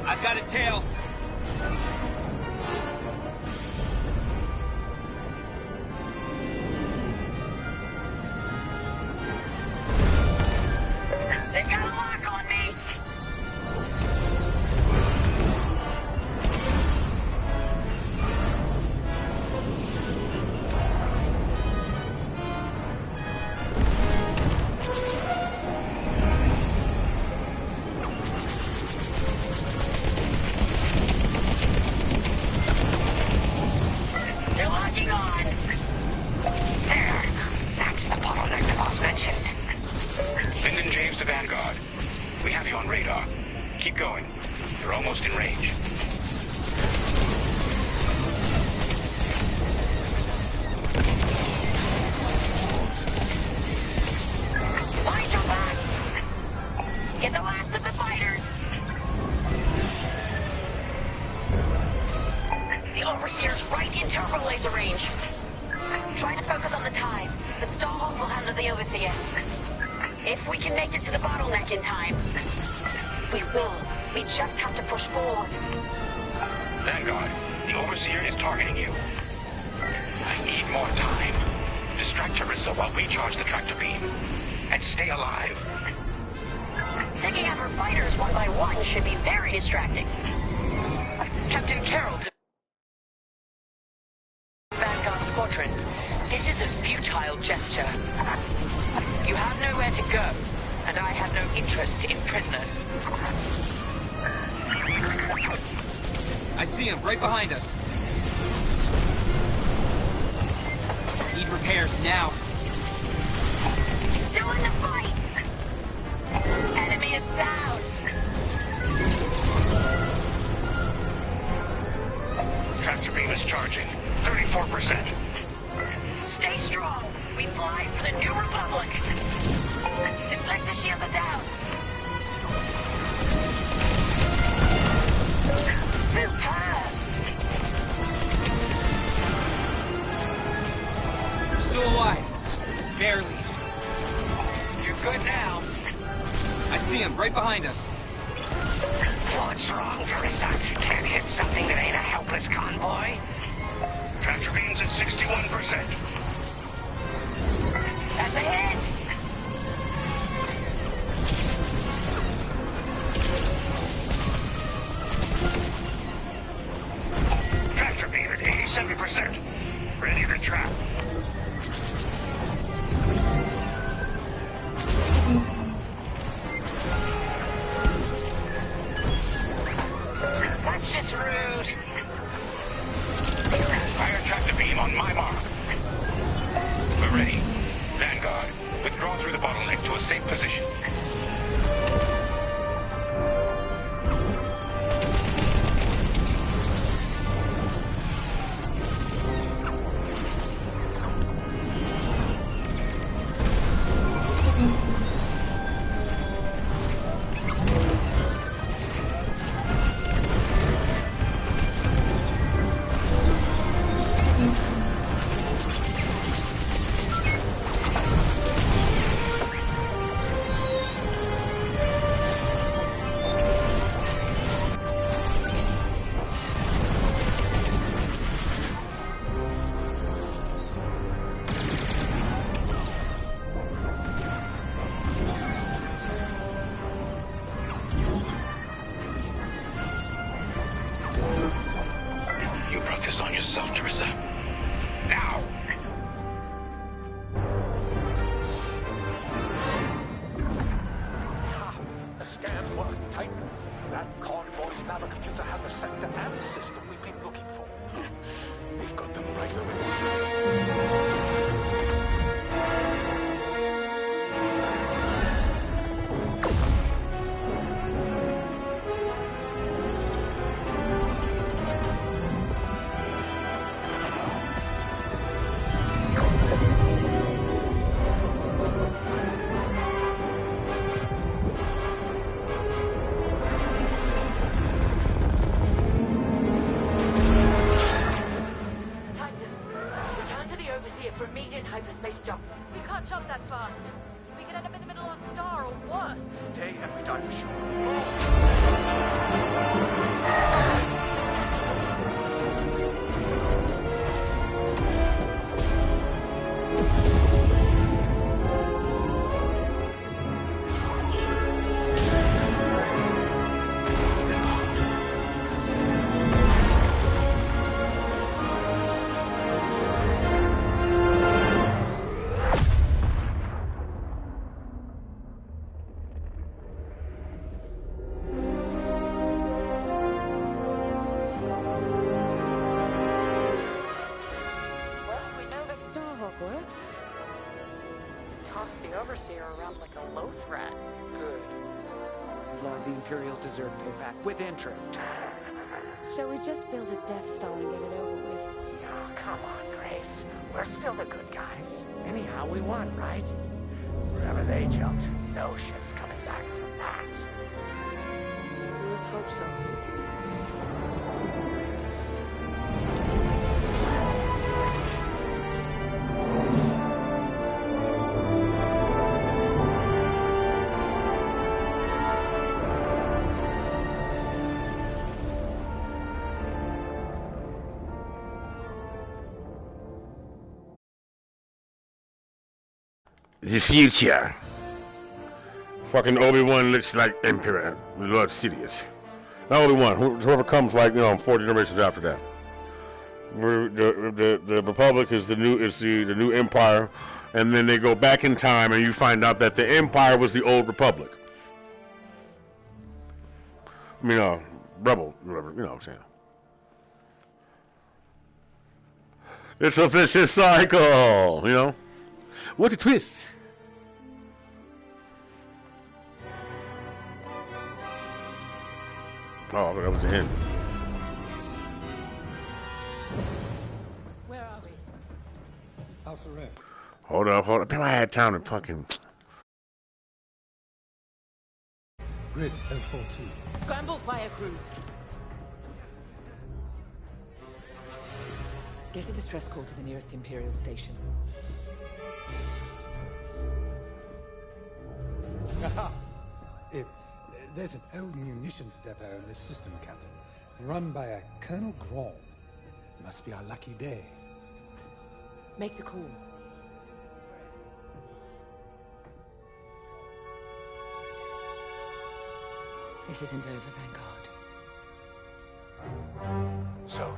I've got a tail. They've got a lock on me. They're locking on. There. That's the bottleneck the boss mentioned. Finn and James to Vanguard. We have you on radar. Keep going. You're almost in range. Watch your back. Get the last of the fighters. The Overseer's right in turbo laser range. Try to focus on the ties. The Starhawk will handle the Overseer. If we can make it to the bottleneck in time. We will. We just have to push forward. Vanguard, the Overseer is targeting you. I need more time. Distract Teresa while we charge the tractor beam. And stay alive. Taking out her fighters one by one should be very distracting. Captain Carroll to Vanguard Squadron. This is a futile gesture. You have nowhere to go, and I have no interest in prisoners. I see him right behind us. Need repairs now. Still in the fight! Enemy is down! Tractor beam is charging. 34%. Stay strong! We fly for the New Republic! Deflector shields are down! Superb! We're still alive. Barely. You're good now. I see him right behind us. What's wrong, Teresa? Can't hit something that ain't a helpless convoy? Tractor beam's at 61%. That's a hit! Tractor beam at 87%. Ready to trap. That's just rude. Fire tractor beam on my mark. We're ready. Vanguard, withdraw through the bottleneck to a safe position. You brought this on yourself, Teresa. Now! That convoy's navicomputer had the sector and system we've been looking for. We've got them right where we want them. Works. Toss the Overseer around like a loath rat. Good. Lousy Imperials deserve payback with interest. Shall we just build a Death Star and get it over with? Oh, come on, Grace. We're still the good guys. Anyhow we want, right? Wherever they jumped, no ship's coming back from that. Let's hope so. The future. Fucking Obi-Wan looks like Emperor Lord Sidious. Not Obi-Wan, whoever comes 4 generations after that. The Republic is the new Empire, and then they go back in time and you find out that the Empire was the old Republic. I mean, Rebel, whatever, you know what I'm saying. It's a vicious cycle, you know? What a twist! Oh, that was the hint. Where are we? House of Red. Hold up. I had time to fucking... Grid L42. Scramble fire crews. Get a distress call to the nearest Imperial station. There's an old munitions depot in this system, Captain. Run by a Colonel Grom. Must be our lucky day. Make the call. This isn't over, thank God. So,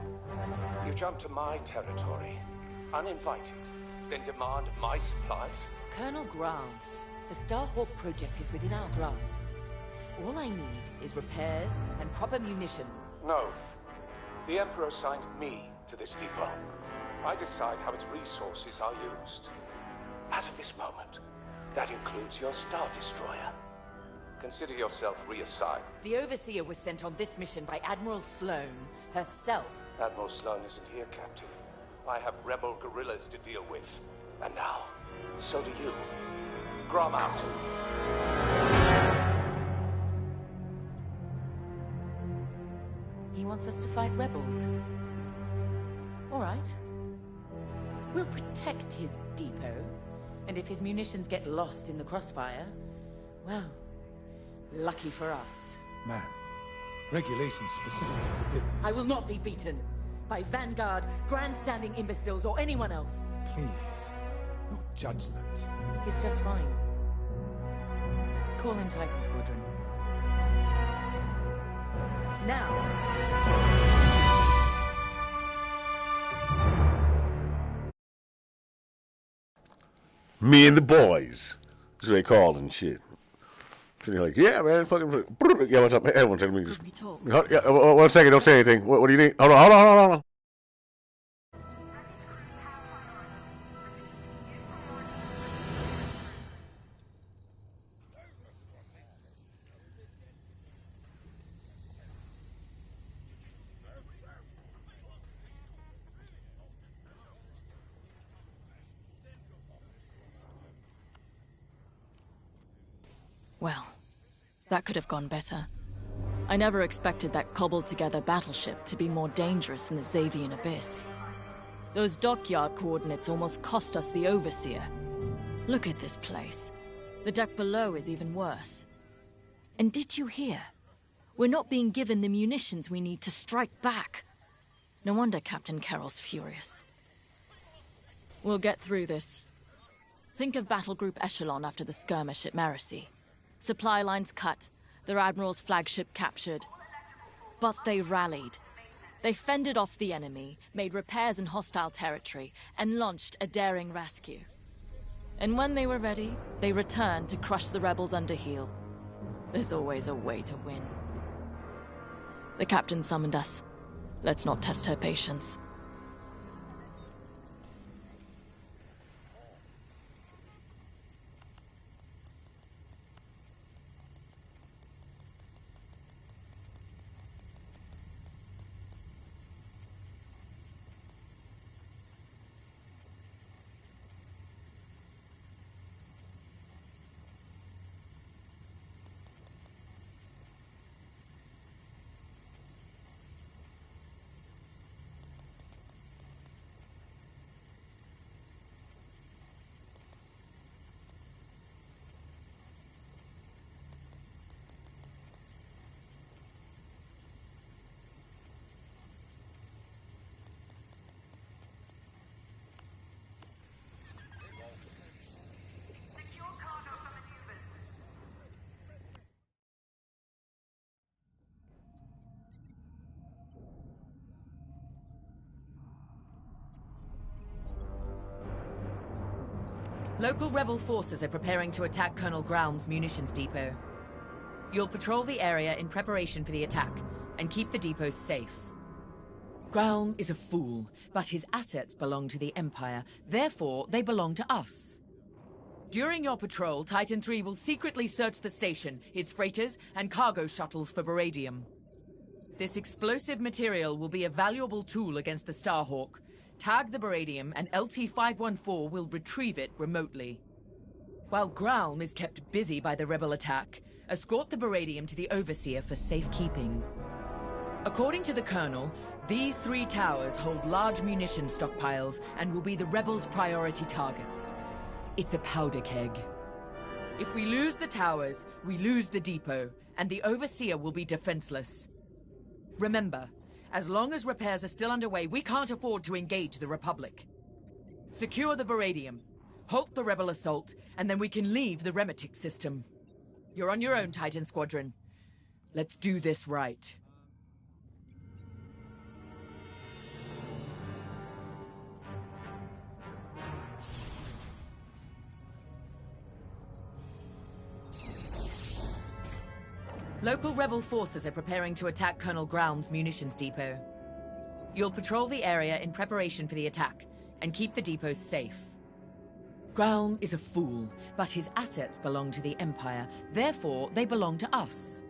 you jump to my territory, uninvited, then demand my supplies? Colonel Graham, the Starhawk project is within our grasp. All I need is repairs and proper munitions. No. The Emperor assigned me to this depot. I decide how its resources are used. As of this moment, that includes your Star Destroyer. Consider yourself reassigned. The Overseer was sent on this mission by Admiral Sloane herself. Admiral Sloane isn't here, Captain. I have rebel guerrillas to deal with. And now, so do you. Grom out. He wants us to fight rebels. All right. We'll protect his depot, and if his munitions get lost in the crossfire, well, lucky for us. Man, regulations specifically forbid this. I will not be beaten by Vanguard, grandstanding imbeciles, or anyone else. Please, no judgment. It's just fine. Call in Titan Squadron. Now. Me and the boys. That's what they called and shit. So you're like, yeah, man, fucking, yeah, what's up? Everyone's telling me just. Could we talk? Yeah, 1 second, don't say anything. What do you need? Hold on. Well, that could have gone better. I never expected that cobbled-together battleship to be more dangerous than the Xavian Abyss. Those dockyard coordinates almost cost us the Overseer. Look at this place. The deck below is even worse. And did you hear? We're not being given the munitions we need to strike back. No wonder Captain Carroll's furious. We'll get through this. Think of Battle Group Echelon after the skirmish at Marasy. Supply lines cut, their admiral's flagship captured. But they rallied. They fended off the enemy, made repairs in hostile territory, and launched a daring rescue. And when they were ready, they returned to crush the rebels under heel. There's always a way to win. The captain summoned us. Let's not test her patience. Local rebel forces are preparing to attack Colonel Graum's munitions depot. You'll patrol the area in preparation for the attack, and keep the depots safe. Graum is a fool, but his assets belong to the Empire, therefore they belong to us. During your patrol, Titan III will secretly search the station, its freighters, and cargo shuttles for beradium. This explosive material will be a valuable tool against the Starhawk. Tag the beradium, and LT-514 will retrieve it remotely. While Graum is kept busy by the rebel attack, escort the beradium to the Overseer for safekeeping. According to the Colonel, these 3 towers hold large munition stockpiles and will be the rebels' priority targets. It's a powder keg. If we lose the towers, we lose the depot, and the Overseer will be defenseless. Remember, as long as repairs are still underway, we can't afford to engage the Republic. Secure the beradium, halt the rebel assault, and then we can leave the Remetic system. You're on your own, Titan Squadron. Let's do this right. Local rebel forces are preparing to attack Colonel Graum's munitions depot. You'll patrol the area in preparation for the attack, and keep the depots safe. Graum is a fool, but his assets belong to the Empire, therefore they belong to us.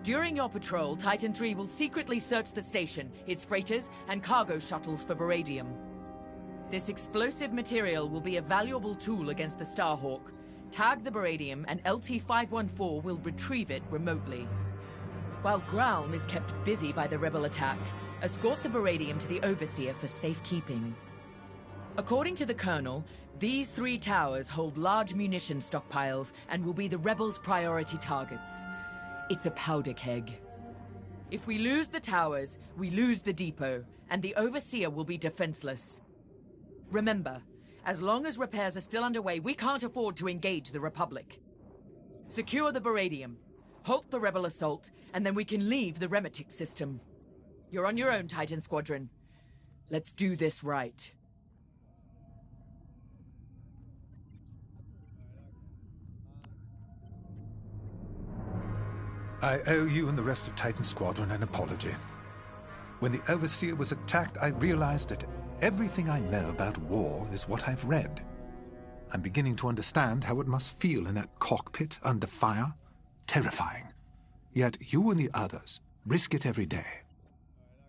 During your patrol, Titan III will secretly search the station, its freighters, and cargo shuttles for beradium. This explosive material will be a valuable tool against the Starhawk. Tag the beradium, and LT-514 will retrieve it remotely. While Graum is kept busy by the rebel attack, escort the beradium to the Overseer for safekeeping. According to the Colonel, these 3 towers hold large munition stockpiles and will be the rebels' priority targets. It's a powder keg. If we lose the towers, we lose the depot, and the Overseer will be defenseless. Remember, as long as repairs are still underway, we can't afford to engage the Republic. Secure the beradium, halt the rebel assault, and then we can leave the Remetic system. You're on your own, Titan Squadron. Let's do this right. I owe you and the rest of Titan Squadron an apology. When the Overseer was attacked, I realized that everything I know about war is what I've read. I'm beginning to understand how it must feel in that cockpit under fire. Terrifying. Yet you and the others risk it every day.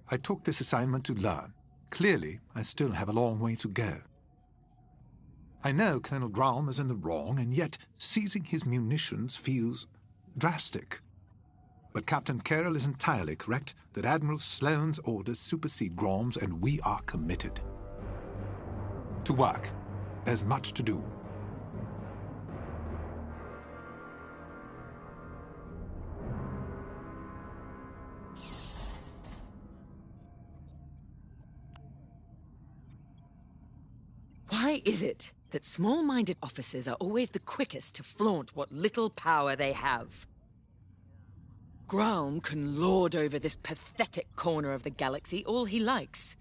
I took this assignment to learn. Clearly, I still have a long way to go. I know Colonel Grom is in the wrong, and yet seizing his munitions feels drastic. But Captain Carroll is entirely correct that Admiral Sloane's orders supersede Grom's, and we are committed. To work. There's much to do. Why is it that small-minded officers are always the quickest to flaunt what little power they have? Graum can lord over this pathetic corner of the galaxy all he likes,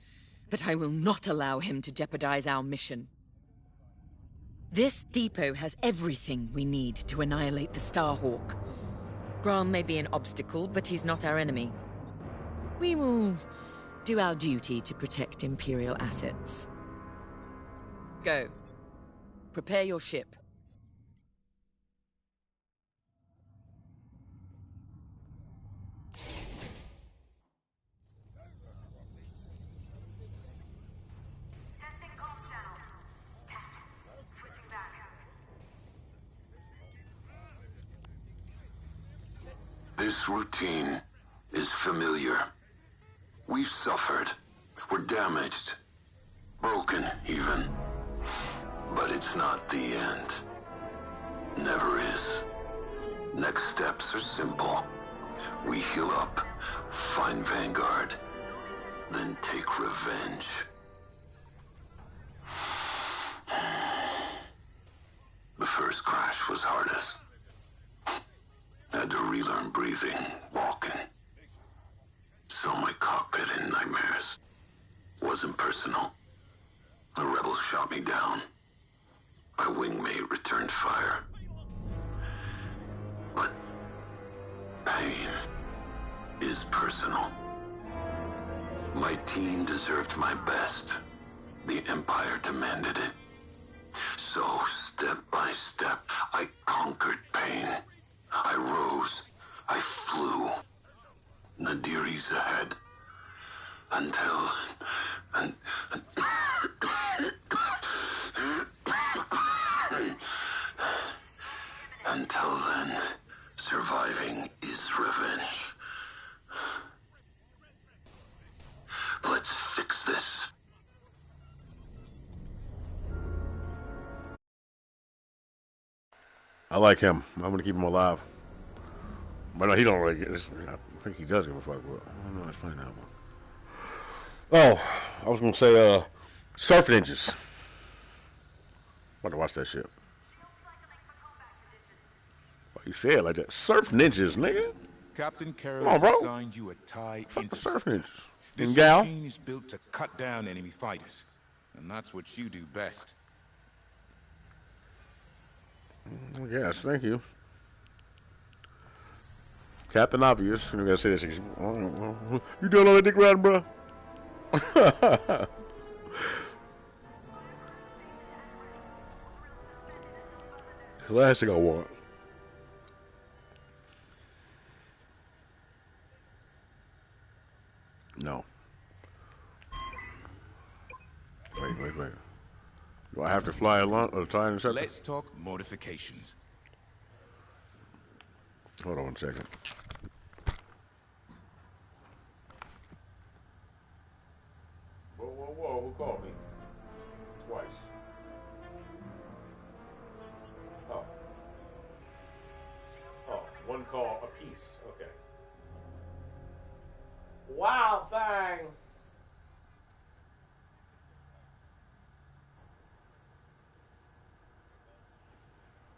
but I will not allow him to jeopardize our mission. This depot has everything we need to annihilate the Starhawk. Graum may be an obstacle, but he's not our enemy. We will do our duty to protect Imperial assets. Go. Prepare your ship. This routine is familiar. We've suffered. We're damaged. Broken, even. But it's not the end. Never is. Next steps are simple. We heal up, find Vanguard, then take revenge. The first crash was hardest. Had to relearn breathing, walking. Saw my cockpit in nightmares. Wasn't personal. The rebels shot me down. My wingmate returned fire. But pain is personal. My team deserved my best. The Empire demanded it. So, step by step, I conquered pain. I rose. I flew. Nadiri's ahead. Until then, surviving is revenge. Let's fix this. I like him. I'm gonna keep him alive. But no, he don't really get this. I think he does give a fuck. But I don't know. It's playing that one. Oh, I was gonna say, surf ninjas. About to watch that shit. Why you say it like that? Surf ninjas, nigga. Captain Carroll Come on, has bro. assigned you a TIE Fuck the interceptor. surf ninjas. This And gal. machine is built to cut down enemy fighters, and that's what you do best. Yes, thank you. Captain Obvious. You gotta say this. You doing all that dick riding, bro? Last thing I want. No. Wait. Do I have to fly along or try and intercept? Let's talk modifications. Hold on 1 second. Whoa, who called me? Twice. Oh, one call apiece. Okay. Wow, thing.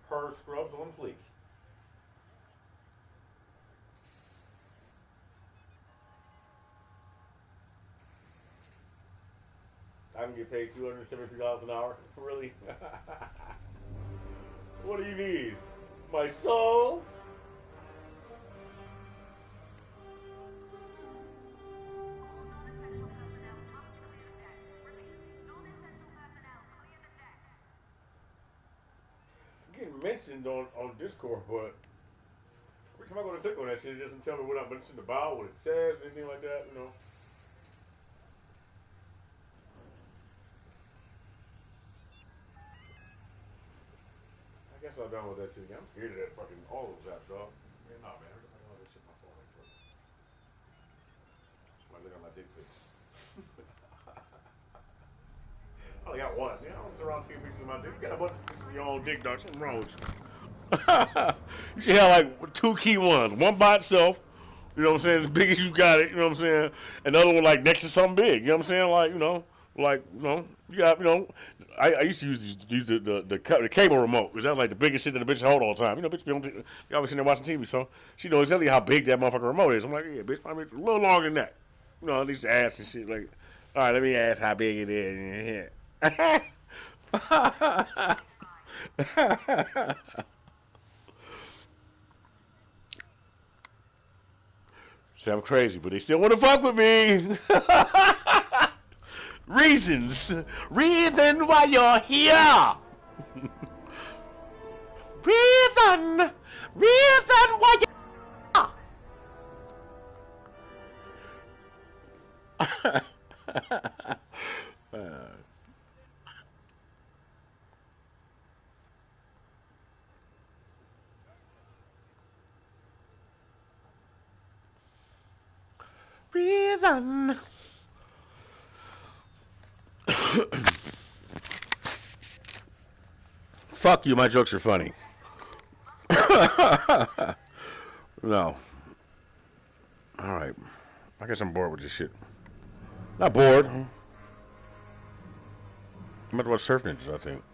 Per scrubs on fleek. I can get paid $273 an hour. Really? What do you need? My soul? mentioned on Discord, but every time I go to click on that shit, it doesn't tell me what it's in about, what it says, anything like that, you know. I guess I'll download that shit again. I'm scared of that fucking, all those apps, dog. Man, nah, man. I got all that shit on my phone. Somebody look at my dick pics. I only got one. Yeah, I don't sit around taking pictures of my dick. You got a bunch of pictures of your own dick, dog. Something wrong with you. You should have like 2 key ones. One by itself, you know what I'm saying, as big as you got it, you know what I'm saying? And the other one like next to something big, you know what I'm saying? Like, you got, I used to use the cable remote, because that's like the biggest shit that the bitch hold all the time. You know, bitch be always sitting there watching TV, so she knows exactly how big that motherfucking remote is. I'm like, yeah, bitch, I mean, a little longer than that. You know, at least ask and shit. Like, all right, let me ask how big it is. Say I'm crazy, but they still want to fuck with me. Reason why you're here. Reason why you're reason. Fuck you, my jokes are funny. No. Alright. I guess I'm bored with this shit. Not bored. I'm about to watch Surf Ninjas, I think.